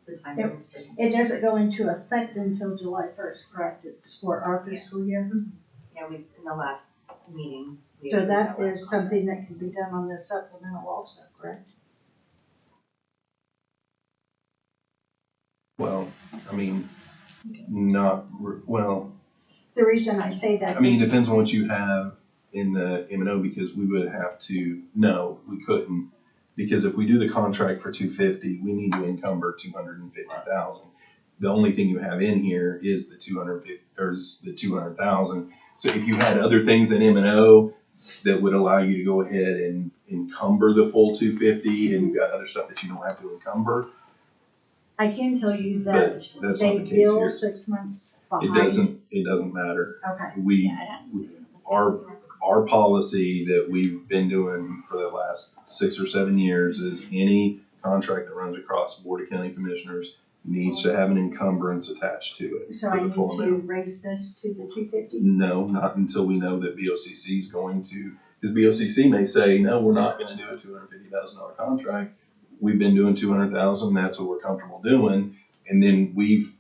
the time is for. It doesn't go into effect until July 1st, correct? It's for our fiscal year. Yeah, we, in the last meeting. we So approved that last is something that can be done on the supplemental also, correct? Well, I mean, not, well, The reason I say that I mean, it is, depends on what you have in the M&O because we would have to, no, we couldn't. Because if we do the contract for 250, we need to encumber 250,000. The only thing you have in here is the 200,000. So if you had other things in M&O that would allow you to go ahead and encumber the full 250 and you've got other stuff that you don't have to encumber, I can tell you but that that's not they the case bill here. 6 months It behind. doesn't matter. Okay. We, Yeah, it has to be. our policy that we've been doing for the last 6 or 7 years is any contract that runs across the Board of County Commissioners needs to have an encumbrance attached to it So for I the need full to amount. raise this to the 250? No, not until we know that BOCC is going to, because BOCC may say, no, we're not gonna do a $250,000 contract. We've been doing 200,000, that's what we're comfortable doing. And then we've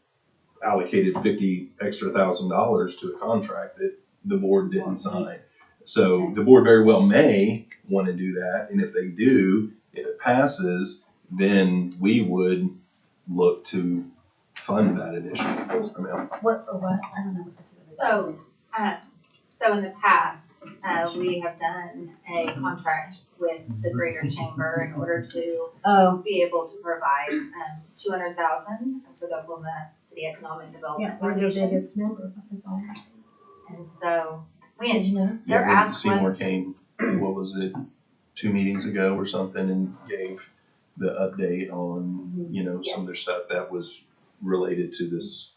allocated $50,000 extra to a contract that the board didn't sign. So the board very well may want to do that, and if they do, if it passes, then we would look to fund that additional amount. What for what? I don't know what the two of So, so in the past, we have done a contract with the Greater Chamber in order to Oh, be able to provide, 200,000 for the Oklahoma City Economic Development yeah, we're the Foundation. biggest member, is all I'm saying. And so, Did we, you know? their Yeah, when ask was, Seymour came, what was it, 2 meetings ago or something, and gave the update on, you know, some of their stuff that was related to this.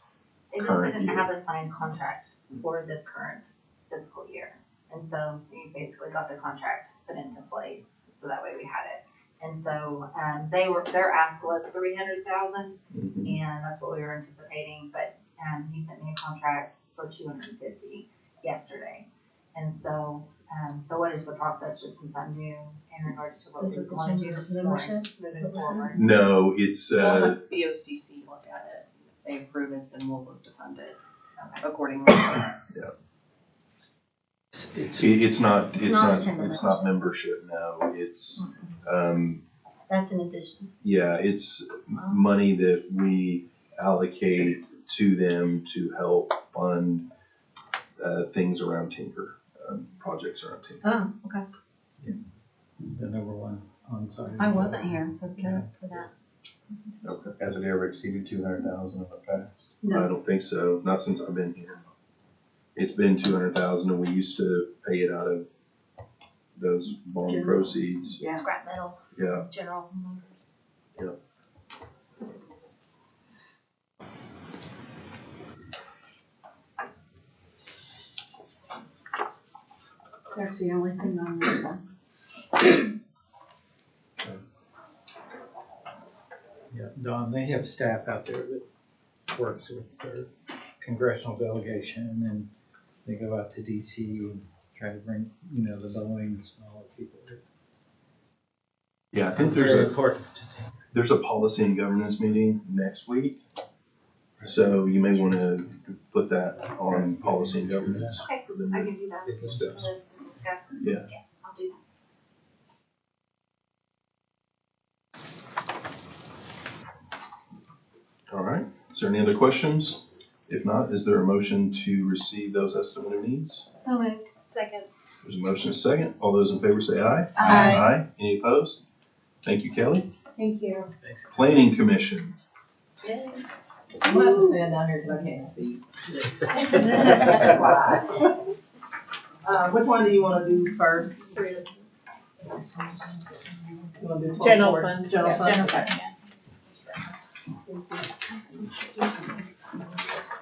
they just current didn't year. have a signed contract for this current fiscal year. And so we basically got the contract put into place, so that way we had it. And so, their ask was 300,000, Mhm. and that's what we were anticipating, but, he sent me a contract for 250 yesterday. And so, so what is the process, just since I'm new, in regards to what we This is the want to change do of membership? moving forward? No, it's, We'll have BOCC look at it. If they approve it, then we'll look to fund it accordingly. it's not, It's not a chamber it's not membership, no, it's, That's an addition. yeah, it's money that we allocate to them to help fund, things around Tinker, projects around Tinker. Oh, okay. The number one on site. I wasn't here for that. Okay. Has it ever exceeded 200,000 in the past? I don't think so, not since I've been here. It's been 200,000 and we used to pay it out of those bond General. proceeds. Yeah. Scrap metal, Yeah, general motors. That's the only thing on this one. Yeah, Don, they have staff out there that works with their congressional delegation and they go out to DC and try to bring, you know, the Boeings and all the people. yeah, I think Very important. there's a policy and governance meeting next week. So you may want to put that on policy and governance. Okay, for them I to can do that, discuss. to discuss. Yeah. I'll do that. All right, is there any other questions? If not, is there a motion to receive those estimated needs? So moved. Second. There's a motion and a second. All those in favor say aye. Aye. Any opposed? Thank you, Kelly. Thank you. Planning Commission. I'm gonna have to stand down here because I can't see. Which one do you wanna do first? You wanna do 12 General board? fund. General Yeah, fund, general okay.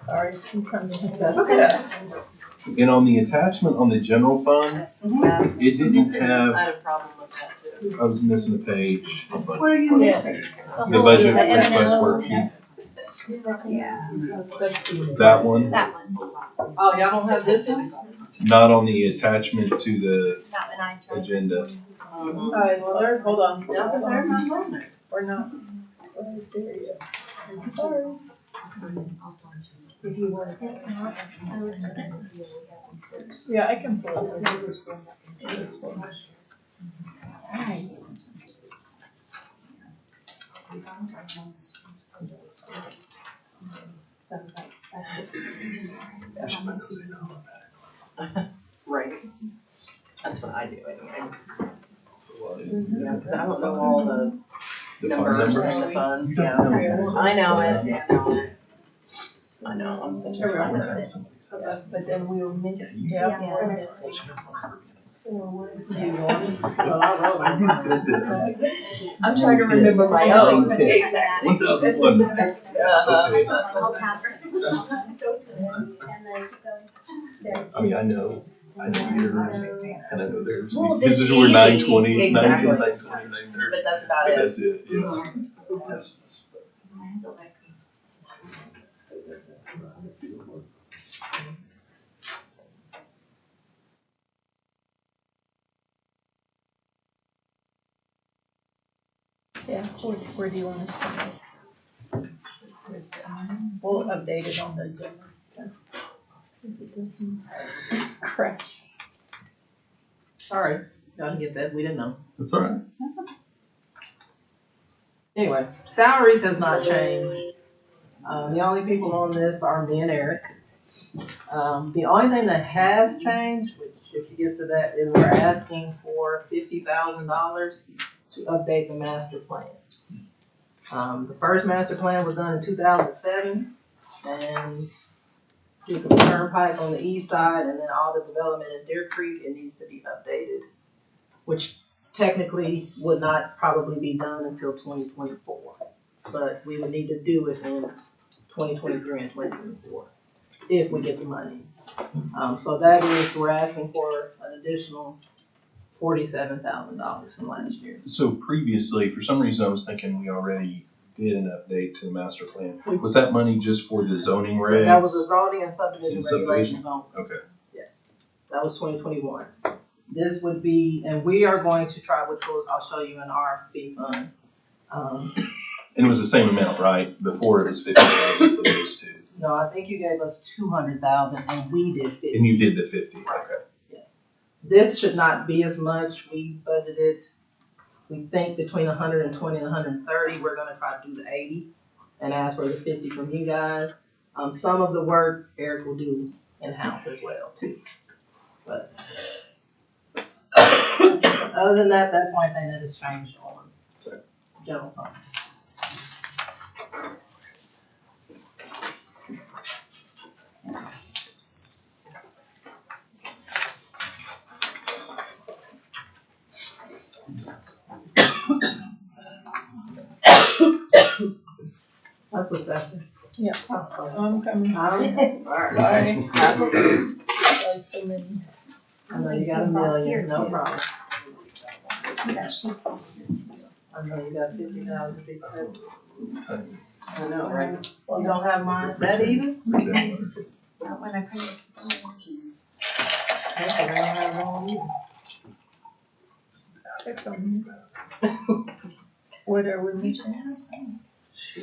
Sorry, I'm trying to. That's okay. And on the attachment on the general fund, it didn't I have, had a problem with that too. I was missing a page. What are you missing? The budget request worksheet, Yeah. that one, That one. Oh, y'all don't have this one? not on the attachment to the That one I tried. agenda. Well, there, hold on. Yeah, because they're not on there. We're not. We're there yet. Sorry. If you want. Yeah, I can pull it. Right. That's what I do anyway. Yeah, because I don't know all the The fund numbers numbers. and the funds, You yeah. don't know. I know it, yeah, I know it. I know, I'm such a Everyone smart. knows But then we'll miss. Yeah. we're missing. Well, I wrote it. I'm trying to remember my own. 1,001. Okay. I'll tap her. And then keep going. I mean, I know yours, and I know theirs. Well, This it's is where easy. 920, 910, Exactly. 920, 930. But that's about But it. that's it, yeah. Yeah, where do you want to start? Where's that? We'll update it on the agenda. If it doesn't crash. Sorry, y'all didn't get that, we didn't know. That's all right. Anyway, salaries has not changed. The only people on this are me and Eric. The only thing that has changed, which if you get to that, is we're asking for $50,000 to update the master plan. The first master plan was done in 2007, and due to the turnpike on the east side and then all the development in Deer Creek, it needs to be updated, which technically would not probably be done until 2024, but we would need to do it in 2023 and 2024 if we get the money. So that is, we're asking for an additional $47,000 from last year. So previously, for some reason, I was thinking we already did an update to the master plan. Was that money just for the zoning regs? That was the zoning and subdivision And subdivision? regulations only. Okay. Yes, that was 2021. This would be, and we are going to try, which was, I'll show you in our fee fund. And it was the same amount, right? Before it was 50,000 for those two. No, I think you gave us 200,000 and we did 50. And you did the 50, okay. Yes. This should not be as much. We budgeted, we think between 120 and 130. We're gonna try to do the 80 and ask for the 50 from you guys. Some of the work Eric will do in-house as well too. But other than that, that's the only thing that has changed on general fund. That's assessor. Yeah, I'm coming. Alright. Sorry. Like so many. I know you got a million, no problem. I know you got 50,000 big credit. I know, right? You don't have mine, that either? Not when I printed it. Okay, I don't have wrong either. What are we missing?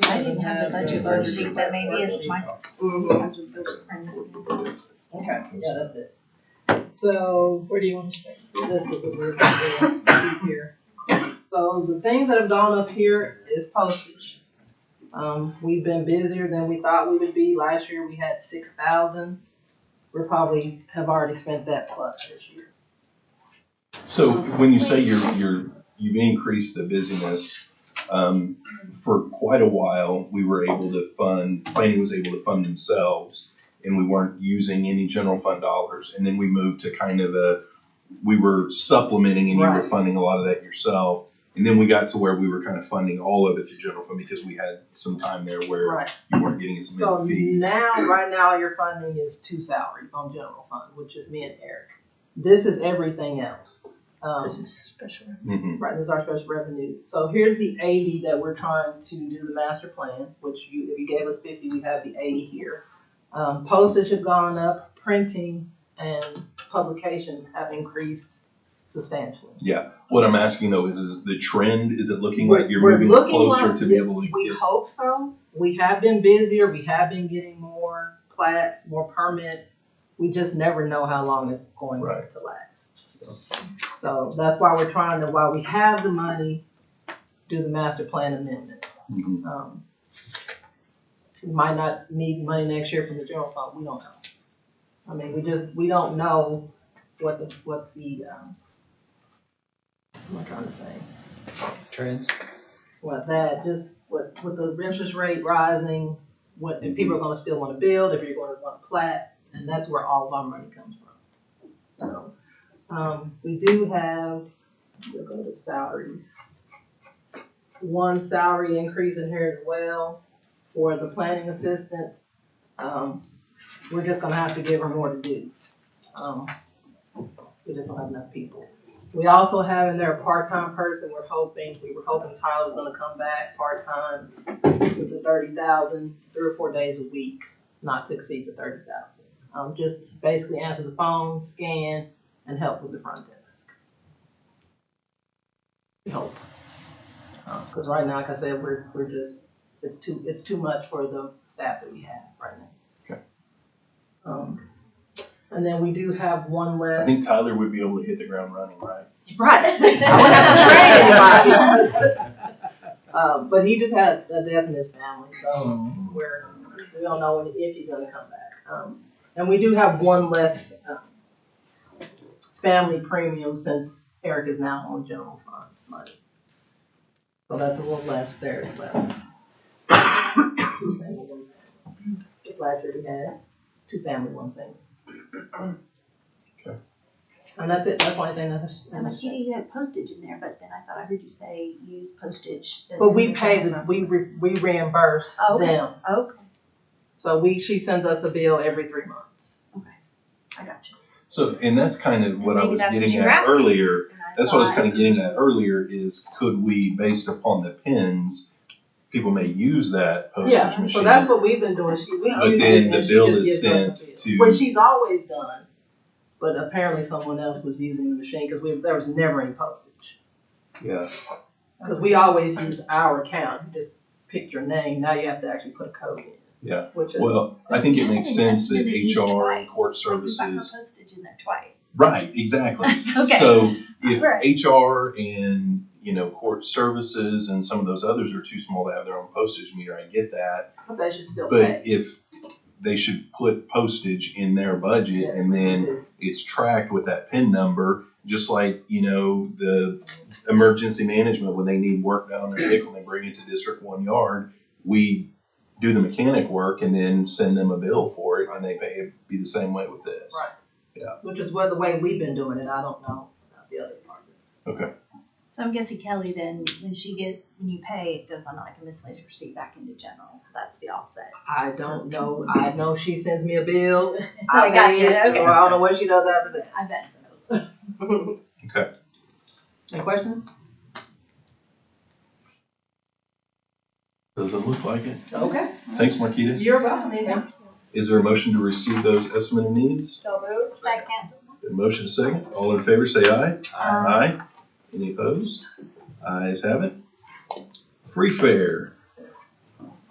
I didn't have the budget worksheet, but maybe it's my. Okay, yeah, that's it. So, Where do you want to start? this is what we're gonna do here. So the things that have gone up here is postage. We've been busier than we thought we would be. Last year we had 6,000. We probably have already spent that plus this year. So when you say you've increased the busyness, for quite a while, we were able to planning was able to fund themselves, and we weren't using any general fund dollars. And then we moved to we were supplementing and you were Right. funding a lot of that yourself. And then we got to where we were kind of funding all of it through general fund because we had some time there where Right. you weren't getting as So many fees. right now, your funding is 2 salaries on general fund, which is me and Eric. This is everything else. This is special. Mhm. Right, this is our special revenue. So here's the 80 that we're trying to do the master plan, which if you gave us 50, we have the 80 here. Postage has gone up, printing and publications have increased substantially. Yeah. What I'm asking though is the trend, is it looking We're- like you're we're moving looking closer like- to be able to We get? hope so. We have been busier. We have been getting more plats, more permits. We just never know how long it's going Right. to last. So that's why we're trying to, while we have the money, do the master plan amendment. Mhm. We might not need money next year from the general fund. We don't know. I mean, we don't know what the what am I trying to say? Trends. With the interest rate rising, if people are gonna still wanna build, if you're gonna wanna plat, and that's where all of our money comes from. So, we do have, we'll go to salaries. One salary increase in here as well for the planning assistant. We're just gonna have to give her more to do. We just don't have enough people. We also have in there a part-time person. We were hoping Tyler was gonna come back part-time with the 30,000, 3 or 4 days a week, not to exceed the 30,000. Just to basically answer the phone, scan, and help with the front desk. We hope. Cause right now, like I said, we're just, it's too much for the staff that we have right now. Okay. And then we do have one less. I think Tyler would be able to hit the ground running, right? Right. I wouldn't have to train anybody. But he just had a death in his family, so we don't know if he's gonna come back. And we do have one less family premium since Eric is now on general fund money. So that's a little less there as well. 2 single, 1 family. Just last year we had 2 family, 1 single. Okay. And that's it. That's the only thing that's. And Makita, you had postage in there, but then I thought I heard you say use postage. that's But in we the pay general we reimburse fund. Okay. them. Okay, So she sends us a bill every 3 months. I got you. So, and that's kind of what I Maybe was that's what getting you were at asking. earlier. And I That's what I was thought- kind of getting at earlier is could we, based upon the pins, people may use that postage Yeah, machine. so that's what we've been doing. We But use then it the and she bill just is gives us a sent bill. to- Which she's always done, but apparently someone else was using the machine because there was never any postage. Yeah. Because we always use our account. You just pick your name. Now you have to actually put a code in. Yeah. Which is Well, I think it We makes had sense an that estimate used HR twice. and court Like, we got her services. postage in there twice. Right, exactly. Okay. So if Right. HR and, court services and some of those others are too small to have their own postage meter, I get that. but they should still But pay. if they should put postage in their budget Yes, and we then do. it's tracked with that PIN number, just like, the emergency management, when they need work done on their vehicle, they bring it to District 1 yard, we do the mechanic work and then send them a bill for it and they pay, it'd be the same way with this. Right. Yeah. Which is the way we've been doing it. I don't know about the other departments. Okay. So I'm guessing Kelly then, when you pay, it goes on like a miscellaneous receipt back into general, so that's the offset. I don't know. I know she sends me a bill. I I got pay you. it, Okay. or I don't know what she does after that. I bet so. Okay. Any questions? Doesn't look like it. Okay. Thanks, Marquita. You're welcome. Anytime. Is there a motion to receive those estimated needs? So moved. Second. A motion second. All in favor, say aye. Aye. Any opposed? Ayes have it. Free fare.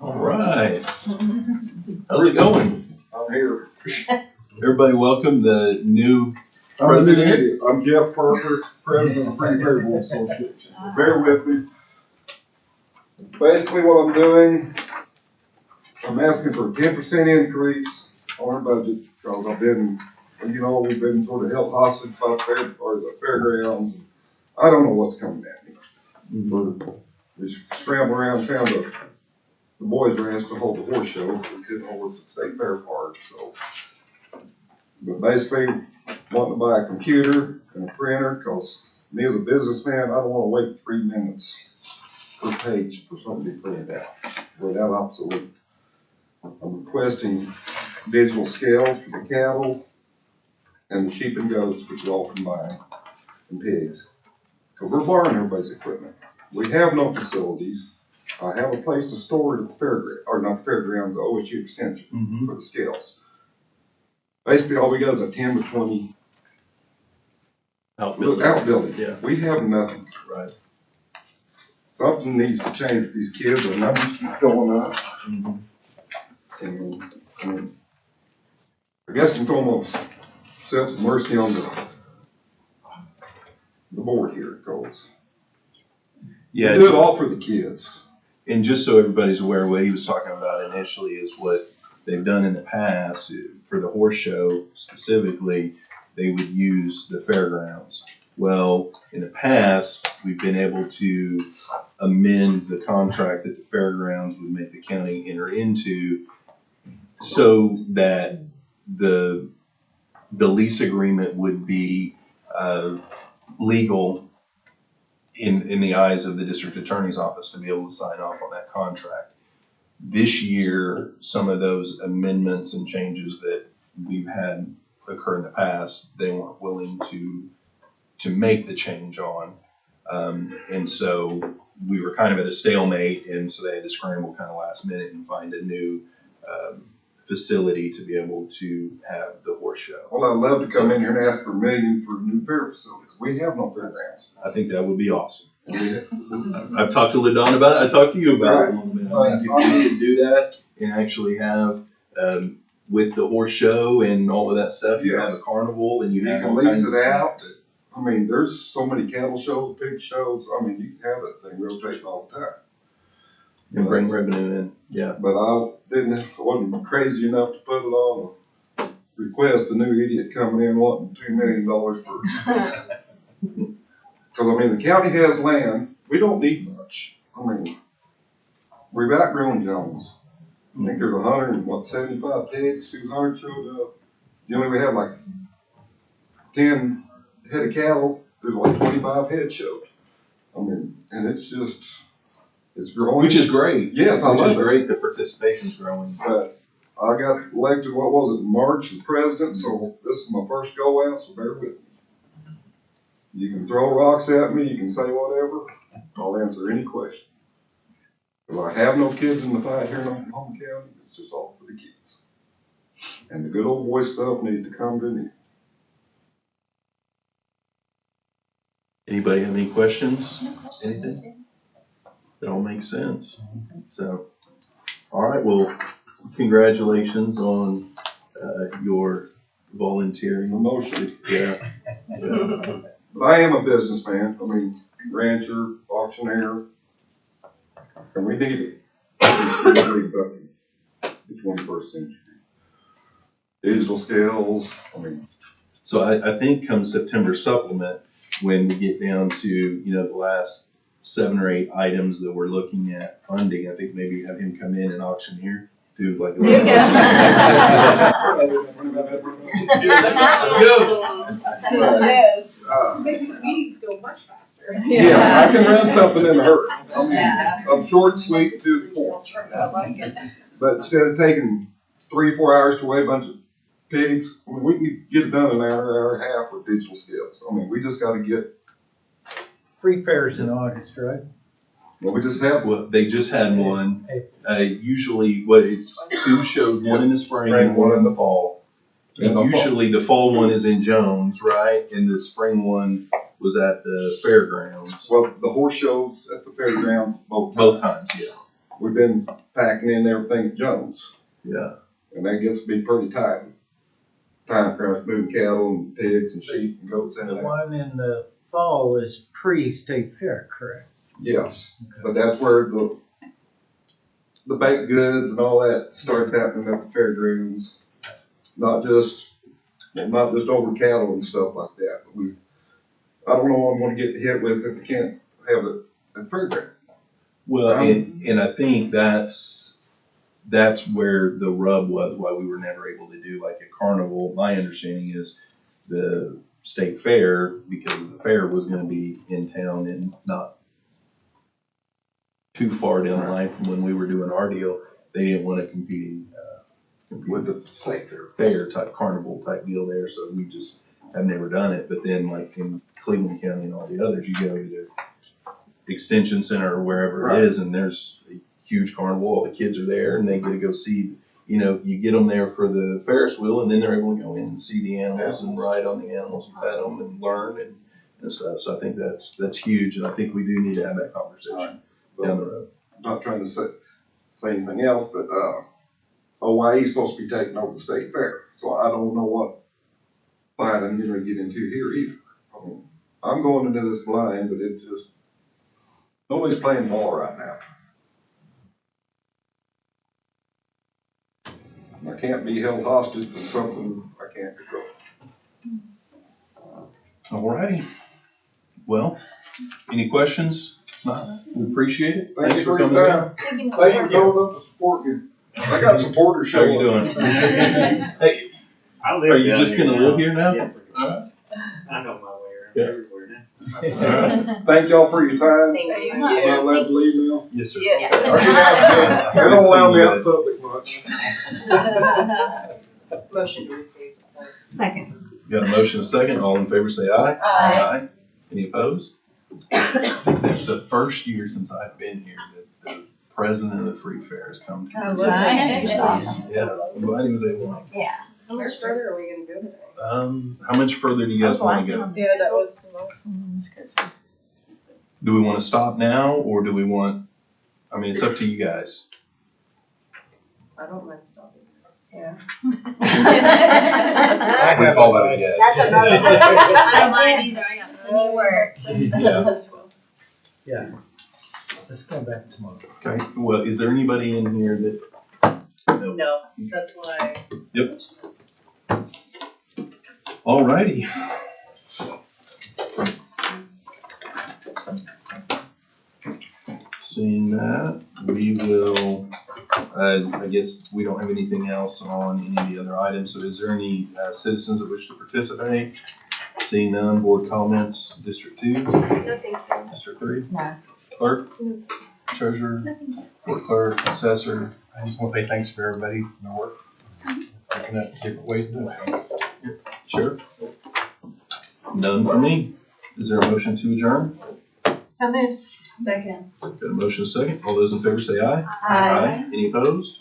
All right. How's it going? I'm here. Everybody welcome the new president. I'm Jeff Parker, president of Free Fair Board Association. So bear with me. Basically what I'm doing, I'm asking for a 10% increase on our budget because I've been you know, we've been sort of held hostage by the fairgrounds. I don't know what's coming at me. But we scrambled around, found the boys ranch to hold the horse show. We didn't know what's the state fair park, so. But basically, wanting to buy a computer and a printer, cause me as a businessman, I don't wanna wait 3 minutes per page for something to be printed out. We're that obsolete. I'm requesting digital scales for the cattle and the sheep and goats, which are all combined, and pigs. Cause we're borrowing everybody's equipment. We have no facilities. I have a place to store it at the fairground, or not the fairgrounds, the OSU extension for the scales. Basically, all we got is a 10 to 20 outbuilding. Yeah. We have nothing. Right. Something needs to change with these kids, the numbers keep going up. So, I guess we can almost set mercy on the board here, because Yeah. we do it all for the kids. And just so everybody's aware, what he was talking about initially is what they've done in the past for the horse show specifically. They would use the fairgrounds. Well, in the past, we've been able to amend the contract that the fairgrounds would make the county enter into so that the lease agreement would be legal in the eyes of the district attorney's office to be able to sign off on that contract. This year, some of those amendments and changes that we've had occur in the past, they weren't willing to make the change on. And so we were kind of at a stalemate, and so they had to scramble kind of last minute and find a new facility to be able to have the horse show. Well, I'd love to come in here and ask for $1 million for new fair facilities. We have no fairgrounds. I think that would be awesome. I've talked to LaDon about it. I talked to you about it a little bit. I think if you could do that and actually have, with the horse show and all of that stuff, you have a carnival and you have can all lease kinds of it stuff. out. I mean, there's so many cattle shows, pig shows. I mean, you can have that thing rotating all the time. And bring revenue in, yeah. But I wasn't crazy enough to put it on a request, the new idiot coming in wanting $2 million for. Cause I mean, the county has land, we don't need much. I mean, we've outgrown Jones. I think there's 175 pigs, 200 showed up. Generally we have like 10 head of cattle, there's like 25 head showed. I mean, and it's growing. Which is great. Yes, I love it. Which is great, the participation's growing. But I got elected, what was it, in March as president, so this is my first go out, so bear with me. You can throw rocks at me, you can say whatever, I'll answer any question. Because I have no kids in the fight here in Oklahoma County, it's just all for the kids. And the good old boy stuff needs to come to me. Anybody have any questions? Anything? That all makes sense. So, all right, well, congratulations on your volunteering. Promotion. Yeah. But I am a businessman, I mean, rancher, auctioneer, and we need it. Especially about the 21st century. Digital scales, I mean. So I think come September supplement, when we get down to, you know, the last 7 or 8 items that we're looking at funding, I think maybe have him come in and auctioneer, do like. There you go. Yes. Maybe the meetings go much faster. Yes, I can run something in a hurry. I mean, I'm short, sweet, to the point. But instead of taking 3 or 4 hours to weigh a bunch of pigs, I mean, we can get it done in an hour and a half with digital scales. I mean, we just gotta get. Free fairs in August, right? Well, we just have. Well, they just had one. Usually, it's 2 shows, one in the spring and one in the fall. And usually the fall one is in Jones, right? And the spring one was at the fairgrounds. Well, the horse shows at the fairgrounds both times, yeah. We've been packing in everything at Jones. Yeah. And that gets to be pretty tight. Time crunch, moving cattle and pigs and sheep and goats in The and out. one in the fall is pre-state fair, correct? Yes, but that's where the baked goods and all that starts happening at the fairgrounds. Not just and not just over cattle and stuff like that. I don't know what I'm gonna get hit with if we can't have it at fairgrounds. Well, and I think that's where the rub was, why we were never able to do like a carnival. My understanding is the state fair, because the fair was gonna be in town and not too far down the line from when we were doing our deal, they didn't want to compete With the state fair type carnival type deal there, so we just have never done it. But then like in Cleveland County and all the others, you go to the extension center or wherever it is, and there's a huge carnival, all the kids are there and they get to go see, you know, you get them there for the Ferris wheel and then they're able to go in and see the animals and ride on the animals and pet them and learn and stuff. So I think that's huge, and I think we do need to have that conversation down the road. I'm not trying to say anything else, but, Hawaii's supposed to be taking over the state fair, so I don't know what fight I'm gonna get into here either. I mean, I'm going into this blind, but it's just, nobody's playing ball right now. I can't be held hostage to something I can't control. Alrighty. Well, any questions? If not, we appreciate it. Thank you for your coming time. down. Thank you for coming up to support me. I got supporters How are showing. you doing? Hey, I live are you down just here gonna now. live here now? Yeah. Alright. I know my way around Yeah. everywhere now. Thank y'all for your time. Thank you. Am I allowed to leave now? Yes, sir. Yes. They don't allow me out in public much. Motion to receive. Second. Got a motion, a second. All in favor say aye. Aye. Any opposed? It's the first year since I've been here that the president of the Free Fair has come to. Oh, nice. Yeah, I'm glad he was able to. Yeah. How much further are we gonna go today? How much further do you guys want to go? Yeah, that was the last one. Do we want to stop now, or do we want, I mean, it's up to you guys. I don't mind stopping. Yeah. We call that a yes. That's another one. I don't mind either. I got plenty of work. Yeah. Let's come back tomorrow. Okay, well, is there anybody in here that? No, that's why. Yep. Alrighty. Seeing that, we will, I guess we don't have anything else on any of the other items, so is there any citizens that wish to participate? Seeing none, board comments, District 2? No, thank you. District 3? No. Clerk? Treasurer? Board clerk, assessor? I just want to say thanks for everybody for their work, looking at different ways of doing things. Sure. None for me. Is there a motion to adjourn? So moved. Second. Got a motion second. All those in favor say aye. Aye. Any opposed?